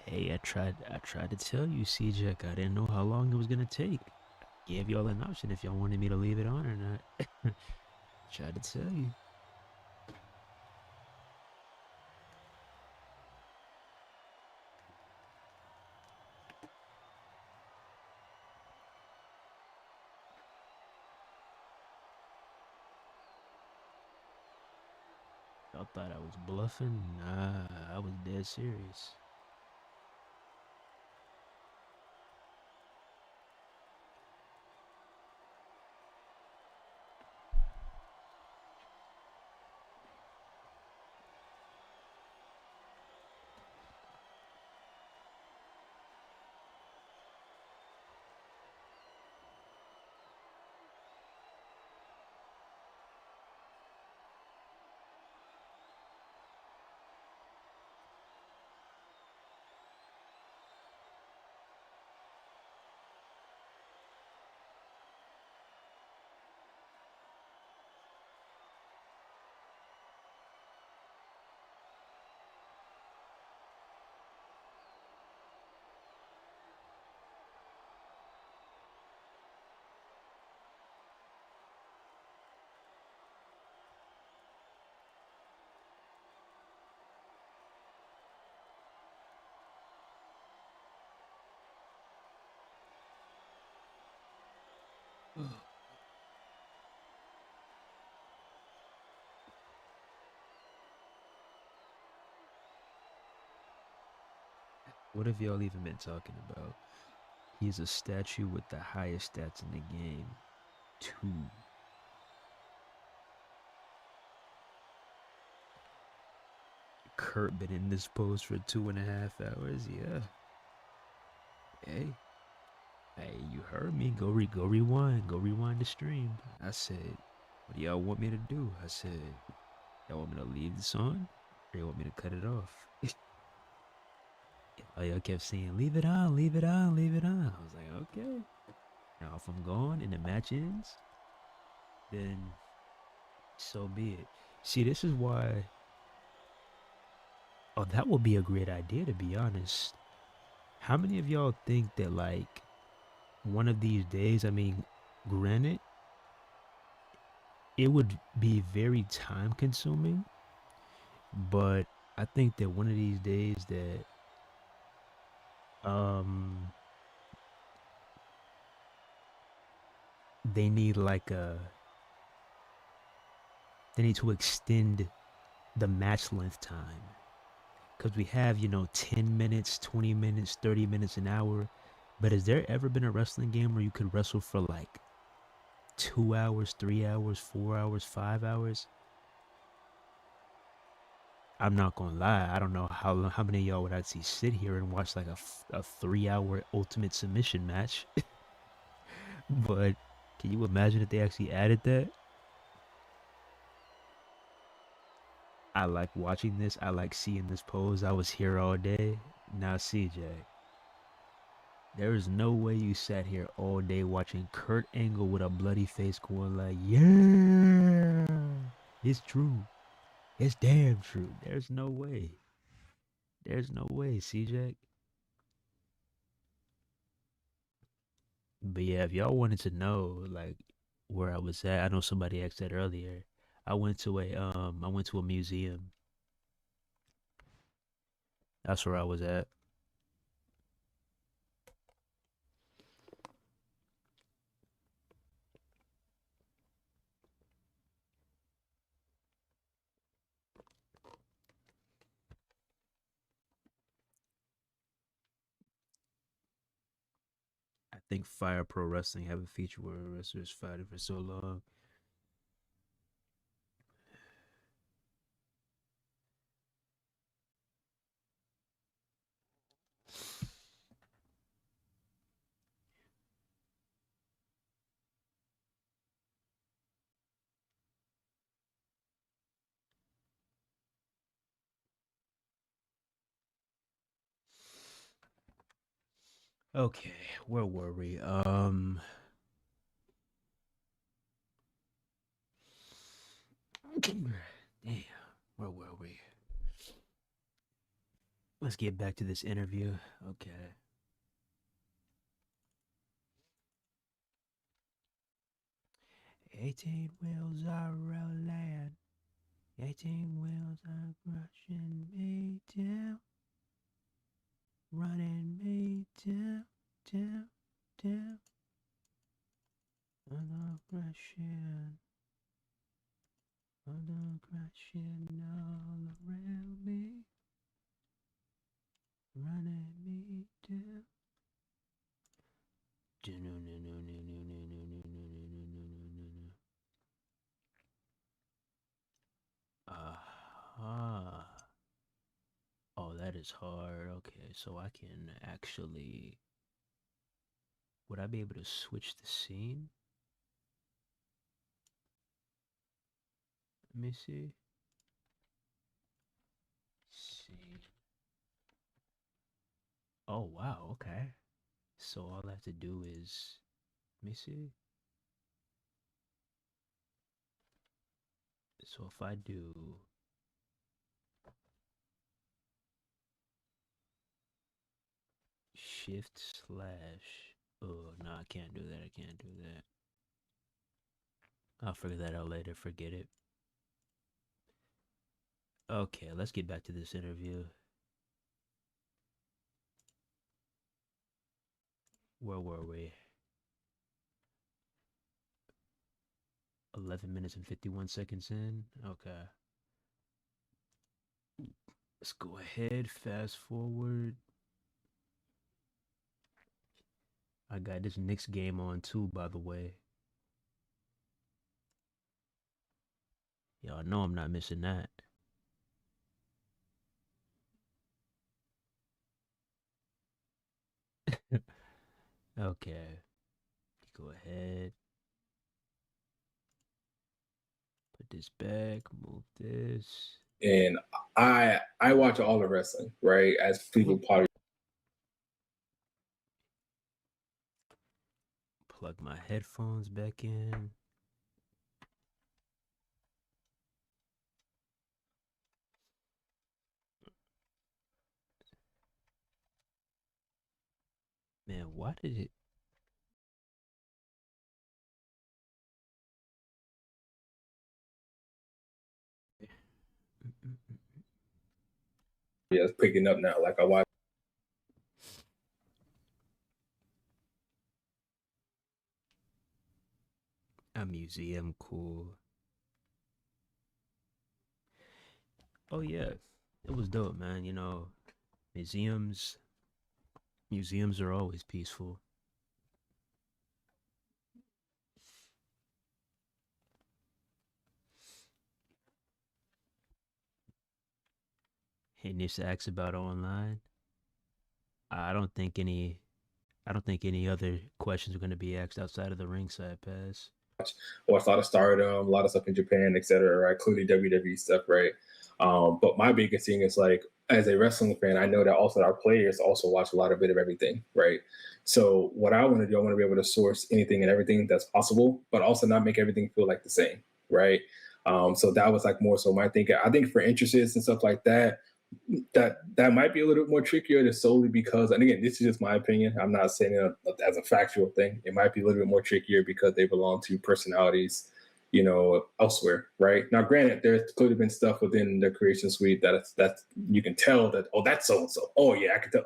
Hey, I tried to tell you, CJ. I didn't know how long it was gonna take. Gave y'all an option if y'all wanted me to leave it on or not. Tried to tell you. Y'all thought I was bluffing? Nah, I was dead serious. What have y'all even been talking about? He's a statue with the highest stats in the game. 2. Kurt been in this pose for 2.5 hours. Yeah. Hey. Hey, you heard me. Go rewind. Go rewind the stream. I said, what do y'all want me to do? I said, y'all want me to leave this on? Or you want me to cut it off? Y'all kept saying, leave it on, leave it on, leave it on. I was like, okay. Now if I'm gone and the match ends, then so be it. See, this is why. Oh, that would be a great idea, to be honest. How many of y'all think that, like, one of these days, I mean, granted, it would be very time consuming, but I think that one of these days that, they need like they need to extend the match length time. Because we have, 10 minutes, 20 minutes, 30 minutes, an hour. But has there ever been a wrestling game where you could wrestle for like 2 hours, 3 hours, 4 hours, 5 hours? I'm not gonna lie. I don't know how many of y'all would actually sit here and watch like a 3-hour ultimate submission match. But can you imagine if they actually added that? I like watching this. I like seeing this pose. I was here all day. Now, CJ, there is no way you sat here all day watching Kurt Angle with a bloody face going like, yeah, it's true. It's damn true. There's no way. There's no way, CJ. But yeah, if y'all wanted to know like where I was at, I know somebody asked that earlier. I went to a museum. That's where I was at. I think Fire Pro Wrestling have a feature where wrestlers fighting for so long. Okay, where were we? Damn, where were we? Let's get back to this interview. Okay. "18 wheels are rolling. 18 wheels are crushing me down. Running me down, down, down. I'm crashing. I'm crashing all around me. Running me down." Aha. Oh, that is hard. Okay, so I can actually. Would I be able to switch the scene? Let me see. See. Oh, wow. Okay. So all I have to do is. Let me see. So if I do. Shift slash. Oh, no, I can't do that. I can't do that. I'll figure that out later. Forget it. Okay, let's get back to this interview. Where were we? 11 minutes and 51 seconds in. Okay. Let's go ahead. Fast forward. I got this Knicks game on too, by the way. Y'all know I'm not missing that. Okay. Go ahead. Put this back. Move this. And I watch all the wrestling, right? As people probably Plug my headphones back in. Man, why did it? is picking up now. Like I watch. A museum, cool. Oh yeah, it was dope, man. You know, museums are always peaceful. Hey, Nish asks about online. I don't think any other questions are going to be asked outside of the ringside pass. Watch a lot of Stardom, a lot of stuff in Japan, etc. Right, including WWE stuff, right? But my biggest thing is like, as a wrestling fan, I know that also our players also watch a lot of bit of everything, right? So what I want to do, I want to be able to source anything and everything that's possible, but also not make everything feel like the same, right? So that was like more so my thinking. I think for interests and stuff like that, that might be a little bit more trickier to solely because, and again, this is just my opinion. I'm not saying it as a factual thing. It might be a little bit more trickier because they belong to personalities, elsewhere, right? Now, granted, there could have been stuff within the creation suite that you can tell that, oh, that's so and so. Oh yeah, I can tell.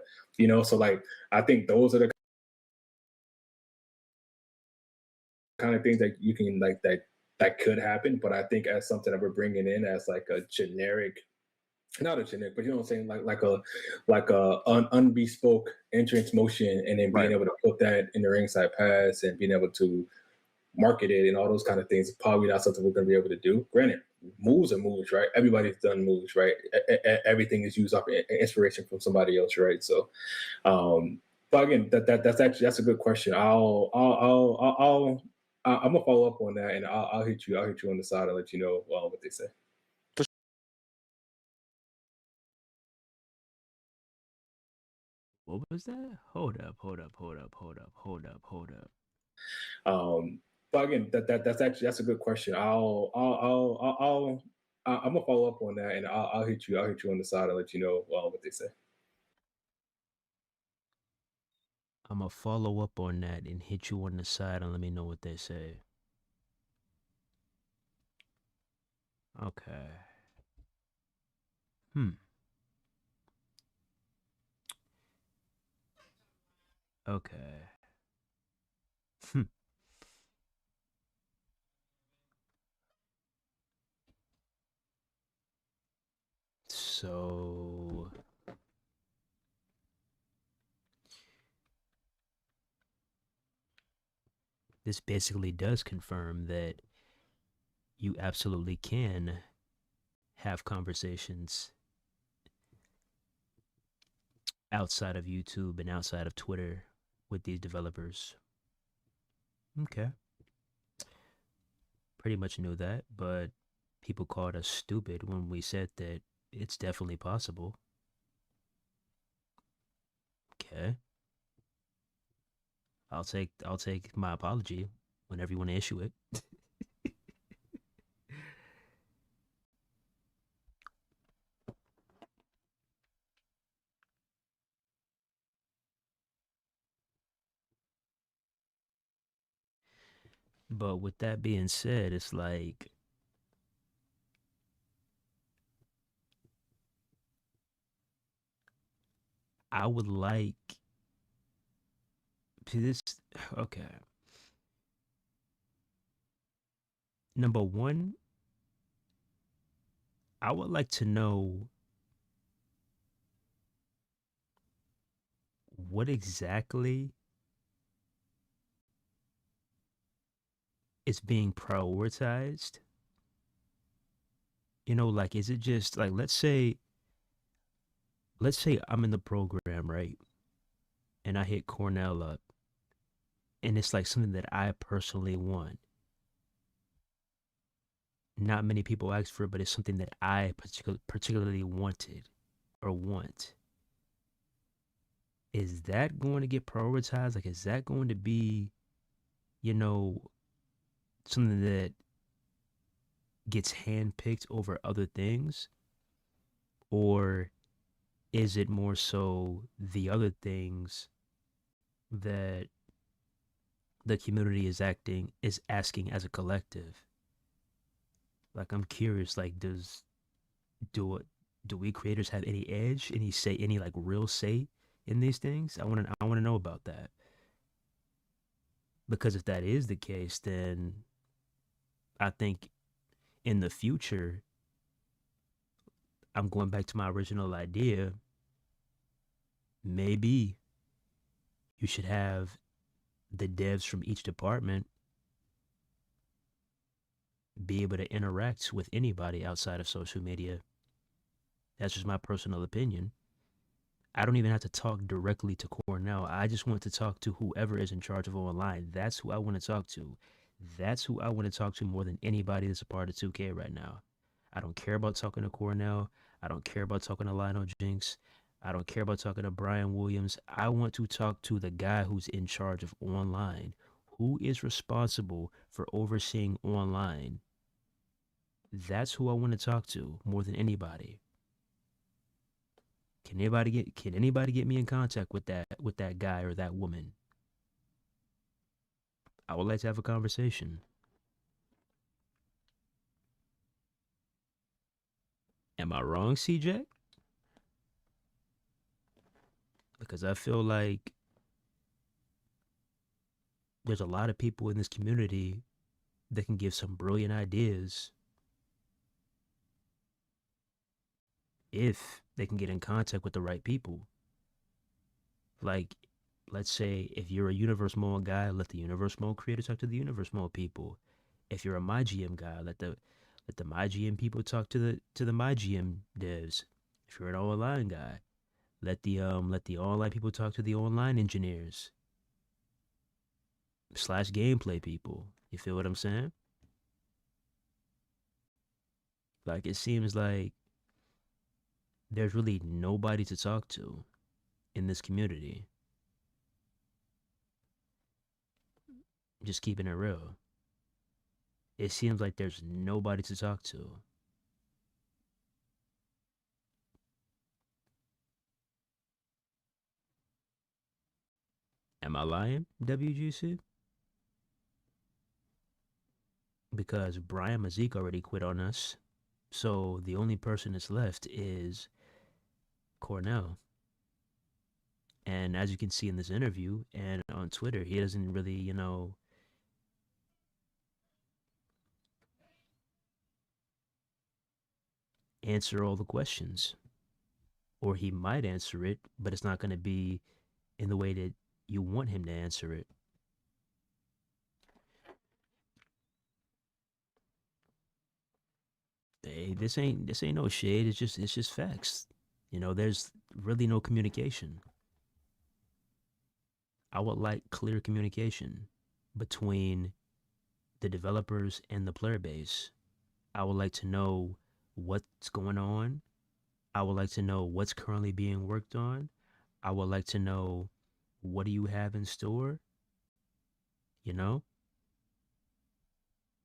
So like I think those are the kind of things that you can like that could happen. But I think as something that we're bringing in as like a generic, not a generic, but you know what I'm saying, like a unbespoke entrance motion, and then being able to put that in the ringside pass and being able to market it and all those kind of things, probably not something we're going to be able to do. Granted, moves are moves, right? Everybody's done moves, right? Everything is used off inspiration from somebody else, right? So, but again, that's a good question. I'm gonna follow up on that, and I'll hit you on the side and let you know what they say. What was that? Hold up, hold up, hold up, hold up, hold up, hold up. But again, that's a good question. I'm gonna follow up on that, and I'll hit you on the side and let you know what they say. I'm gonna follow up on that and hit you on the side and let me know what they say. Okay. Okay. So this basically does confirm that you absolutely can have conversations outside of YouTube and outside of Twitter with these developers. Okay. Pretty much knew that, but people called us stupid when we said that it's definitely possible. Okay. I'll take my apology whenever you want to issue it. But with that being said, it's like I would like to this. Okay. Number one, I would like to know what exactly is being prioritized. Like, is it just like, let's say I'm in the program, right? And I hit Cornell up, and it's like something that I personally want. Not many people ask for it, but it's something that I particularly wanted or want. Is that going to get prioritized? Like, is that going to be, you know, something that gets handpicked over other things? Or is it more so the other things that the community is asking as a collective? Like, I'm curious, like, do we creators have any edge, any like real say in these things? I want to know about that. Because if that is the case, then I think in the future, I'm going back to my original idea. Maybe you should have the devs from each department be able to interact with anybody outside of social media. That's just my personal opinion. I don't even have to talk directly to Cornell. I just want to talk to whoever is in charge of online. That's who I want to talk to. That's who I want to talk to more than anybody that's a part of 2K right now. I don't care about talking to Cornell. I don't care about talking to Lionel Jinx. I don't care about talking to Brian Williams. I want to talk to the guy who's in charge of online, who is responsible for overseeing online. That's who I want to talk to more than anybody. Can anybody get me in contact with that guy or that woman? I would like to have a conversation. Am I wrong, CJ? Because I feel like there's a lot of people in this community that can give some brilliant ideas if they can get in contact with the right people. Like, let's say if you're a Universe Mode guy, let the Universe Mode creator talk to the Universe Mode people. If you're a MyGM guy, let the MyGM people talk to the MyGM devs. If you're an online guy, let the online people talk to the online engineers slash gameplay people. You feel what I'm saying? Like, it seems like there's really nobody to talk to in this community. Just keeping it real. It seems like there's nobody to talk to. Am Am I lying, WGC? Because Brian Mazik already quit on us. So the only person that's left is Cornell. And as you can see in this interview and on Twitter, he doesn't really, answer all the questions. Or he might answer it, but it's not going to be in the way that you want him to answer it. Hey, this ain't no shade. It's just facts. There's really no communication. I would like clear communication between the developers and the player base. I would like to know what's going on. I would like to know what's currently being worked on. I would like to know what do you have in store, you know?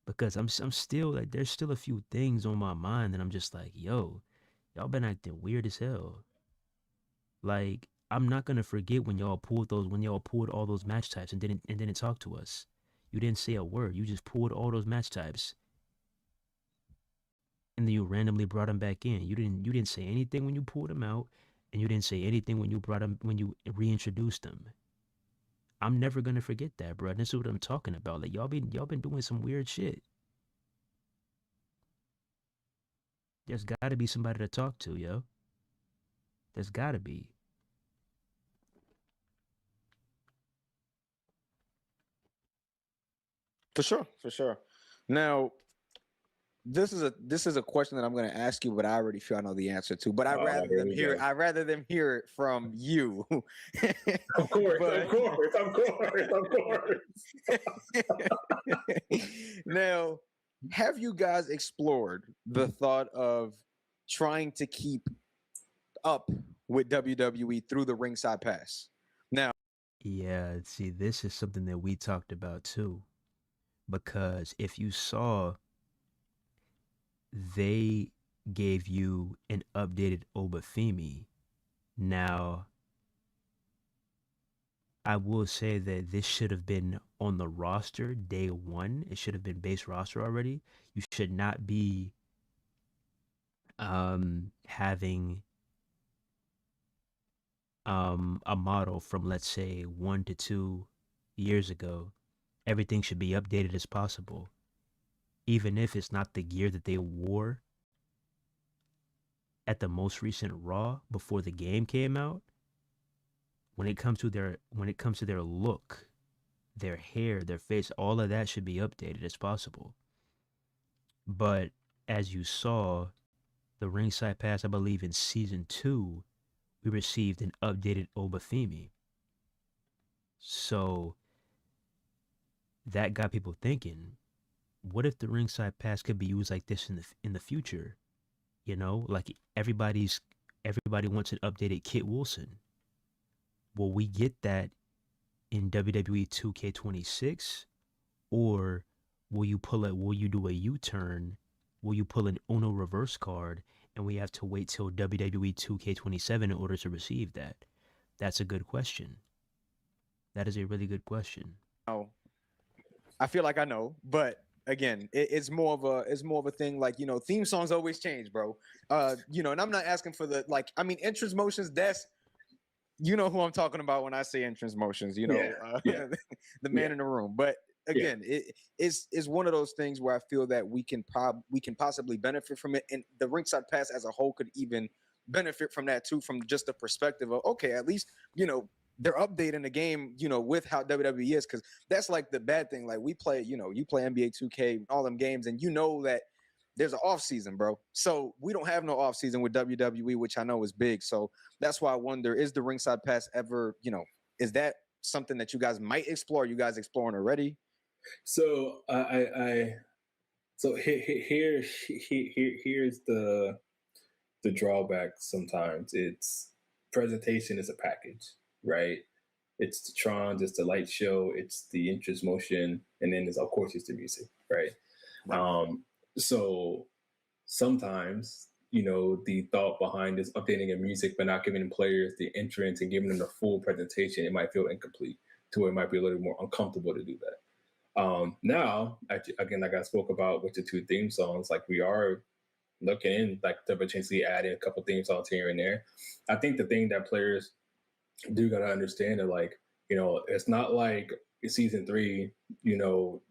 Because I'm still like there's still a few things on my mind that I'm just like, yo, y'all been acting weird as hell. Like I'm not gonna forget when y'all pulled all those match types and didn't talk to us. You didn't say a word. You just pulled all those match types and then you randomly brought them back in. You didn't say anything when you pulled them out, and you didn't say anything when you reintroduced them. I'm never gonna forget that, bro. This is what I'm talking about. Like y'all been doing some weird shit. There's gotta be somebody to talk to, yo. There's gotta be. For sure, for sure. Now, this is a question that I'm going to ask you, but I already feel I know the answer to. But Here we go. I'd rather them hear it from you. Of course, But- of course. Now, have you guys explored the thought of trying to keep up with WWE through the ringside pass? Now, Yeah, see, this is something that we talked about too. Because if you saw, they gave you an updated Obafemi. Now, I will say that this should have been on the roster day one. It should have been base roster already. You should not be having a model from, let's say, 1 to 2 years ago. Everything should be updated as possible, even if it's not the gear that they wore at the most recent Raw before the game came out. When it comes to their look, their hair, their face, all of that should be updated as possible. But as you saw, the ringside pass, I believe in season 2, we received an updated Obafemi. So that got people thinking, what if the ringside pass could be used like this in the future? Like everybody wants an updated Kit Wilson. Will we get that in WWE 2K26, or will you do a U-turn? Will you pull an Uno reverse card and we have to wait till WWE 2K27 in order to receive that? That's a good question. That is a really good question. I feel like I know, but again, it's more of a thing like, theme songs always change, bro. And I'm not asking for entrance motions. That's, who I'm talking about when I say entrance motions, Yeah. the man in the room. But again, it's one of those things where I feel that we can possibly benefit from it, and the ringside pass as a whole could even benefit from that too, from just the perspective of, okay, at least they're updating the game, with how WWE is, because that's like the bad thing. Like we play, you play NBA 2K, all them games, and that there's an off season, bro. So we don't have no off season with WWE, which I know is big. So that's why I wonder, is the ringside pass ever, is that something that you guys might explore? Are you guys exploring already? So here's the drawback. Sometimes it's presentation is a package, right? It's the Trons, it's the light show, it's the interest motion, and then of course it's the music, right? So sometimes, the thought behind this updating of music but not giving players the entrance and giving them the full presentation, it might feel incomplete to where it might be a little more uncomfortable to do that. Now, again, like I spoke about with the 2 theme songs, like we are looking in like to potentially add in a couple theme songs here and there. I think the thing that players do gotta understand that, like, it's not like season 3,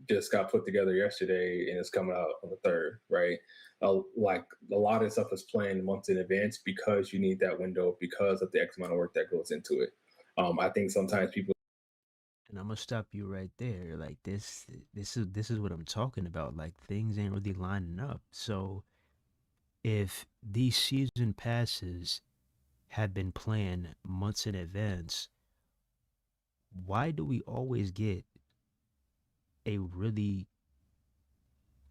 just got put together yesterday and it's coming out on the 3rd, right? Like a lot of stuff is planned months in advance because you need that window because of the X amount of work that goes into it. I think sometimes people. And I'm gonna stop you right there. Like this is what I'm talking about. Like things ain't really lining up. So if these season passes have been planned months in advance, why do we always get a really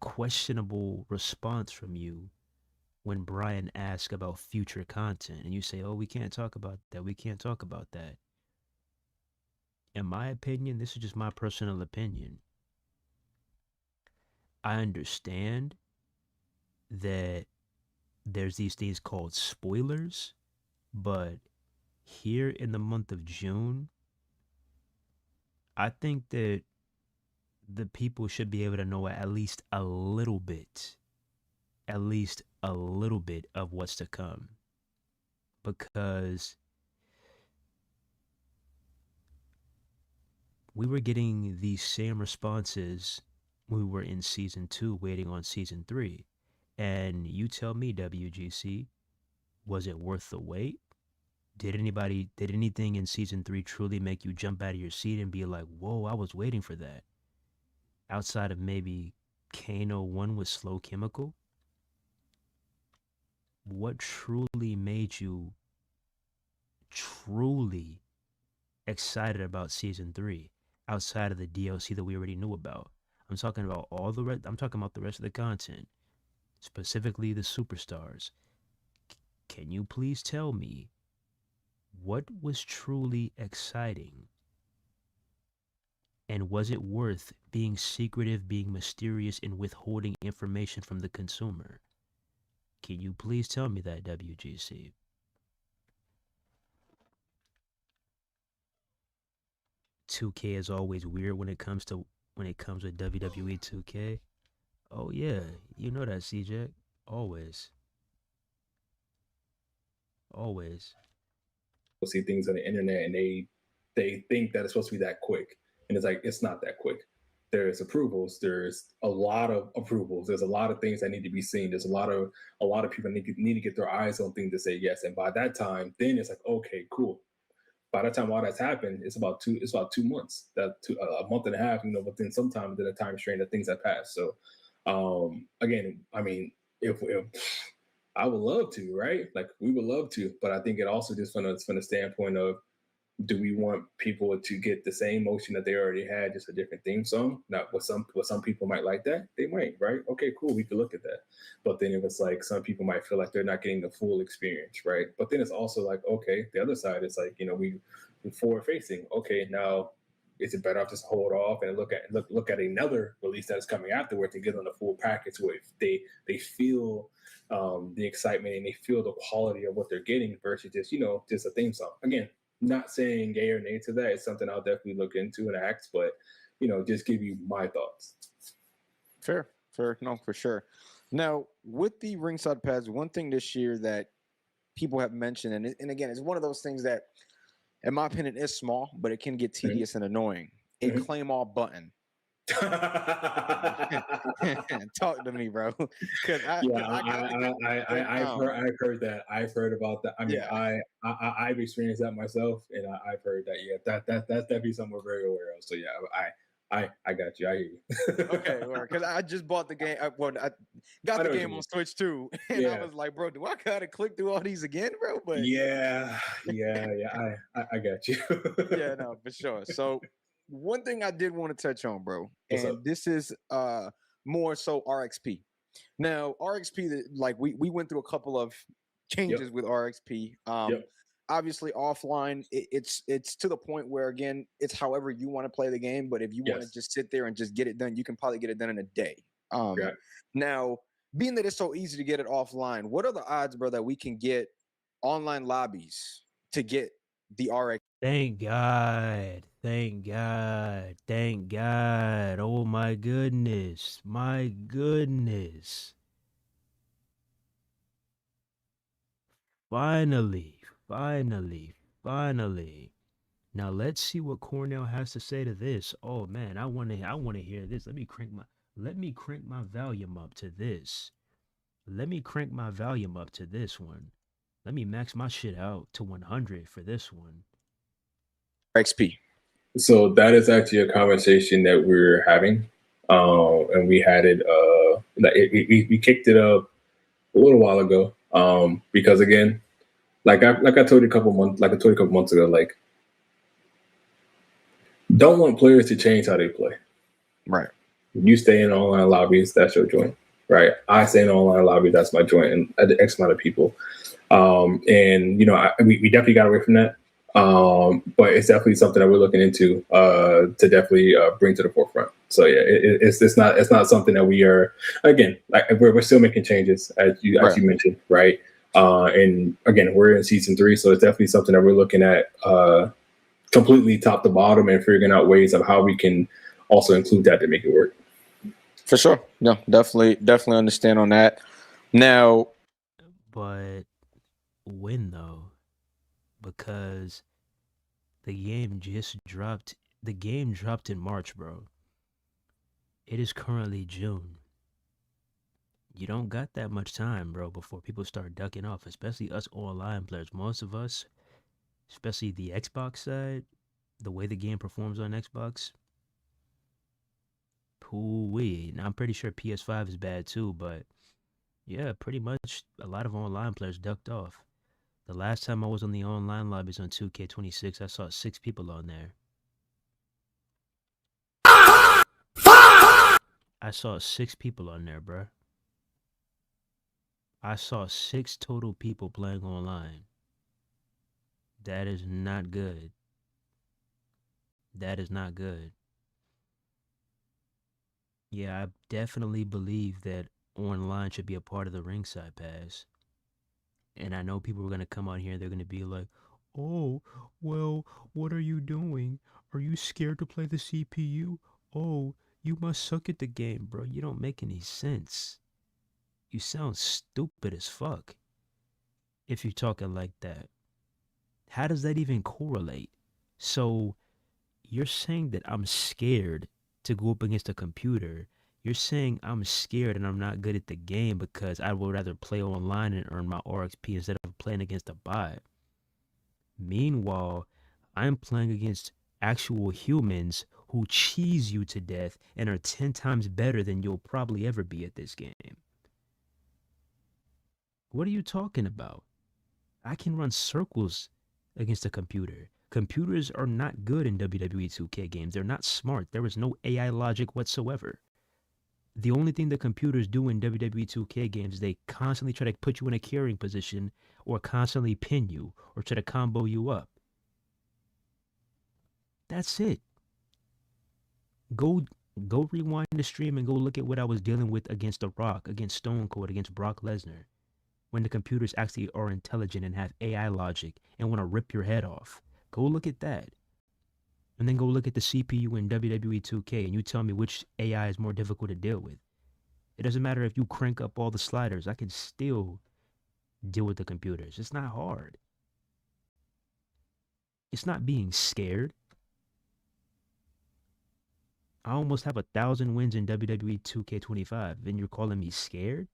questionable response from you when Brian asks about future content and you say, "Oh, we can't talk about that. We can't talk about that." In my opinion, this is just my personal opinion. I understand that there's these things called spoilers, but here in the month of June, I think that the people should be able to know at least a little bit of what's to come, because we were getting these same responses when we were in season 2 waiting on season 3. And you tell me, WGC, was it worth the wait? Did anything in season 3 truly make you jump out of your seat and be like, whoa, I was waiting for that? Outside of maybe Kano 1 with Slow Chemical? What truly made you truly excited about season 3 outside of the DLC that we already knew about? I'm talking about I'm talking about the rest of the content, specifically the superstars. Can you please tell me what was truly exciting? And was it worth being secretive, being mysterious, and withholding information from the consumer? Can you please tell me that, WGC? "2K is always weird when it comes with WWE 2K." Oh yeah, you know that, CJ. Always. Always. See things on the internet and they think that it's supposed to be that quick, and it's like it's not that quick. There's approvals. There's a lot of approvals. There's a lot of things that need to be seen. There's a lot of people need to get their eyes on things to say yes. And by that time, then it's like, okay, cool. By the time all that's happened, it's about 2 months. A month and a half, but then sometime within a time strain that things have passed. So again, I mean, if I would love to, right? Like we would love to, but I think it also just from the standpoint of, do we want people to get the same motion that they already had, just a different theme song? Not what some people might like that, they might, right? Okay, cool, we could look at that. But then if it's like some people might feel like they're not getting the full experience, right? But then it's also like, okay, the other side is like, we forward facing. Okay, now is it better off just hold off and look at another release that's coming afterwards and get on the full package where they feel the excitement and they feel the quality of what they're getting versus just a theme song. Again, not saying yay or nay to that. It's something I'll definitely look into and ask, but just give you my thoughts. Fair, no, for sure. Now, with the ringside pads, one thing this year that people have mentioned, and again, it's one of those things that, in my opinion, is small, but it can get tedious and annoying. A claim all button. Talk to me, bro. Because I've heard that. I've heard about that. I mean, yeah. I've experienced that myself, and I've heard that. Yeah, that's definitely something we're very aware of. So yeah, I got you. I hear you. Okay, because I just bought the game. I got the game on Switch too, and I was like, bro, do I gotta click through all these again, bro? But yeah. I got you. Yeah, no, for sure. So one thing I did want to touch on, bro, and this is more so RXP. Now, RXP, like we went through a couple of changes with RXP. Obviously, offline, it's to the point where, again, it's however you want to play the game. But if you want to just sit there and just get it done, you can probably get it done in a day. Now, being that it's so easy to get it offline, what are the odds, bro, that we can get online lobbies to get the RX? Thank God. Thank God. Thank God. Oh my goodness. My goodness. Finally. Finally. Finally. Now let's see what Cornell has to say to this. Oh man, I want to hear this. Let me crank my volume up to this. Let me crank my volume up to this one. Let me max my shit out to 100 for this one. XP. So that is actually a conversation that we're having, and we had it. We kicked it up a little while ago, because again, like I told you a couple months, like I told you a couple months ago, like don't want players to change how they play. Right. You stay in online lobbies, that's your joint, right? I stay in online lobby, that's my joint, and the X amount of people. And we definitely got away from that. But it's definitely something that we're looking into to definitely bring to the forefront. So yeah, it's not something that we are, again, like we're still making changes as you mentioned, right? And again, we're in season 3, so it's definitely something that we're looking at completely top to bottom and figuring out ways of how we can also include that to make it work. For sure. No, definitely understand on that. Now, But when though? Because the game just dropped. The game dropped in March, bro. It is currently June. You don't got that much time, bro, before people start ducking off, especially us online players. Most of us, especially the Xbox side, the way the game performs on Xbox, poo-wee. And I'm pretty sure PS5 is bad too, but yeah, pretty much a lot of online players ducked off. The last time I was on the online lobbies on 2K26, I saw 6 people on there. I saw 6 people on there, bruh. I saw 6 total people playing online. That is not good. That is not good. Yeah, I definitely believe that online should be a part of the ringside pass. And I know people are going to come out here and they're going to be like, oh, well, what are you doing? Are you scared to play the CPU? Oh, you must suck at the game, bro. You don't make any sense. You sound stupid as fuck if you're talking like that. How does that even correlate? So you're saying that I'm scared to go up against a computer. You're saying I'm scared and I'm not good at the game because I would rather play online and earn my RXP instead of playing against a bot. Meanwhile, I'm playing against actual humans who cheese you to death and are 10 times better than you'll probably ever be at this game. What are you talking about? I can run circles against a computer. Computers are not good in WWE 2K games. They're not smart. There is no AI logic whatsoever. The only thing the computers do in WWE 2K games is they constantly try to put you in a carrying position or constantly pin you or try to combo you up. That's it. Go rewind the stream and go look at what I was dealing with against The Rock, against Stone Cold, against Brock Lesnar. When the computers actually are intelligent and have AI logic and want to rip your head off. Go look at that. And then go look at the CPU in WWE 2K and you tell me which AI is more difficult to deal with. It doesn't matter if you crank up all the sliders. I can still deal with the computers. It's not hard. It's not being scared. I almost have 1,000 wins in WWE 2K25 and you're calling me scared?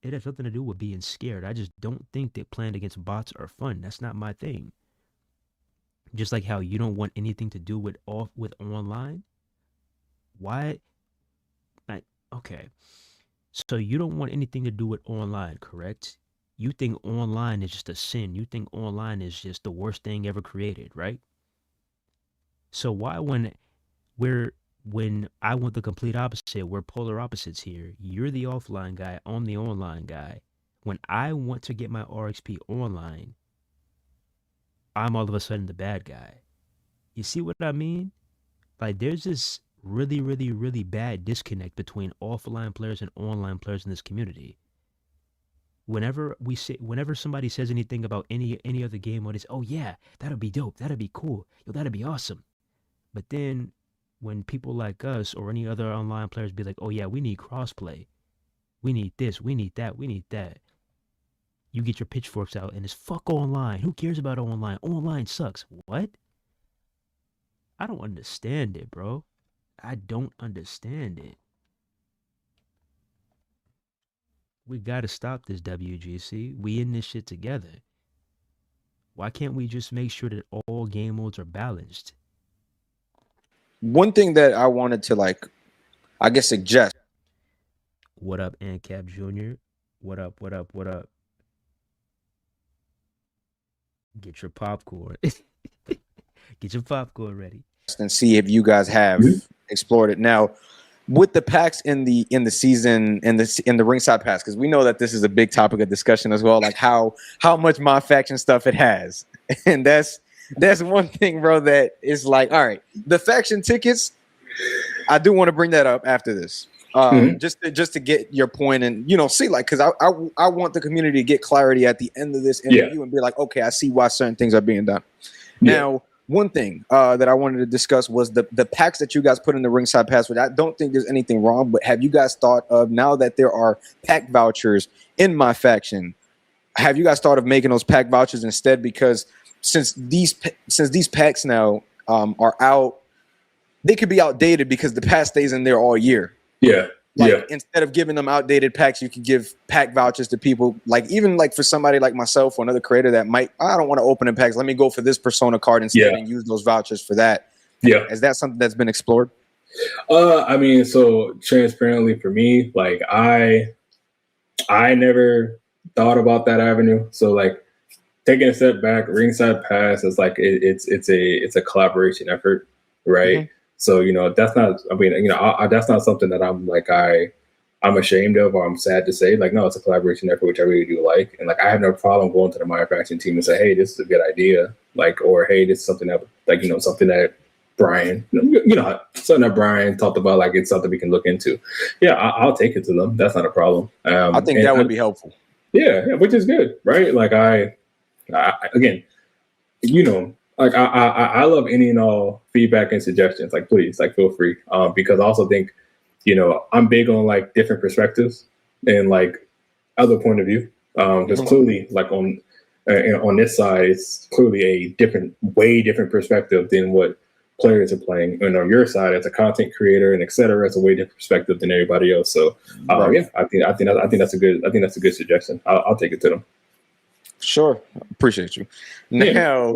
It has nothing to do with being scared. I just don't think that playing against bots are fun. That's not my thing. Just like how you don't want anything to do with online. Why? Like, okay. So you don't want anything to do with online, correct? You think online is just a sin. You think online is just the worst thing ever created, right? So why when I want the complete opposite, we're polar opposites here. You're the offline guy, I'm the online guy. When I want to get my RXP online, I'm all of a sudden the bad guy. You see what I mean? Like there's this really, really, really bad disconnect between offline players and online players in this community. Whenever somebody says anything about any other game, what is, oh yeah, that'll be dope, that'll be cool, yo, that'll be awesome. But then when people like us or any other online players be like, oh yeah, we need crossplay. We need this, we need that, we need that. You get your pitchforks out and it's fuck online. Who cares about online? Online sucks. What? I don't understand it, bro. I don't understand it. We gotta stop this WGC. We in this shit together. Why can't we just make sure that all game modes are balanced? One thing that I wanted to I guess suggest. What up, ANCAP Jr.? What up, what up, what up? Get your popcorn. Get your popcorn ready. And see if you guys have explored it now with the packs in the season in the ringside pass, because we know that this is a big topic of discussion as well, like how much my faction stuff it has. And that's one thing, bro, that is like, all right, the faction tickets, I do want to bring that up after this, just to get your point and see, like, because I want the community to get clarity at the end of this interview and be like, okay, I see why certain things are being done. Now, one thing that I wanted to discuss was the packs that you guys put in the ringside pass, which I don't think there's anything wrong, but have you guys thought of, now that there are pack vouchers in my faction, have you guys thought of making those pack vouchers instead? Because since these packs now are out, they could be outdated because the pack stays in there all year. Instead of giving them outdated packs, you could give pack vouchers to people, like even like for somebody like myself or another creator that might, I don't want to open in packs, let me go for this persona card instead and use those vouchers for that. Is that something that's been explored? I mean, so transparently for me, like I never thought about that avenue. So like taking a step back, ringside pass is like it's a collaboration effort, right? So that's not. I mean, that's not something that I'm like I'm ashamed of or I'm sad to say. Like, no, it's a collaboration effort, which I really do like, and like I have no problem going to the My Faction team and say, hey, this is a good idea, like, or hey, this is something that something that Brian, something that Brian talked about, like it's something we can look into. Yeah, I'll take it to them. That's not a problem. I think that would be helpful. Yeah, which is good, right? Like I again, like I love any and all feedback and suggestions. Like, please, like, feel free. Because I also think, I'm big on like different perspectives and like other point of view. Because clearly, like on this side, it's clearly a way different perspective than what players are playing. And on your side, as a content creator and etc., it's a way different perspective than everybody else. So, yeah, I think that's a good suggestion. I'll take it to them. Sure, appreciate you. Now,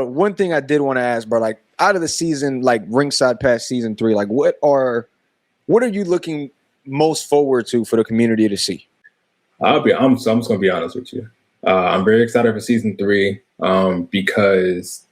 one thing I did want to ask, bro, like out of the season, like ringside past season 3, like what are you looking most forward to for the community to see? I'm just gonna be honest with you. I'm very excited for season 3 because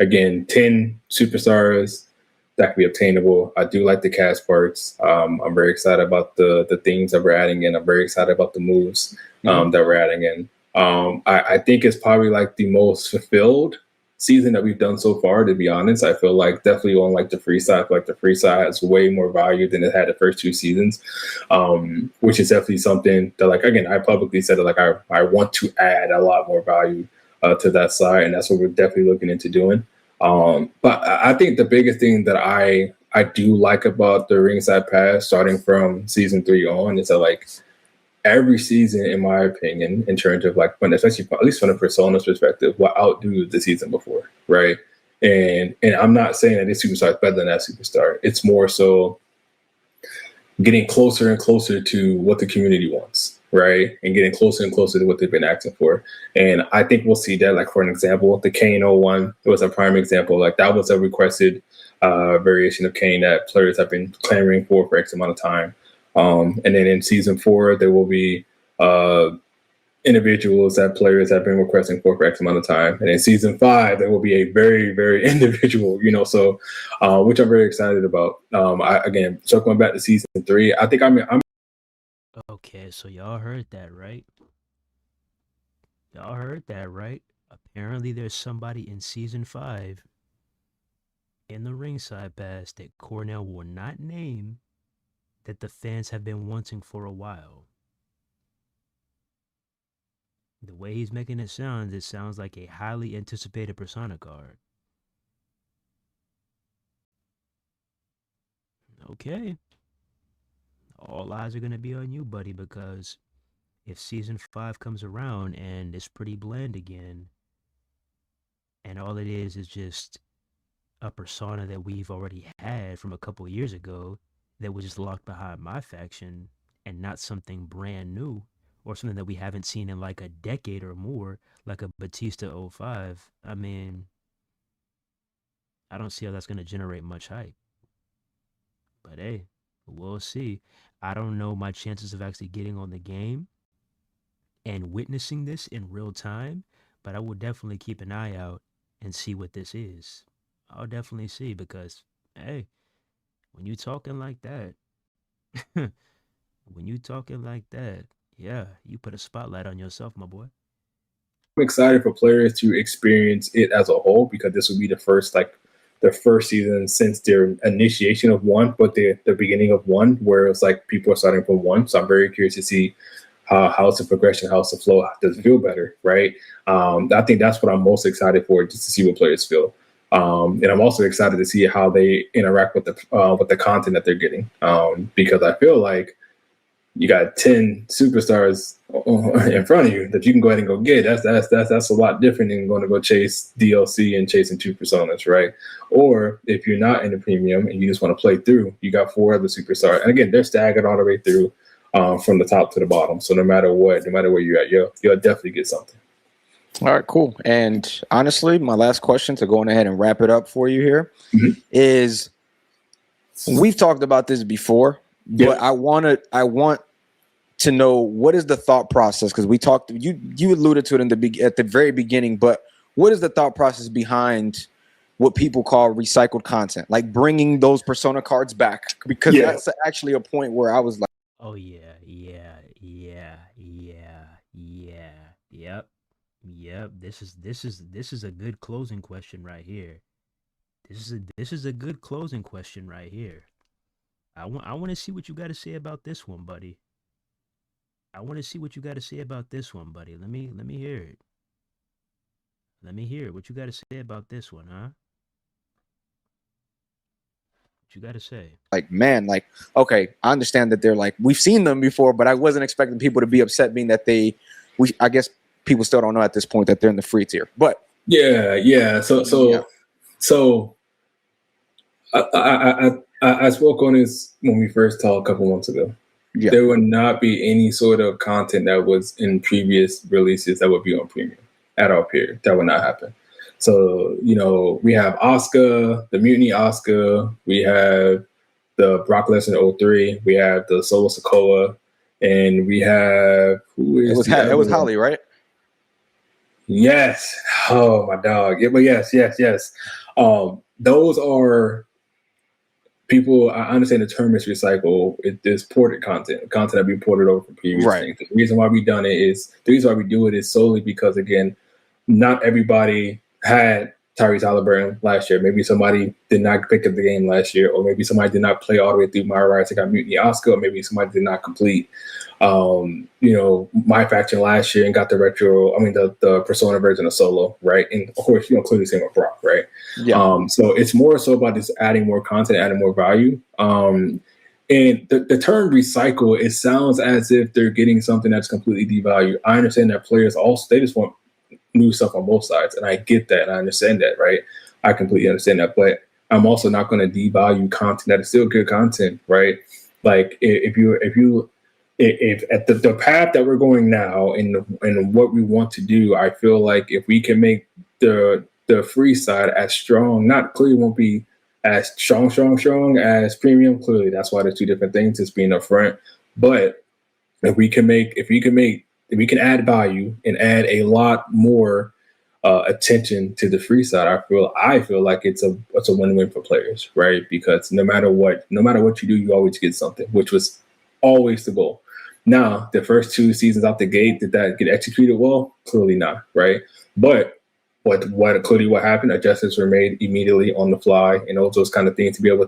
again, 10 superstars that can be obtainable. I do like the cast parts. I'm very excited about the things that we're adding in. I'm very excited about the moves that we're adding in. I think it's probably like the most fulfilled season that we've done so far, to be honest. I feel like definitely on like the free side, like the free side has way more value than it had the first 2 seasons, which is definitely something that, like, again, I publicly said that like I want to add a lot more value to that side, and that's what we're definitely looking into doing. But I think the biggest thing that I do like about the ringside pass, starting from season 3 on, is that like every season, in my opinion, in terms of like, when, especially at least from a persona's perspective, will outdo the season before, right? And I'm not saying that this superstar is better than that superstar. It's more so getting closer and closer to what the community wants, right? And getting closer and closer to what they've been asking for. And I think we'll see that, like, for an example, the Kano one, it was a prime example. Like, that was a requested variation of Kane that players have been clamoring for X amount of time. And then in season 4, there will be individuals that players have been requesting for X amount of time. And in season 5, there will be a very, very individual, so which I'm very excited about. Again, circling back to season 3, I think I'm Okay, so y'all heard that, right? Y'all heard that, right? Apparently there's somebody in season 5 in the ringside pass that Cornell will not name, that the fans have been wanting for a while. The way he's making it sounds like a highly anticipated Persona card. Okay. All eyes are going to be on you, buddy, because if season 5 comes around and it's pretty bland again, and all it is just a persona that we've already had from a couple of years ago that was just locked behind my faction and not something brand new or something that we haven't seen in like a decade or more, like a Batista '05. I mean, I don't see how that's going to generate much hype. But hey, we'll see. I don't know my chances of actually getting on the game and witnessing this in real time, but I will definitely keep an eye out and see what this is. I'll definitely see because, hey, when you talking like that, when you talking like that, yeah, you put a spotlight on yourself, my boy. I'm excited for players to experience it as a whole because this will be the first season since their initiation of one, but the beginning of one, where it's like people are starting from one. So I'm very curious to see how's the progression, how's the flow, does it feel better, right? I think that's what I'm most excited for, just to see what players feel. And I'm also excited to see how they interact with the content that they're getting, because I feel like you got 10 superstars in front of you that you can go ahead and go get. That's a lot different than going to go chase DLC and chasing 2 personas, right? Or if you're not in the premium and you just want to play through, you got 4 other superstars, and again, they're staggered all the way through, from the top to the bottom. So no matter where you're at, you'll definitely get something. All right, cool. And honestly, my last question to go ahead and wrap it up for you here is: we've talked about this before, but I want to know, what is the thought process? Because we talked, you alluded to it at the very beginning, but what is the thought process behind what people call recycled content, like bringing those Persona cards back? Because that's actually a point where I was like, oh yeah, yep. This is a good closing question right here. This is a good closing question right here. I want to see what you got to say about this one, buddy. I want to see what you got to say about this one, buddy. Let me hear it. Let me hear what you got to say about this one, huh? What you got to say? man, okay, I understand that they're like, we've seen them before, but I wasn't expecting people to be upset, being that I guess people still don't know at this point that they're in the free tier. But yeah. So I spoke on this when we first talked a couple months ago. Yeah. There would not be any sort of content that was in previous releases that would be on premium at all, period. That would not happen. So, we have Asuka, the Mutiny Asuka, we have the Brock Lesnar 03, we have the Solo Sikoa, and we have it was Holly, right? Yes. Oh, my dog. Yeah, but yes. Those are people. I understand the term is recycle. It's ported content that we ported over from previous things. The reason why we do it is solely because, again, not everybody had Tyrese Halliburton last year. Maybe somebody did not pick up the game last year, or maybe somebody did not play all the way through My Rise. They got Mutiny Asuka, or maybe somebody did not complete, my faction last year and got the Persona version of Solo, right? And of course, clearly same with Brock, right? Yeah. So it's more so about just adding more content, adding more value. And the term recycle, it sounds as if they're getting something that's completely devalued. I understand that players also, they just want new stuff on both sides, and I get that, and I understand that, right? I completely understand that, but I'm also not going to devalue content that is still good content, right? Like if at the path that we're going now and what we want to do, I feel like if we can make the free side as strong, not clearly won't be as strong as premium. Clearly, that's why there's 2 different things. It's being upfront, but if we can add value and add a lot more attention to the free side, I feel like it's a win-win for players, right? Because no matter what you do, you always get something, which was always the goal. Now, the first 2 seasons out the gate, did that get executed well? Clearly not, right? But what happened? Adjustments were made immediately on the fly, and all those kind of things to be able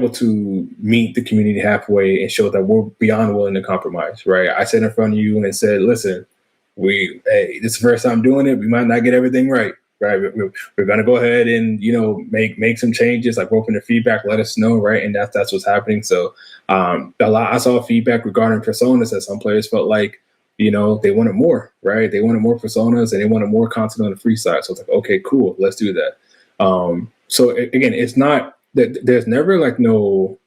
to meet the community halfway and show that we're beyond willing to compromise, right? I sat in front of you and said, listen, hey, this is the first time doing it. We might not get everything right. Right, we're gonna go ahead and make some changes, like open the feedback, let us know, right, and that's what's happening. So I saw feedback regarding personas that some players felt like they wanted more, right? They wanted more personas and they wanted more content on the free side. So it's like, okay, cool, let's do that. So again, it's not that there's never like no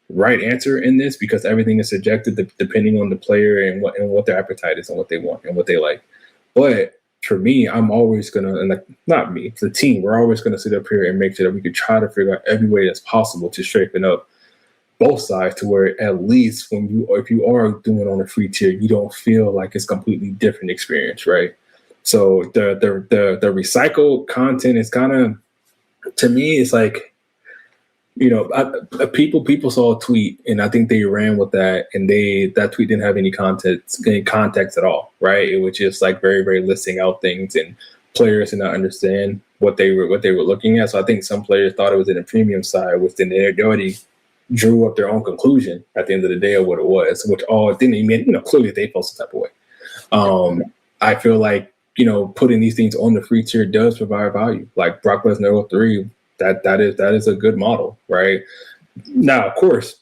right answer in this because everything is subjective depending on the player and what their appetite is and what they want and what they like. But for me, I'm always gonna, and like not me, the team, we're always gonna sit up here and make sure that we could try to figure out every way that's possible to straighten up both sides to where at least if you are doing on a free tier, you don't feel like it's completely different experience, right? So the recycled content is kind of, to me, it's like, people saw a tweet and I think they ran with that, and that tweet didn't have any context at all, right? It was just like very, very listing out things, and players did not understand what they were looking at. So I think some players thought it was in the premium side, which then they already drew up their own conclusion at the end of the day of what it was, which all didn't even, clearly they felt some type of way. I feel like, putting these things on the free tier does provide value. Like Brock Lesnar 03, that is a good model, right? Now, of course,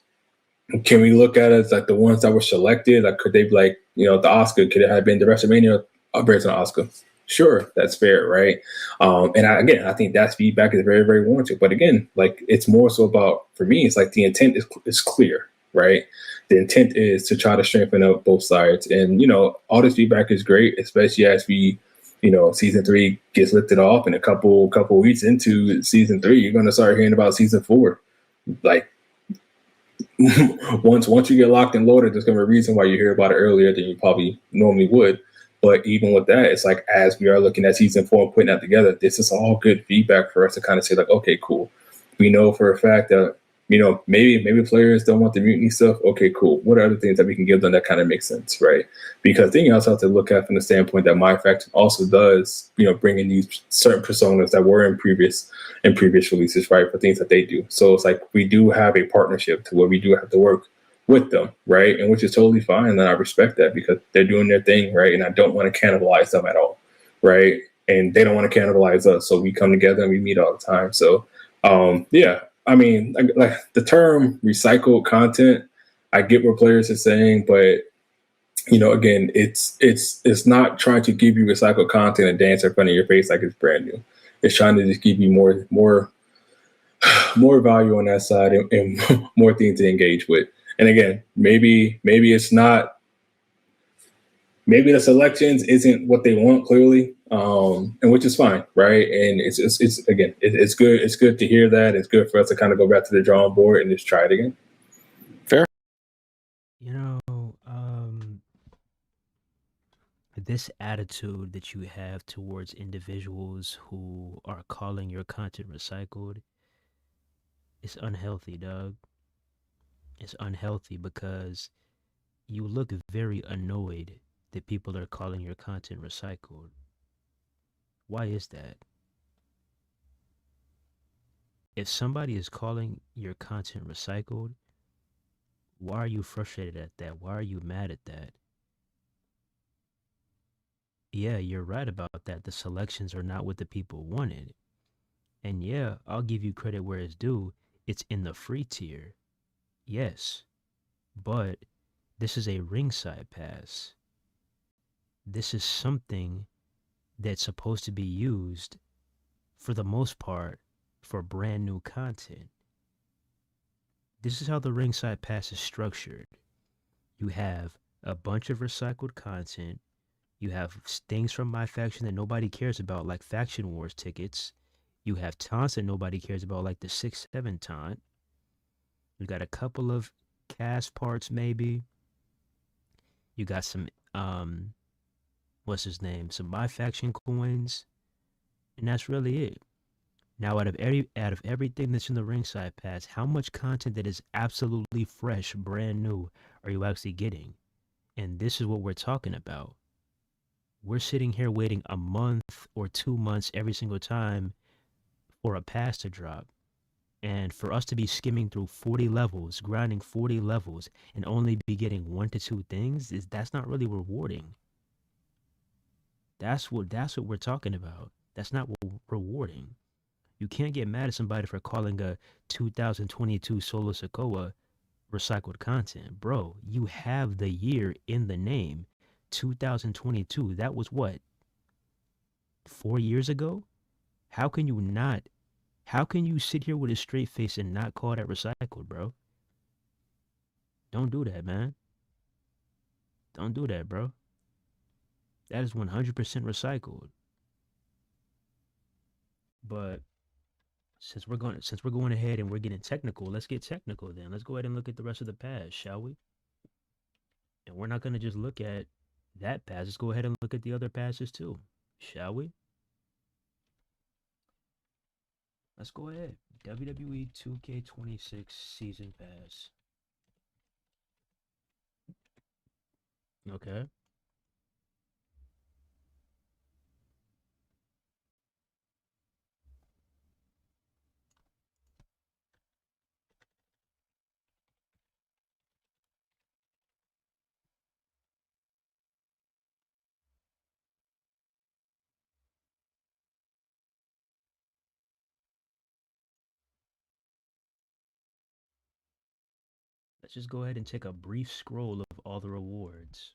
can we look at it as like the ones that were selected? Like, could they be like, the Oscar, could it have been the WrestleMania based on Oscar? Sure, that's fair, right? And I think that feedback is very, very warranted. But again, like, it's more so about, for me, it's like the intent is clear, right? The intent is to try to strengthen up both sides. And, all this feedback is great, especially as we, season 3 gets lifted off, and a couple weeks into season 3, you're going to start hearing about season 4. Like, once you get locked and loaded, there's going to be a reason why you hear about it earlier than you probably normally would. But even with that, it's like, as we are looking at season 4 and putting that together, this is all good feedback for us to kind of say, like, okay, cool. We know for a fact that, maybe players don't want the mutiny stuff. Okay, cool. What are other things that we can give them that kind of makes sense, right? Because then you also have to look at from the standpoint that My Faction also does, bring in these certain personas that were in previous releases, right, for things that they do. So it's like we do have a partnership to where we do have to work with them, right? And which is totally fine. And I respect that because they're doing their thing, right? And I don't want to cannibalize them at all, right? And they don't want to cannibalize us. So we come together and we meet all the time. So, yeah, I mean, like the term recycled content, I get what players are saying, but again, it's not trying to give you recycled content and dance in front of your face like it's brand new. It's trying to just give you more value on that side and more things to engage with. And again, maybe it's not. Maybe the selections isn't what they want, clearly, and which is fine, right? And it's again, it's good. It's good to hear that. It's good for us to kind of go back to the drawing board and just try it again. Fair. This attitude that you have towards individuals who are calling your content recycled, it's unhealthy, dog. It's unhealthy because you look very annoyed that people are calling your content recycled. Why is that? If somebody is calling your content recycled, why are you frustrated at that? Why are you mad at that? Yeah, you're right about that. The selections are not what the people wanted. And yeah, I'll give you credit where it's due. It's in the free tier. Yes. But this is a ringside pass. This is something that's supposed to be used, for the most part, for brand new content. This is how the ringside pass is structured. You have a bunch of recycled content. You have things from My Faction that nobody cares about, like Faction Wars tickets. You have taunts that nobody cares about, like the 6-7 taunt. You got a couple of cast parts, maybe. You got some, what's his name? Some My Faction coins. And that's really it. Now, out of everything that's in the ringside pass, how much content that is absolutely fresh, brand new, are you actually getting? And this is what we're talking about. We're sitting here waiting a month or 2 months every single time for a pass to drop. And for us to be skimming through 40 levels, grinding 40 levels, and only be getting 1 to 2 things, that's not really rewarding. That's what we're talking about. That's not rewarding. You can't get mad at somebody for calling a 2022 Solo Sokoa recycled content. Bro, you have the year in the name. 2022. That was what? 4 years ago? How can you not? How can you sit here with a straight face and not call that recycled, bro? Don't do that, man. Don't do that, bro. That is 100% recycled. But since we're going ahead and we're getting technical, let's get technical then. Let's go ahead and look at the rest of the pass, shall we? And we're not going to just look at that pass. Let's go ahead and look at the other passes too, shall we? Let's go ahead. WWE 2K26 season pass. Okay. Let's just go ahead and take a brief scroll of all the rewards.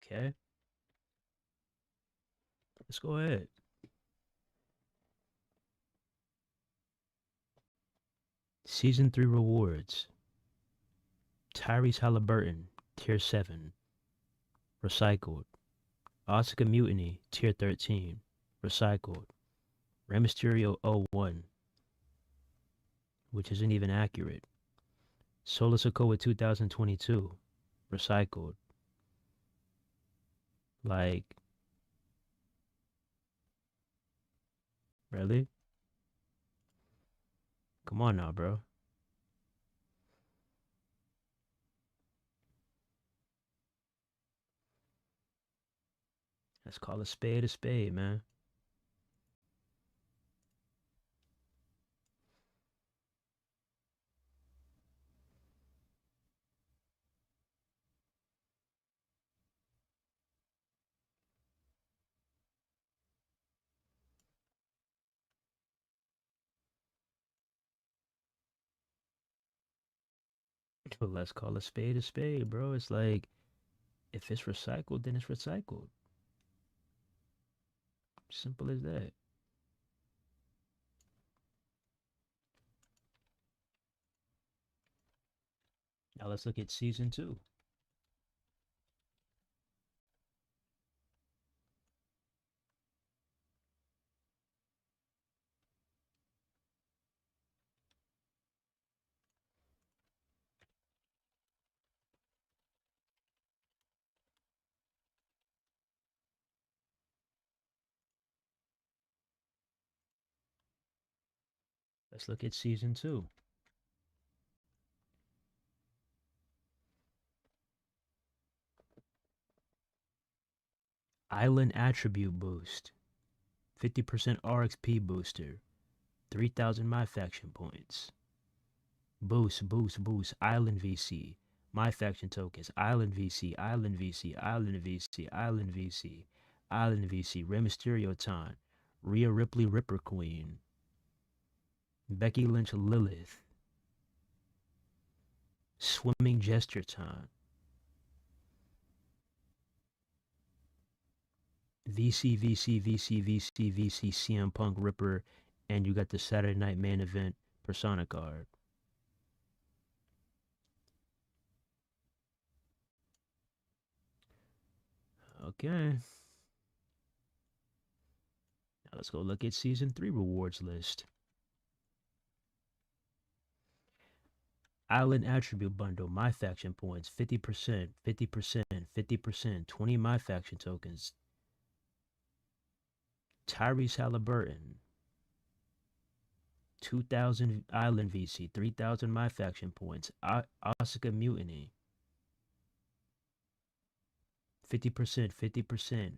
Okay. Let's go ahead. Season 3 rewards. Tyrese Halliburton, Tier 7. Recycled. Asuka Mutiny, Tier 13. Recycled. Rey Mysterio 01, which isn't even accurate. Solo Sokoa 2022. Recycled. Like, really? Come on now, bro. Let's call a spade, man. But let's call a spade, bro. It's like, if it's recycled, then it's recycled. Simple as that. Now let's look at season 2. Let's look at season 2. Island Attribute Boost. 50% RXP booster. 3,000 My Faction points. Boost. Island VC. My Faction tokens. Island VC. Island VC. Island VC. Island VC. Island VC. Rey Mysterio Ton. Rhea Ripley Ripper Queen. Becky Lynch Lilith. Swimming Gesture Ton. VC, CM Punk Ripper, and you got the Saturday Night Main Event Persona card. Okay. Now let's go look at season 3 rewards list. Island attribute bundle, my faction points, 50%, 50%, 50%, 20 my faction tokens. Tyrese Halliburton, 2,000 Island VC, 3,000 my faction points. Asuka Mutiny, 50%, 50%.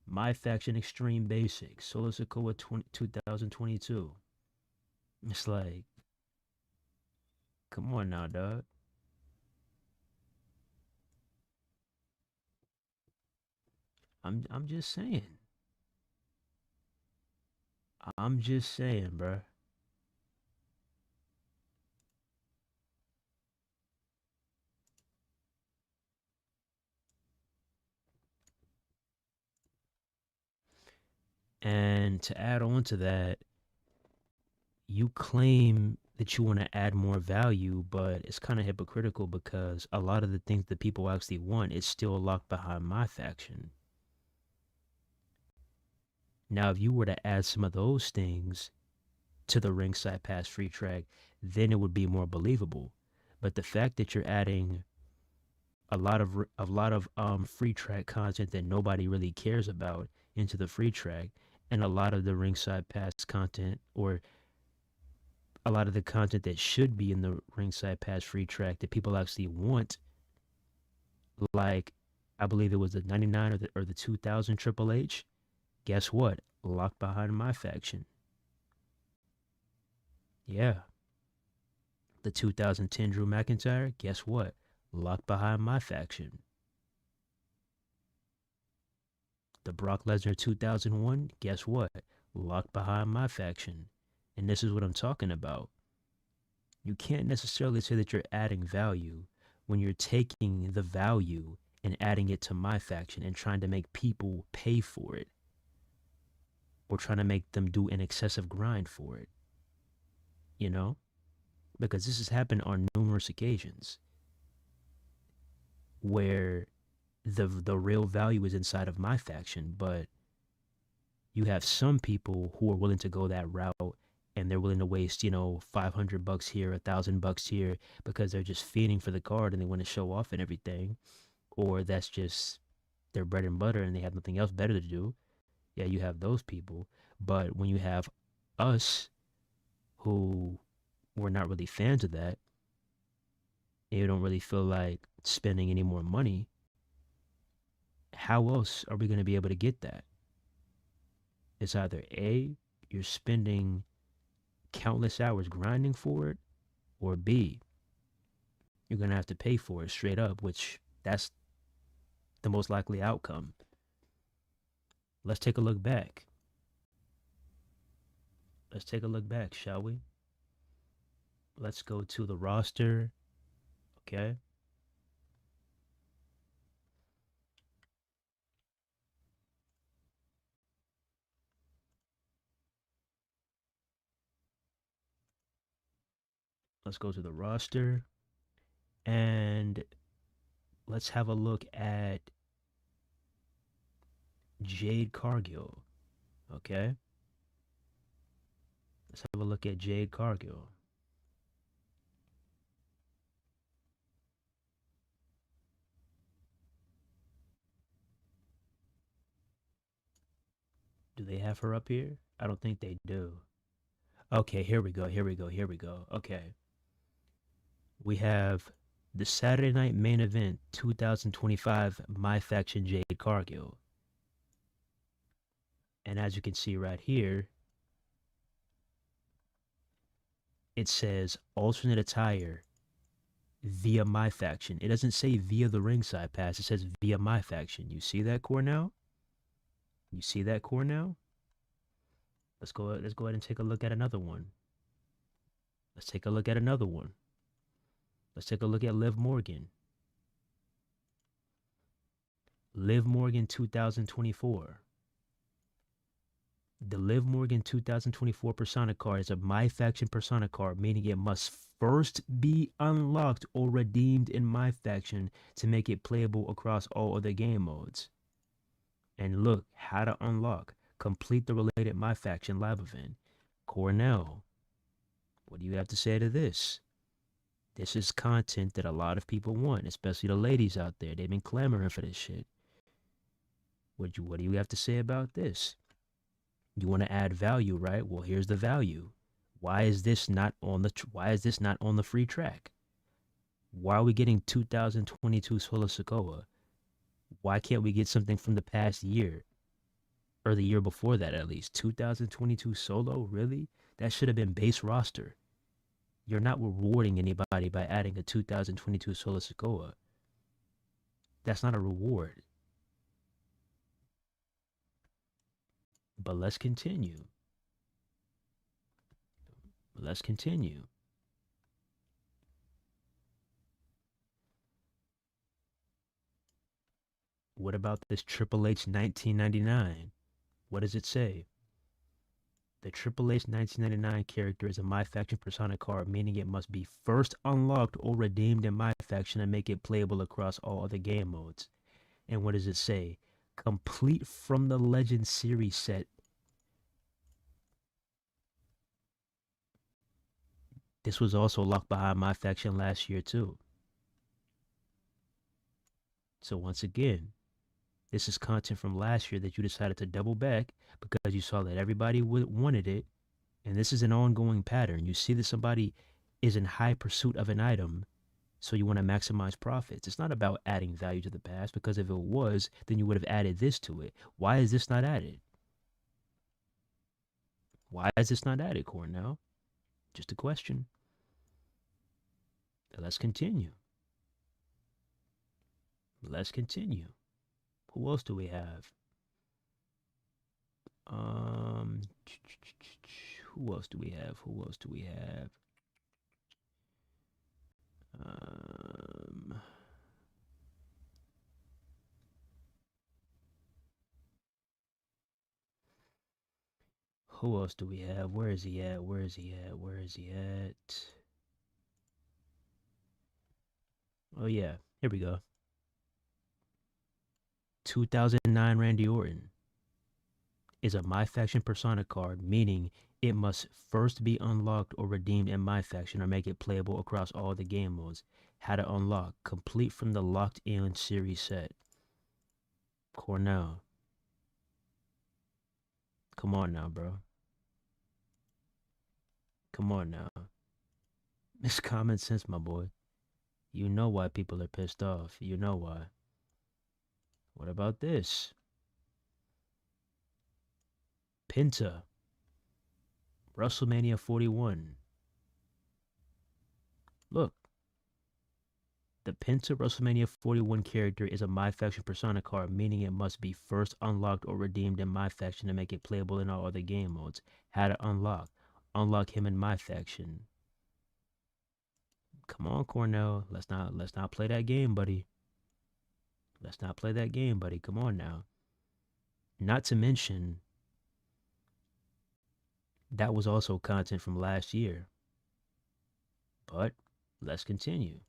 My faction Extreme Basics, Solo Sokoa 2022. It's like, come on now, dog. I'm just saying. I'm just saying, bruh. And to add on to that, you claim that you want to add more value, but it's kind of hypocritical because a lot of the things that people actually want is still locked behind my faction. Now, if you were to add some of those things to the ringside pass free track, then it would be more believable. But the fact that you're adding a lot of free track content that nobody really cares about into the free track, and a lot of the ringside pass content, or a lot of the content that should be in the ringside pass free track that people actually want, like I believe it was the 99 or the 2000 Triple H. Guess what? Locked behind my faction. Yeah. The 2010 Drew McIntyre. Guess what? Locked behind my faction. The Brock Lesnar 2001. Guess what? Locked behind my faction. And this is what I'm talking about. You can't necessarily say that you're adding value when you're taking the value and adding it to my faction and trying to make people pay for it, or trying to make them do an excessive grind for it, you know? Because this has happened on numerous occasions where the real value is inside of my faction, but you have some people who are willing to go that route, and they're willing to waste, $500 here, $1,000 here, because they're just feeding for the card and they want to show off and everything, or that's just their bread and butter and they have nothing else better to do. Yeah, you have those people. But when you have us, who we're not really fans of that, and you don't really feel like spending any more money, how else are we going to be able to get that? It's either A, you're spending countless hours grinding for it, or B, you're going to have to pay for it straight up, which that's the most likely outcome. Let's take a look back. Let's take a look back, shall we? Let's go to the roster. Okay. Let's go to the roster and let's have a look at Jade Cargill. Okay. Let's have a look at Jade Cargill. Do they have her up here? I don't think they do. Okay, here we go. Here we go. Here we go. Okay. We have the Saturday Night Main Event 2025 My Faction Jade Cargill. And as you can see right here, it says alternate attire via my faction. It doesn't say via the ringside pass. It says via my faction. You see that, Cornell? You see that, Cornell? Let's go ahead and take a look at another one. Let's take a look at another one. Let's take a look at Liv Morgan. Liv Morgan 2024. The Liv Morgan 2024 Persona card is a My Faction Persona card, meaning it must first be unlocked or redeemed in My Faction to make it playable across all other game modes. And look, how to unlock. Complete the related My Faction live event. Cornell, what do you have to say to this? This is content that a lot of people want, especially the ladies out there. They've been clamoring for this shit. What do you have to say about this? You want to add value, right? Well, here's the value. Why is this not on the free track? Why are we getting 2022 Solar Sokoa? Why can't we get something from the past year? Or the year before that, at least. 2022 Solo? Really? That should have been base roster. You're not rewarding anybody by adding a 2022 Solar Sokoa. That's not a reward. But let's continue. Let's continue. What about this Triple H 1999? What does it say? The Triple H 1999 character is a My Faction Persona card, meaning it must be first unlocked or redeemed in My Faction and make it playable across all other game modes. And what does it say? Complete from the Legend series set. This was also locked behind My Faction last year too. So once again, this is content from last year that you decided to double back because you saw that everybody wanted it. And this is an ongoing pattern. You see that somebody is in high pursuit of an item, so you want to maximize profits. It's not about adding value to the past, because if it was, then you would have added this to it. Why is this not added? Why is this not added, Cornell? Just a question. Let's continue. Let's continue. Who else do we have? Who else do we have? Who else do we have? Who else do we have? Where is he at? Where is he at? Where is he at? Oh yeah, here we go. 2009 Randy Orton is a My Faction Persona card, meaning it must first be unlocked or redeemed in My Faction or make it playable across all the game modes. How to unlock, complete from the locked in series set. Cornell. Come on now, bro. Come on now. It's common sense, my boy. You know why people are pissed off. You know why. What about this? Penta. WrestleMania 41. Look. The Penta WrestleMania 41 character is a My Faction Persona card, meaning it must be first unlocked or redeemed in My Faction to make it playable in all other game modes. How to unlock. Unlock him in My Faction. Come on, Cornell. Let's not play that game, buddy. Let's not play that game, buddy. Come on now. Not to mention, that was also content from last year. But let's continue.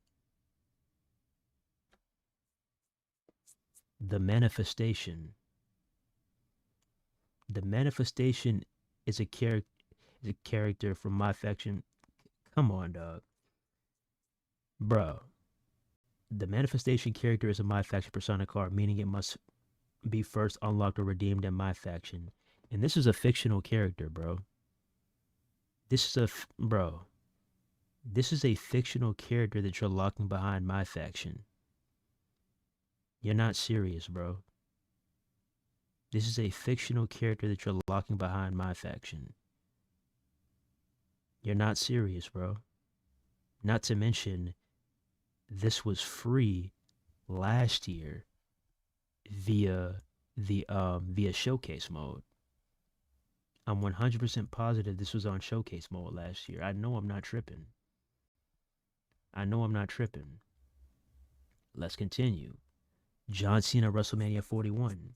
The Manifestation. The Manifestation is a character from My Faction. Come on, dog. Bro. The Manifestation character is a My Faction Persona card, meaning it must be first unlocked or redeemed in My Faction. And this is a fictional character, bro. This is a fictional character that you're locking behind My Faction. You're not serious, bro. This is a fictional character that you're locking behind My Faction. You're not serious, bro. Not to mention, this was free last year via showcase mode. I'm 100% positive this was on showcase mode last year. I know I'm not tripping. Let's continue. John Cena WrestleMania 41.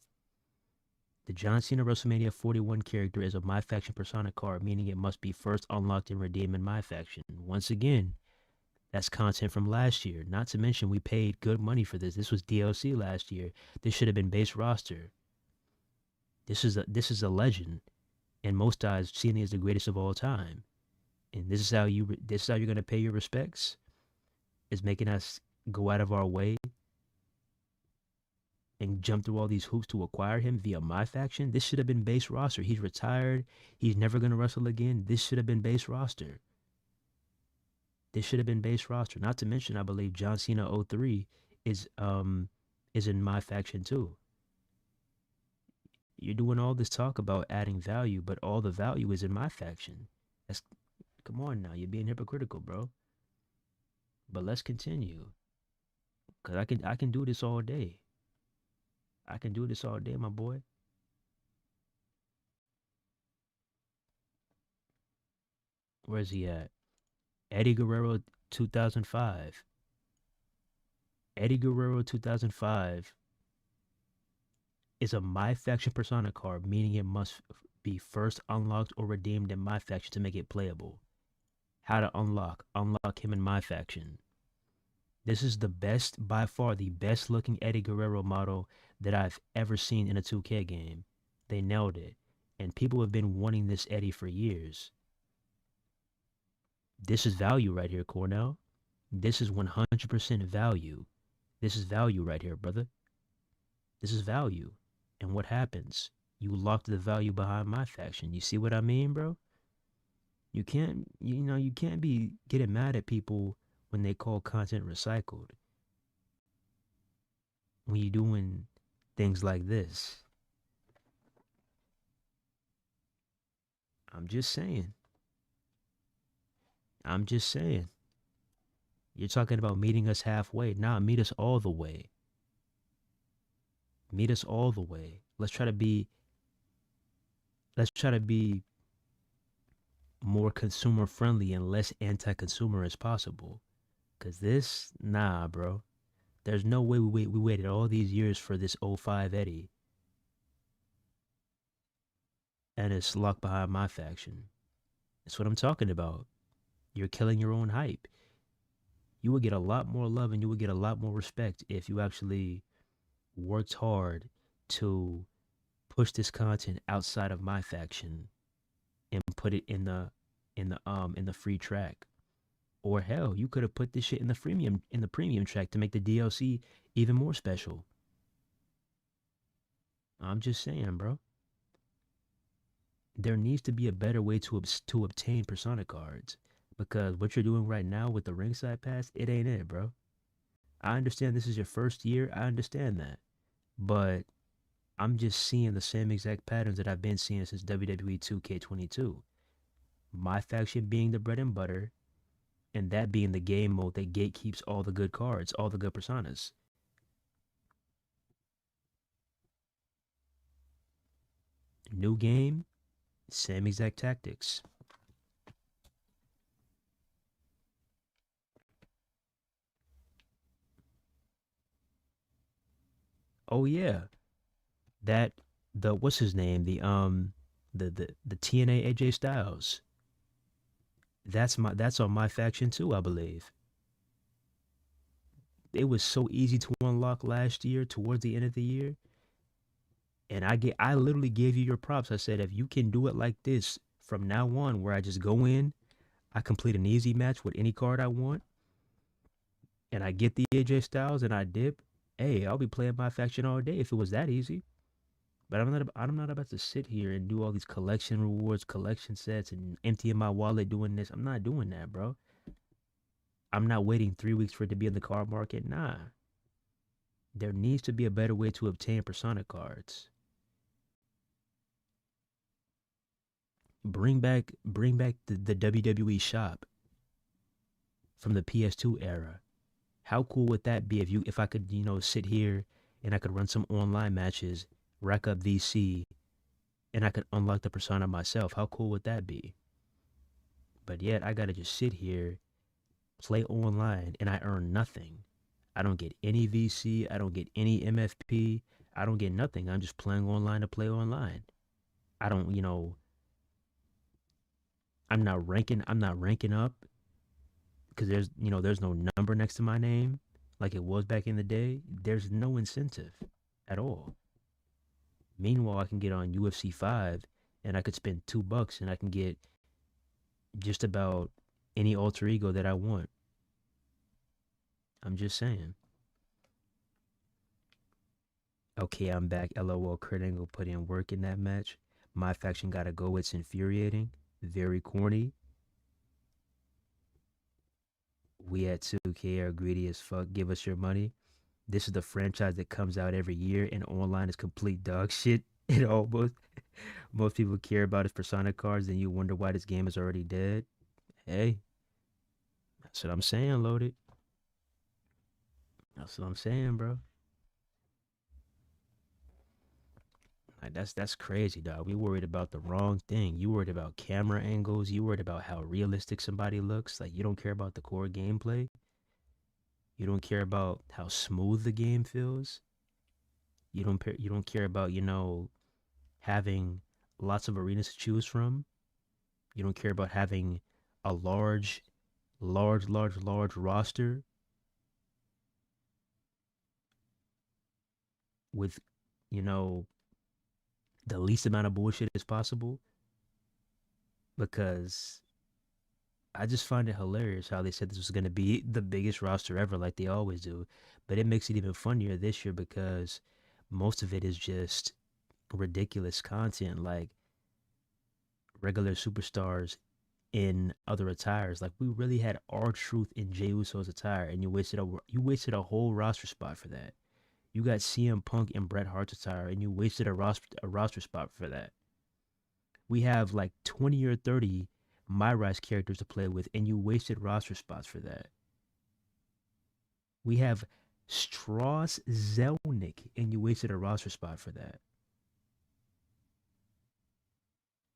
The John Cena WrestleMania 41 character is a My Faction Persona card, meaning it must be first unlocked and redeemed in My Faction. Once again, that's content from last year. Not to mention, we paid good money for this. This was DLC last year. This should have been base roster. This is a legend. In most eyes, Cena is the greatest of all time. And this is how you're gonna pay your respects. is making us go out of our way and jump through all these hoops to acquire him via my faction. This should have been base roster. He's retired. He's never going to wrestle again. This should have been base roster. This should have been base roster. Not to mention, I believe John Cena 03 is in my faction too. You're doing all this talk about adding value, but all the value is in my faction. Come on now, you're being hypocritical, bro. But let's continue. Cause I can do this all day. I can do this all day, my boy. Where's he at? Eddie Guerrero 2005. Eddie Guerrero 2005 is a my faction persona card, meaning it must be first unlocked or redeemed in my faction to make it playable. How to unlock him in my faction. This is the best, by far the best looking Eddie Guerrero model that I've ever seen in a 2K game. They nailed it. And people have been wanting this Eddie for years. This is value right here, Cornell. This is 100% value. This is value right here, brother. This is value. And what happens? You locked the value behind my faction. You see what I mean, bro? You can't be getting mad at people when they call content recycled. When you're doing things like this. I'm just saying. You're talking about meeting us halfway. Nah, meet us all the way. Meet us all the way. Let's try to be more consumer friendly and less anti-consumer as possible. Cause this, nah, bro. There's no way we waited all these years for this 05 Eddie. And it's locked behind my faction. That's what I'm talking about. You're killing your own hype. You would get a lot more love and you would get a lot more respect if you actually worked hard to push this content outside of my faction and put it in the free track. Or hell, you could have put this shit in the premium track to make the DLC even more special. I'm just saying, bro. There needs to be a better way to obtain persona cards, because what you're doing right now with the ringside pass, it ain't it, bro. I understand this is your first year. I understand that. But I'm just seeing the same exact patterns that I've been seeing since WWE 2K22. My faction being the bread and butter, and that being the game mode that gatekeeps all the good cards, all the good personas. New game, same exact tactics. Oh yeah. What's his name? The TNA AJ Styles. That's on my faction too, I believe. It was so easy to unlock last year towards the end of the year. And I literally gave you your props. I said, if you can do it like this from now on, where I just go in, I complete an easy match with any card I want, and I get the AJ Styles and I dip, hey, I'll be playing my faction all day if it was that easy. But I'm not about to sit here and do all these collection rewards, collection sets, and emptying my wallet doing this. I'm not doing that, bro. I'm not waiting 3 weeks for it to be in the card market. Nah. There needs to be a better way to obtain persona cards. Bring back the WWE shop from the PS2 era. How cool would that be if I could, sit here and I could run some online matches, rack up VC, and I could unlock the persona myself? How cool would that be? But yet I gotta just sit here, play online, and I earn nothing. I don't get any VC, I don't get any MFP, I don't get nothing. I'm just playing online to play online. I don't, I'm not ranking up because there's no number next to my name like it was back in the day. There's no incentive at all. Meanwhile, I can get on UFC 5 and I could spend $2 and I can get just about any alter ego that I want. I'm just saying. Okay, I'm back. LOL. Kurt Angle put in work in that match. My faction gotta go. It's infuriating. Very corny. We at 2K are greedy as fuck. Give us your money. This is the franchise that comes out every year, and online is complete dog shit. It almost most people care about is Persona cards, and you wonder why this game is already dead. Hey, that's what I'm saying, loaded. That's what I'm saying, bro. Like that's crazy, dog. We worried about the wrong thing. You worried about camera angles. You worried about how realistic somebody looks. Like you don't care about the core gameplay. You don't care about how smooth the game feels. You don't care about having lots of arenas to choose from. You don't care about having a large roster with you know the least amount of bullshit as possible. Because I just find it hilarious how they said this was going to be the biggest roster ever, like they always do. But it makes it even funnier this year because most of it is just ridiculous content, like regular superstars in other attires. Like we really had R-Truth in Jey Uso's attire, and you wasted a whole roster spot for that. You got CM Punk in Bret Hart's attire, and you wasted a roster spot for that. We have like 20 or 30 My Rise characters to play with, and you wasted roster spots for that. We have Strauss Zelnick, and you wasted a roster spot for that.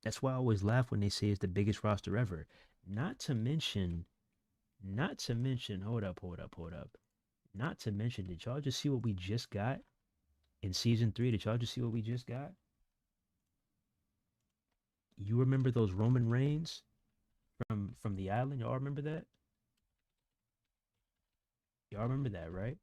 That's why I always laugh when they say it's the biggest roster ever. Not to mention, hold up. Not to mention, did y'all just see what we just got in season 3? Did y'all just see what we just got? You remember those Roman Reigns from the island? Y'all remember that? Y'all remember that, right?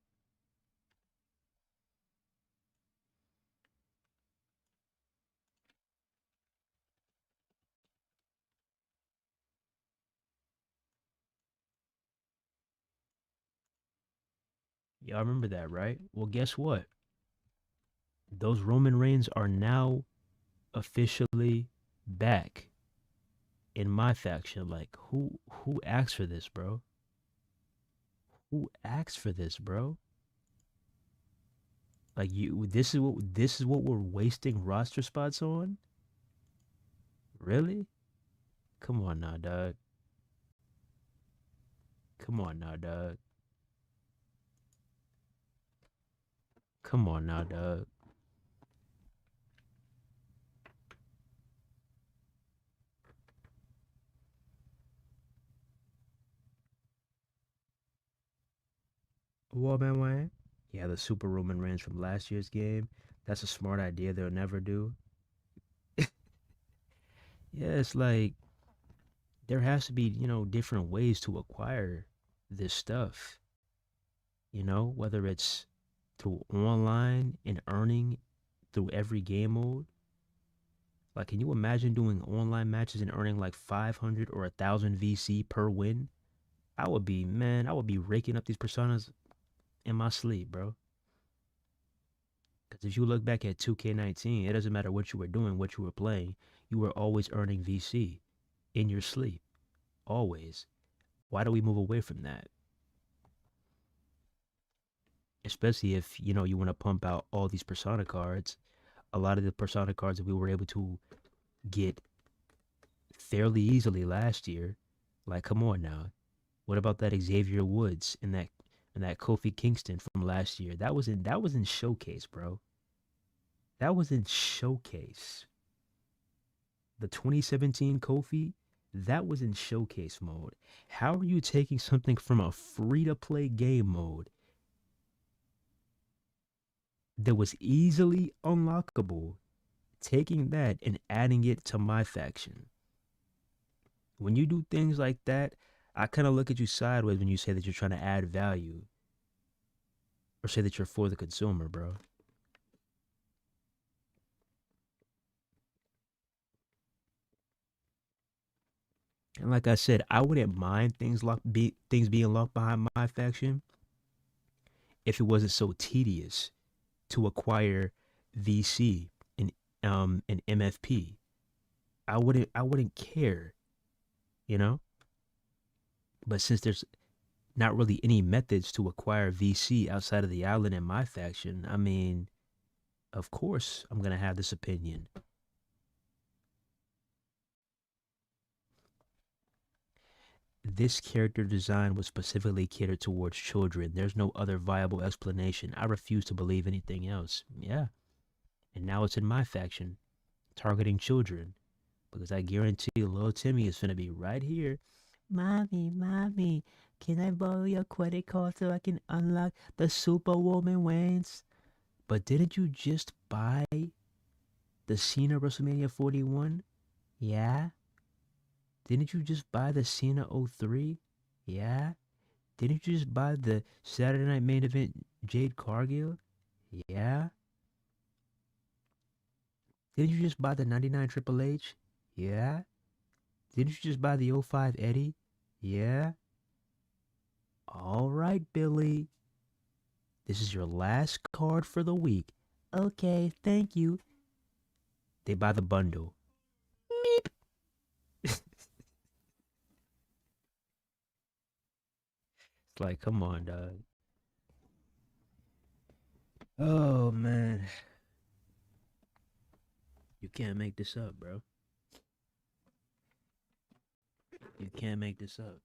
Y'all remember that, right? Well, guess what? Those Roman Reigns are now officially back in my faction. Like, who asked for this, bro? Who asked for this, bro? Like this is what we're wasting roster spots on? Really? Come on now, dog. Come on now, dog. Come on now, dog. What man, Wayne? Yeah, the Super Roman Reigns from last year's game. That's a smart idea they'll never do. Yeah, it's like there has to be, different ways to acquire this stuff. Whether it's through online and earning through every game mode. Like, can you imagine doing online matches and earning like 500 or 1,000 VC per win? I would be raking up these personas in my sleep, bro. Because if you look back at 2K19, it doesn't matter what you were doing, what you were playing, you were always earning VC in your sleep. Always. Why do we move away from that? Especially if, you want to pump out all these persona cards. A lot of the persona cards that we were able to get fairly easily last year. Like, come on now. What about that Xavier Woods and that Kofi Kingston from last year? That was in showcase, bro. That was in showcase. The 2017 Kofi, that was in showcase mode. How are you taking something from a free to play game mode that was easily unlockable, taking that and adding it to my faction? When you do things like that, I kind of look at you sideways when you say that you're trying to add value or say that you're for the consumer, bro. And like I said, I wouldn't mind things being locked behind my faction, if it wasn't so tedious to acquire VC and MFP. I wouldn't care, you know? But since there's not really any methods to acquire VC outside of the island in my faction, I mean, of course I'm gonna have this opinion. This character design was specifically catered towards children. There's no other viable explanation. I refuse to believe anything else. Yeah. And now it's in my faction, targeting children. Because I guarantee you, little Timmy is finna be right here. Mommy, can I borrow your credit card so I can unlock the Superwoman wings? But didn't you just buy the Cena WrestleMania 41? Yeah? Didn't you just buy the Cena 03? Yeah? Didn't you just buy the Saturday Night Main Event Jade Cargill? Yeah? Didn't you just buy the 99 Triple H? Yeah? Didn't you just buy the 05 Eddie? Yeah? All right, Billy. This is your last card for the week. Okay, thank you. They buy the bundle. Meep. It's like, come on, dog. Oh, man. You can't make this up, bro. You can't make this up.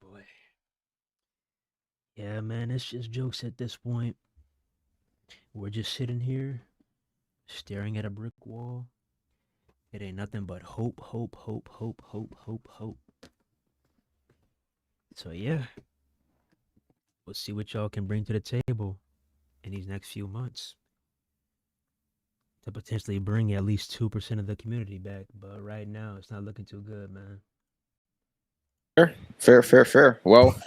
Boy. Yeah, man, it's just jokes at this point. We're just sitting here, staring at a brick wall. It ain't nothing but hope. So yeah, we'll see what y'all can bring to the table in these next few months to potentially bring at least 2% of the community back. But right now, it's not looking too good, man. Fair. Well,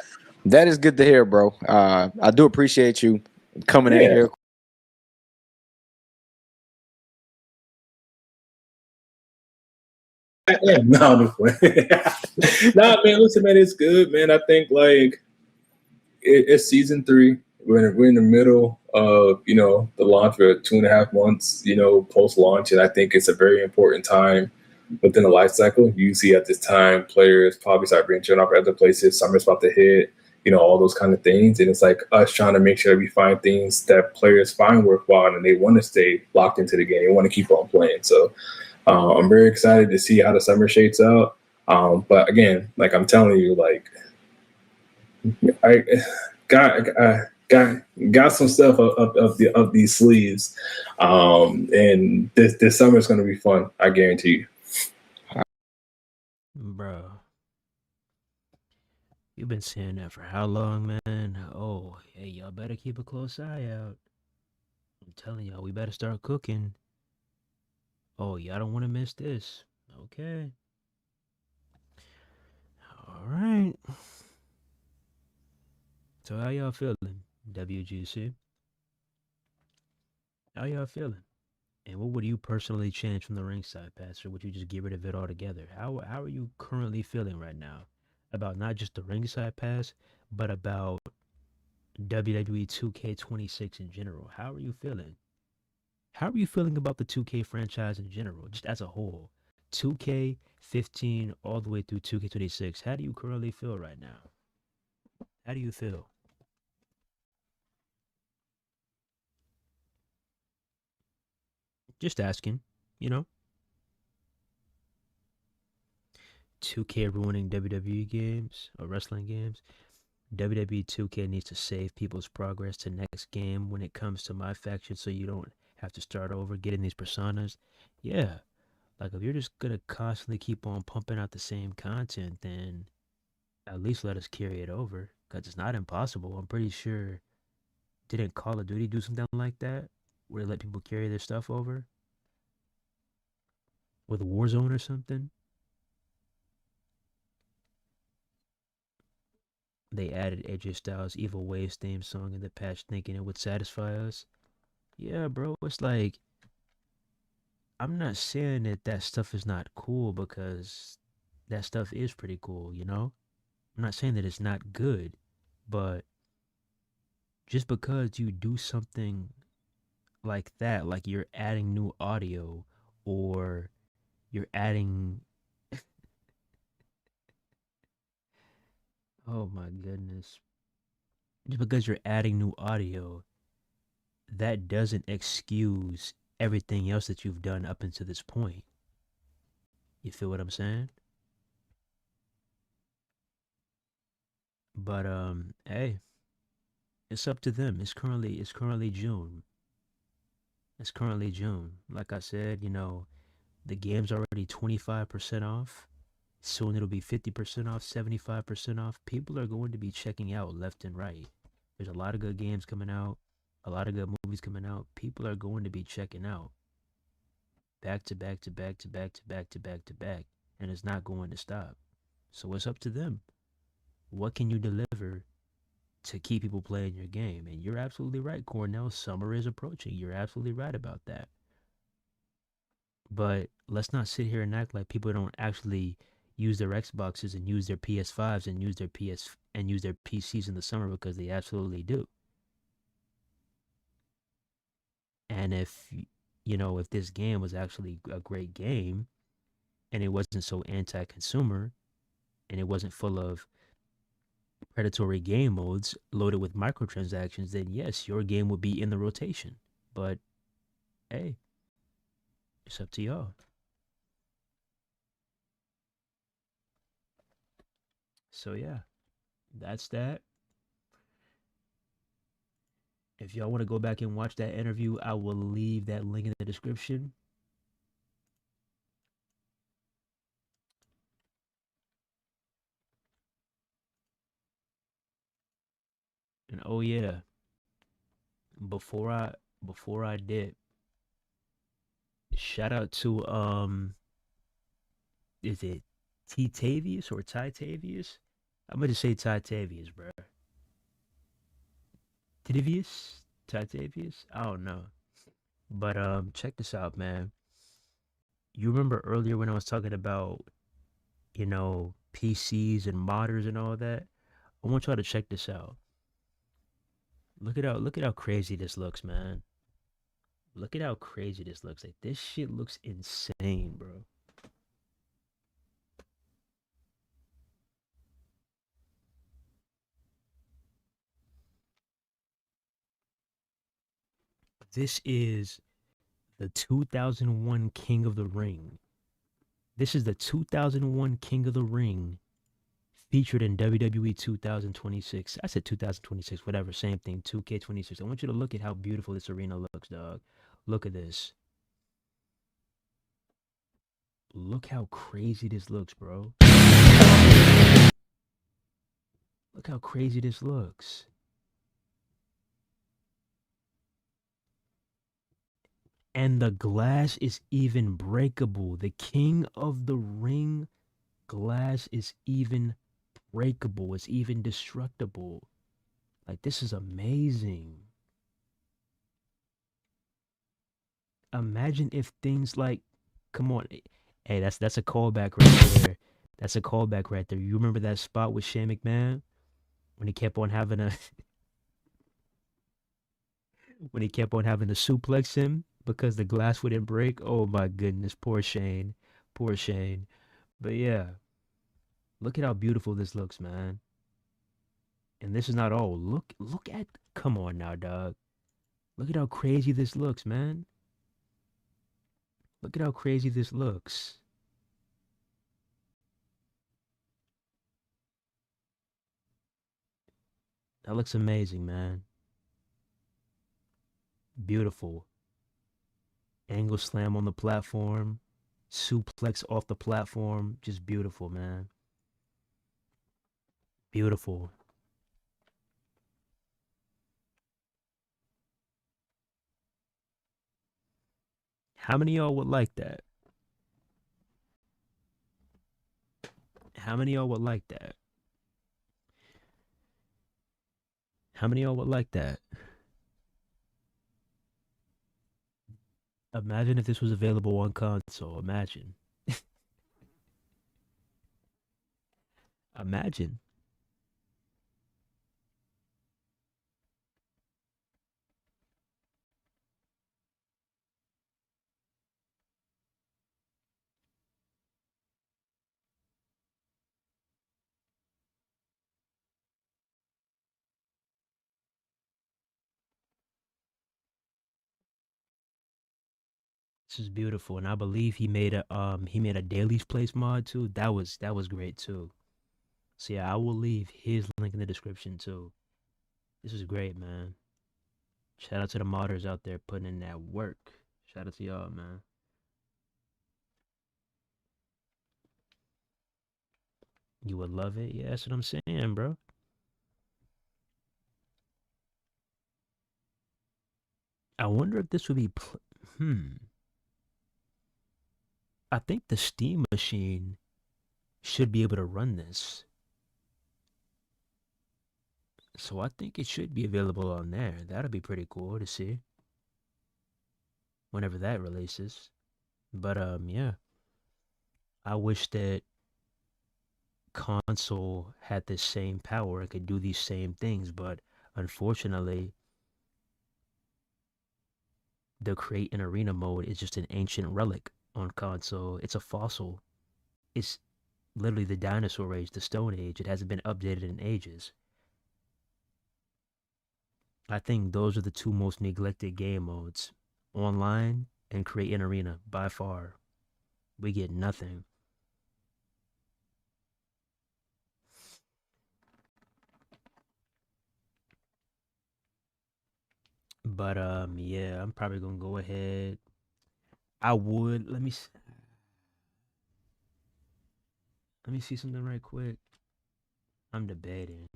that is good to hear, bro. I do appreciate you coming in here. No, nah, man. Listen, man, it's good, man. I think like it's season 3. We're in the middle of the launch for 2.5 months, post launch, and I think it's a very important time within the life cycle. Usually at this time, players probably start branching off other places. Summer's about to hit, all those kind of things, and it's like us trying to make sure we find things that players find worthwhile and they want to stay locked into the game. They want to keep on playing. So I'm very excited to see how the summer shapes out. But again, like I'm telling you, like I got some stuff of these sleeves, and this summer is going to be fun. I guarantee you. Bro, you've been saying that for how long, man? Oh, hey, y'all better keep a close eye out. I'm telling y'all, we better start cooking. Oh, y'all don't want to miss this. Okay. All right. So how y'all feeling, WGC? How y'all feeling? And what would you personally change from the ringside pass, or would you just get rid of it altogether? How are you currently feeling right now about not just the ringside pass, but about WWE 2K26 in general? How are you feeling? How are you feeling about the 2K franchise in general, just as a whole? 2K15 all the way through 2K26. How do you currently feel right now? How do you feel? Just asking, you know? 2K ruining WWE games or wrestling games. WWE 2K needs to save people's progress to next game when it comes to my faction so you don't have to start over getting these personas. Yeah, like if you're just gonna constantly keep on pumping out the same content, then at least let us carry it over. Because it's not impossible. I'm pretty sure, didn't Call of Duty do something like that? Where they let people carry their stuff over? With Warzone or something? They added AJ Styles' Evil Waves theme song in the patch thinking it would satisfy us. Yeah, bro, it's like, I'm not saying that that stuff is not cool because that stuff is pretty cool, you know? I'm not saying that it's not good, but just because you do something like that, like you're adding new audio or you're adding, oh my goodness, just because you're adding new audio, that doesn't excuse everything else that you've done up until this point. You feel what I'm saying? But hey, it's up to them. It's currently June. It's currently June. Like I said, the game's already 25% off. Soon it'll be 50% off, 75% off. People are going to be checking out left and right. There's a lot of good games coming out, a lot of good movies coming out. People are going to be checking out back to back to back to back to back to back to back. And it's not going to stop. So it's up to them. What can you deliver to keep people playing your game? And you're absolutely right, Cornell. Summer is approaching. You're absolutely right about that. But let's not sit here and act like people don't actually use their Xboxes and use their PS5s and use their PCs in the summer, because they absolutely do. And if this game was actually a great game and it wasn't so anti-consumer and it wasn't full of predatory game modes loaded with microtransactions, then yes, your game would be in the rotation. But hey, it's up to y'all. So yeah, that's that. If y'all want to go back and watch that interview, I will leave that link in the description. And oh yeah, before I did, shout out to is it T-Tavius or Titavius? I'm gonna just say Titavius, bro. Titavius? Titavius? I don't know. But check this out, man. You remember earlier when I was talking about, PCs and modders and all that? I want y'all to check this out. Look at how crazy this looks, man. Look at how crazy this looks. Like, this shit looks insane, bro. This is the 2001 King of the Ring. This is the 2001 King of the Ring featured in WWE 2026. I said 2026, whatever, same thing. 2K26. I want you to look at how beautiful this arena looks, dog. Look at this. Look how crazy this looks, bro. Look how crazy this looks. And the glass is even breakable. The King of the Ring glass is even breakable. It's even destructible. Like, this is amazing. Imagine if things like, come on, hey, that's a callback right there. That's a callback right there. You remember that spot with Shane McMahon when he kept on having a when he kept on having to suplex him because the glass wouldn't break? Oh my goodness, poor Shane, poor Shane. But yeah, look at how beautiful this looks, man. And this is not all. Look at, come on now, dog. Look at how crazy this looks, man. Look at how crazy this looks. That looks amazing, man. Beautiful. Angle slam on the platform. Suplex off the platform. Just beautiful, man. Beautiful. How many of y'all would like that? How many of y'all would like that? How many of y'all would like that? Imagine if this was available on console. Imagine. Imagine. This is beautiful, and I believe he made a Daily's Place mod too. That was great too. So yeah, I will leave his link in the description too. This is great, man. Shout out to the modders out there putting in that work. Shout out to y'all, man. You would love it. Yeah, that's what I'm saying, bro. I wonder if this would be. I think the Steam machine should be able to run this. So I think it should be available on there. That'll be pretty cool to see whenever that releases. But yeah. I wish that console had the same power and could do these same things, but unfortunately, the create an arena mode is just an ancient relic on console. It's a fossil. It's literally the dinosaur age, the stone age. It hasn't been updated in ages. I think those are the two most neglected game modes. Online and create an arena by far. We get nothing. But yeah, I'm probably gonna go ahead. I would let me see something right quick. I'm debating.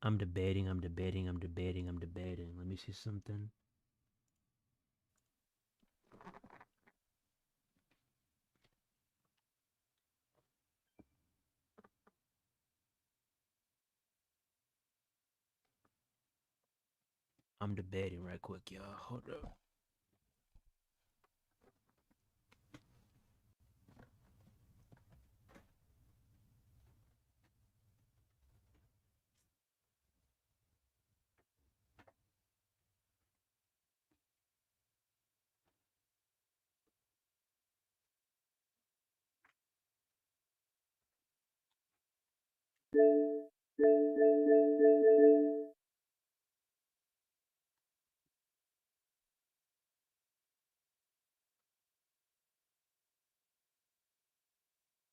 I'm debating. I'm debating. I'm debating. I'm debating. Let me see something. I'm debating right quick, y'all. Hold up.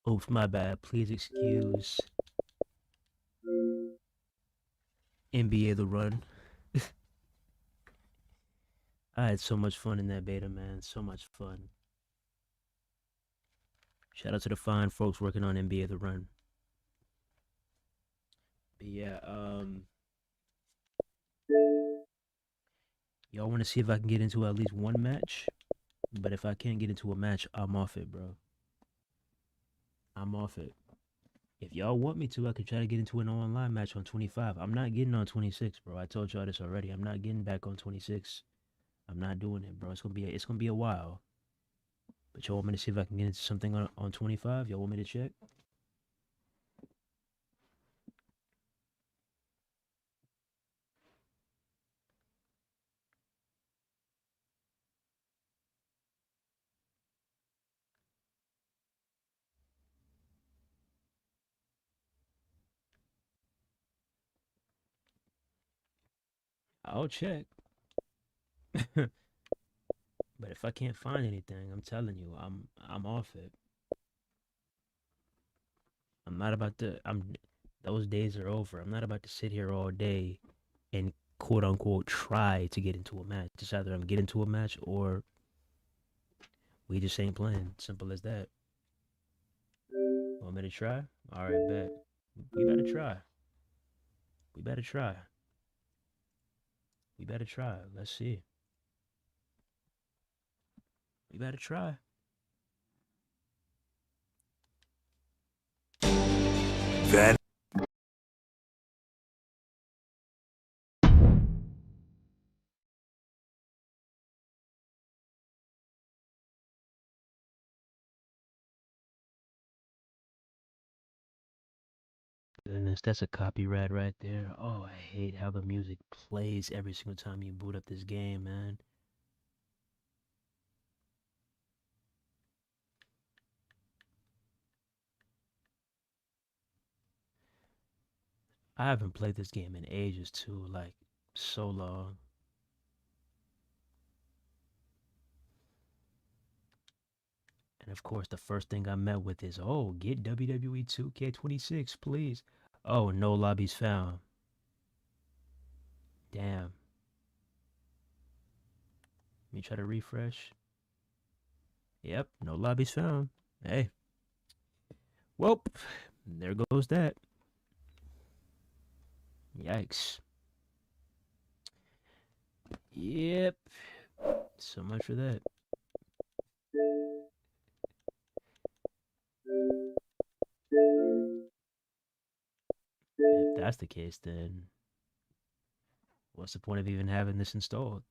Oops, my bad. Please excuse NBA The Run. I had so much fun in that beta, man. So much fun. Shout out to the fine folks working on NBA The Run. But yeah, y'all want to see if I can get into at least one match? But if I can't get into a match, I'm off it, bro. I'm off it. If y'all want me to, I could try to get into an online match on 25. I'm not getting on 26, bro. I told y'all this already. I'm not getting back on 26. I'm not doing it, bro. It's gonna be a while. But y'all want me to see if I can get into something on 25? Y'all want me to check? I'll check. But if I can't find anything, I'm telling you, I'm off it. I'm not about to. I'm. Those days are over. I'm not about to sit here all day and quote unquote try to get into a match. It's either I'm getting into a match or we just ain't playing. Simple as that. Want me to try? All right, bet. We better try. We better try. We better try. Let's see. We better try. Then Goodness, that's a copyright right there. Oh, I hate how the music plays every single time you boot up this game, man. I haven't played this game in ages too, like so long. And of course, the first thing I met with is, oh, get WWE 2K26, please. Oh, no lobbies found. Damn. Let me try to refresh. Yep, no lobbies found. Hey. Well, there goes that. Yikes. Yep. So much for that. If that's the case, then what's the point of even having this installed?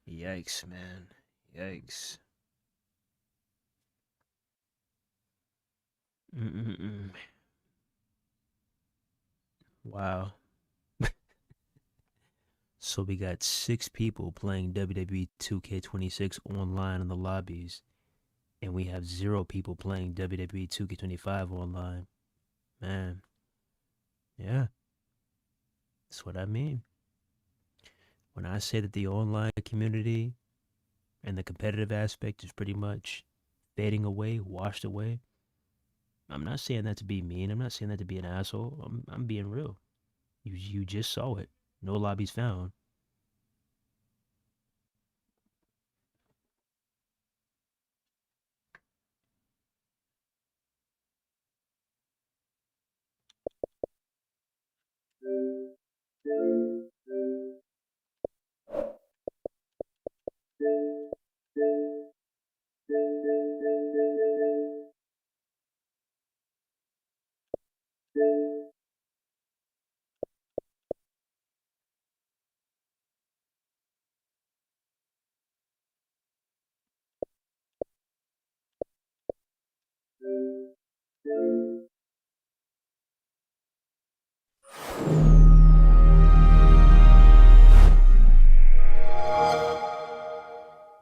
Yikes, man. Yikes. Mm-mm-mm. Wow. So we got 6 people playing WWE 2K26 online in the lobbies, and we have 0 people playing WWE 2K25 online. Man, yeah, that's what I mean. When I say that the online community and the competitive aspect is pretty much fading away, washed away, I'm not saying that to be mean. I'm not saying that to be an asshole. I'm being real. You just saw it. No lobbies found.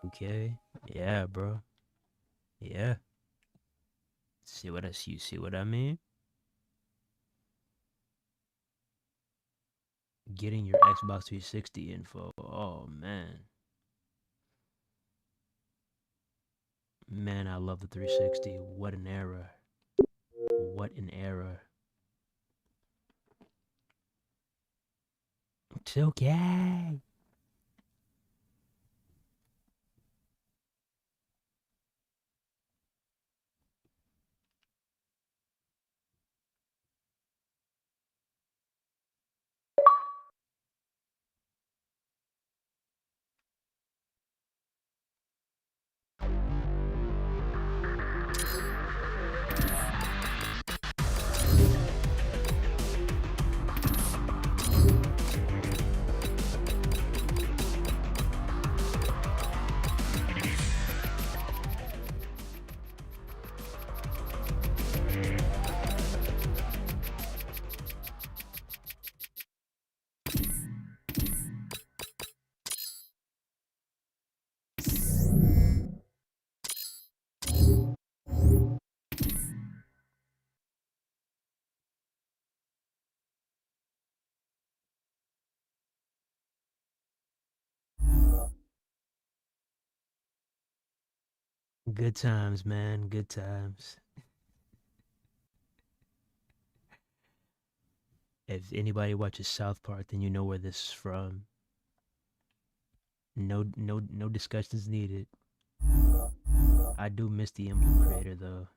Okay. Yeah, bro. Yeah. You see what I mean? getting your Xbox 360 info. Oh man. Man, I love the 360. What an era. What an era. It's okay. Good times, man. Good times. If anybody watches South Park, then you know where this is from. No discussions needed. I do miss the emblem creator though.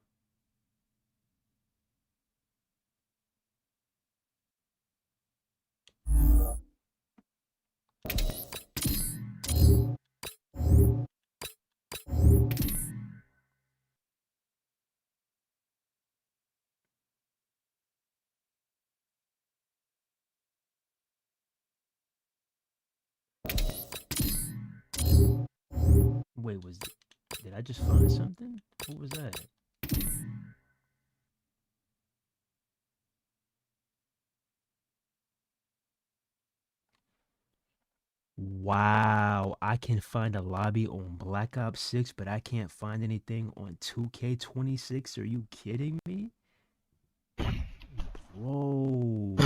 Wait, did I just find something? What was that? Wow, I can find a lobby on Black Ops 6, but I can't find anything on 2K26. Are you kidding me? Bro.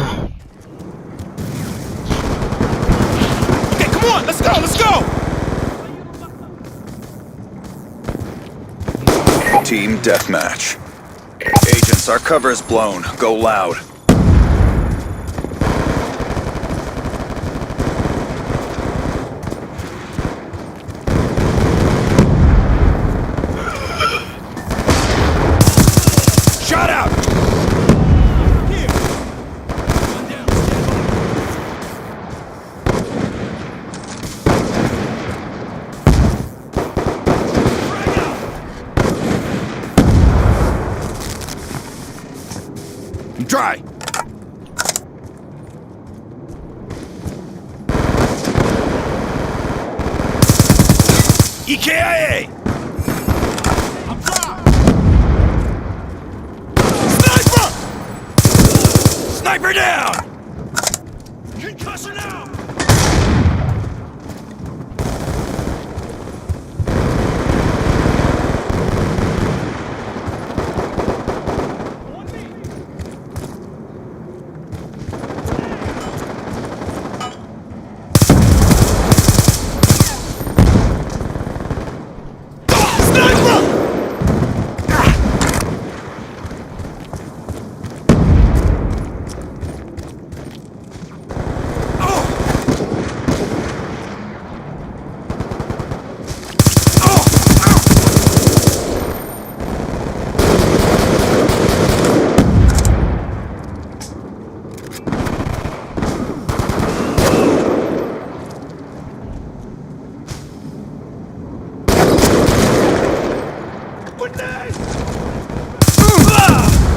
Okay, come on, let's go, let's go! Team deathmatch. Agents, our cover is blown. Go loud. Shot out! Dry! EKIA! I'm dry! Sniper! Sniper down! Concussion out!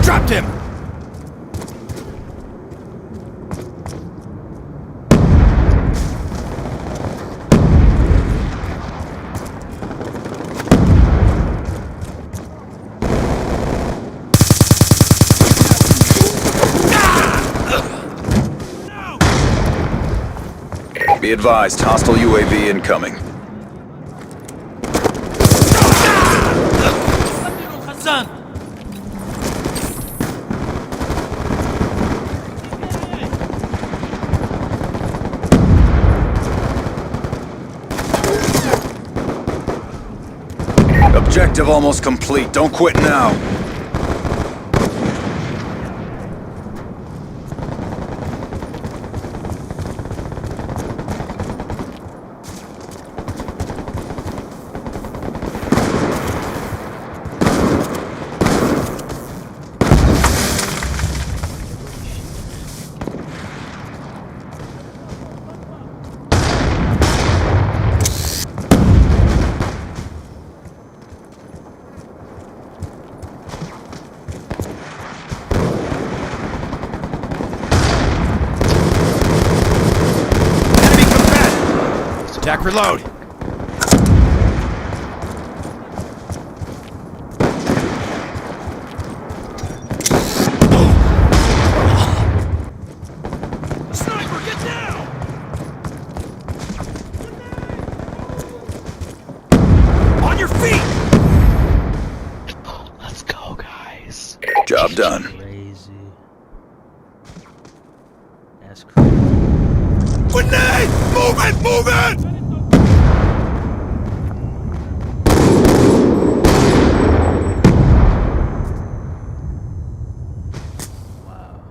Dropped him! Be advised, hostile UAV incoming. Objective almost complete. Don't quit now. Attack reload! Sniper, get down! On your feet! Let's go, guys. Job done. Crazy. That's crazy. Grenade! Move it! Move it! Wow.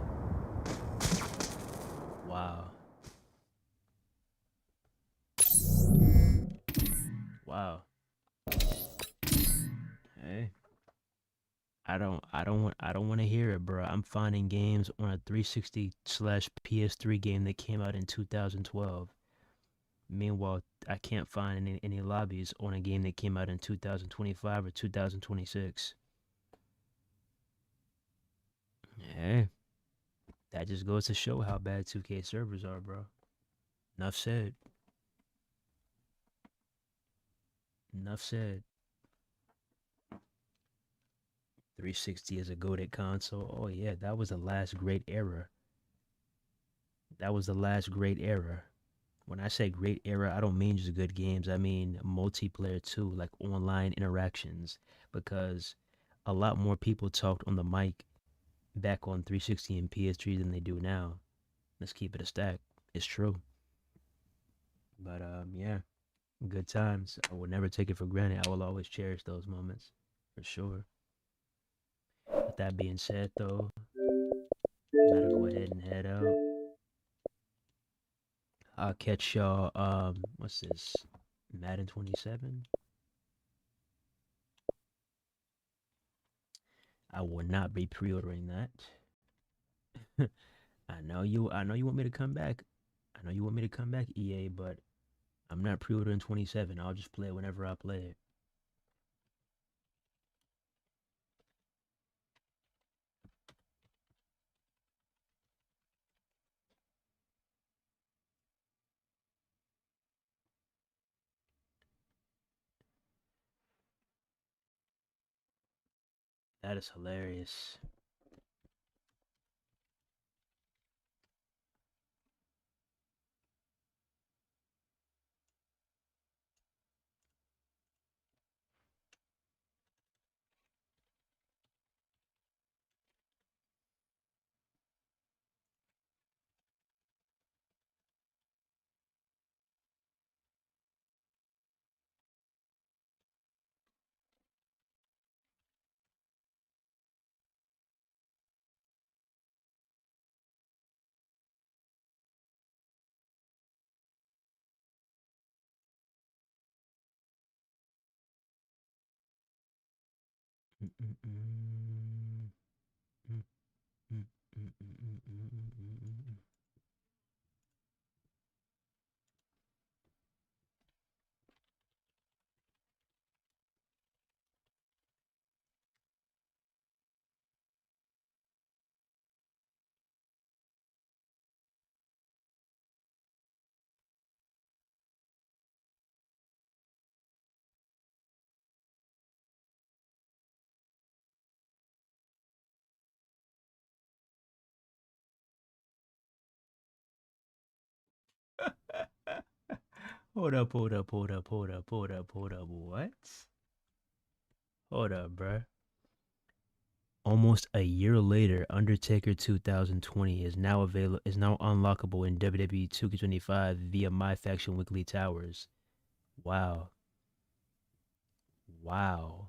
Wow. Wow. Hey. I don't want to hear it, bro. I'm finding games on a 360 slash PS3 game that came out in 2012. Meanwhile, I can't find any lobbies on a game that came out in 2025 or 2026. Hey, that just goes to show how bad 2K servers are, bro. Enough said. Enough said. 360 is a goated console. Oh yeah, that was the last great era. That was the last great era. When I say great era, I don't mean just good games. I mean multiplayer too, like online interactions. Because a lot more people talked on the mic back on 360 and PS3 than they do now. Let's keep it a stack. It's true. But yeah, good times. I will never take it for granted. I will always cherish those moments, for sure. With that being said, though, gotta go ahead and head out. I'll catch y'all. What's this? Madden 27. I will not be pre-ordering that. I know you. I know you want me to come back. I know you want me to come back, EA, but I'm not pre-ordering 27. I'll just play it whenever I play it. That is hilarious. Mm-mm-mm. Mm-mm-mm-mm-mm-mm-mm-mm. Hold up, hold up, hold up, hold up, hold up, hold up. What? Hold up, bruh. Almost a year later, Undertaker 2020 is now unlockable in WWE 2K25 via My Faction Weekly Towers. Wow. Wow.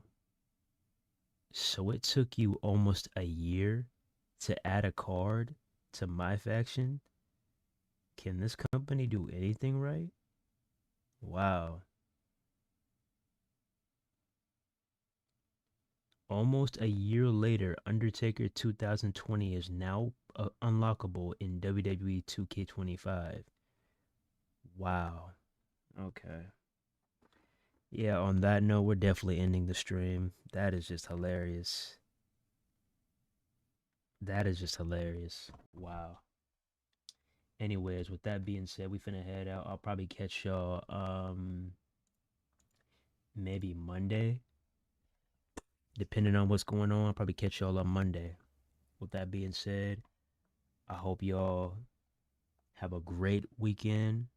So it took you almost a year to add a card to my faction? Can this company do anything right? Wow. Almost a year later, Undertaker 2020 is now unlockable in WWE 2K25. Wow. Okay. Yeah, on that note, we're definitely ending the stream. That is just hilarious. That is just hilarious. Wow. Anyways, with that being said, we finna head out. I'll probably catch y'all maybe Monday. Depending on what's going on, I'll probably catch y'all on Monday. With that being said, I hope y'all have a great weekend.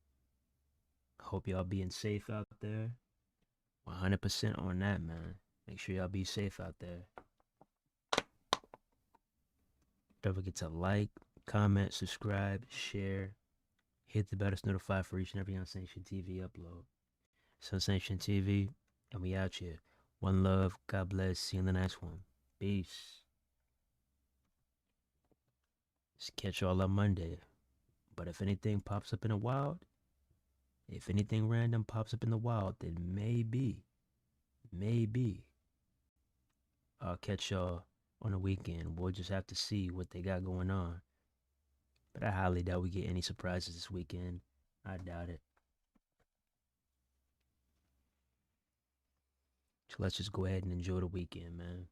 Hope y'all being safe out there. 100% on that, man. Make sure y'all be safe out there. Don't forget to like, comment, subscribe, share. Hit the bell to notify for each and every Unsanctioned TV upload. It's Unsanctioned TV, and we out here. One love. God bless. See you in the next one. Peace. Just catch y'all on Monday. But if anything pops up in the wild, if anything random pops up in the wild, then maybe I'll catch y'all on the weekend. We'll just have to see what they got going on. But I highly doubt we get any surprises this weekend. I doubt it. So let's just go ahead and enjoy the weekend, man.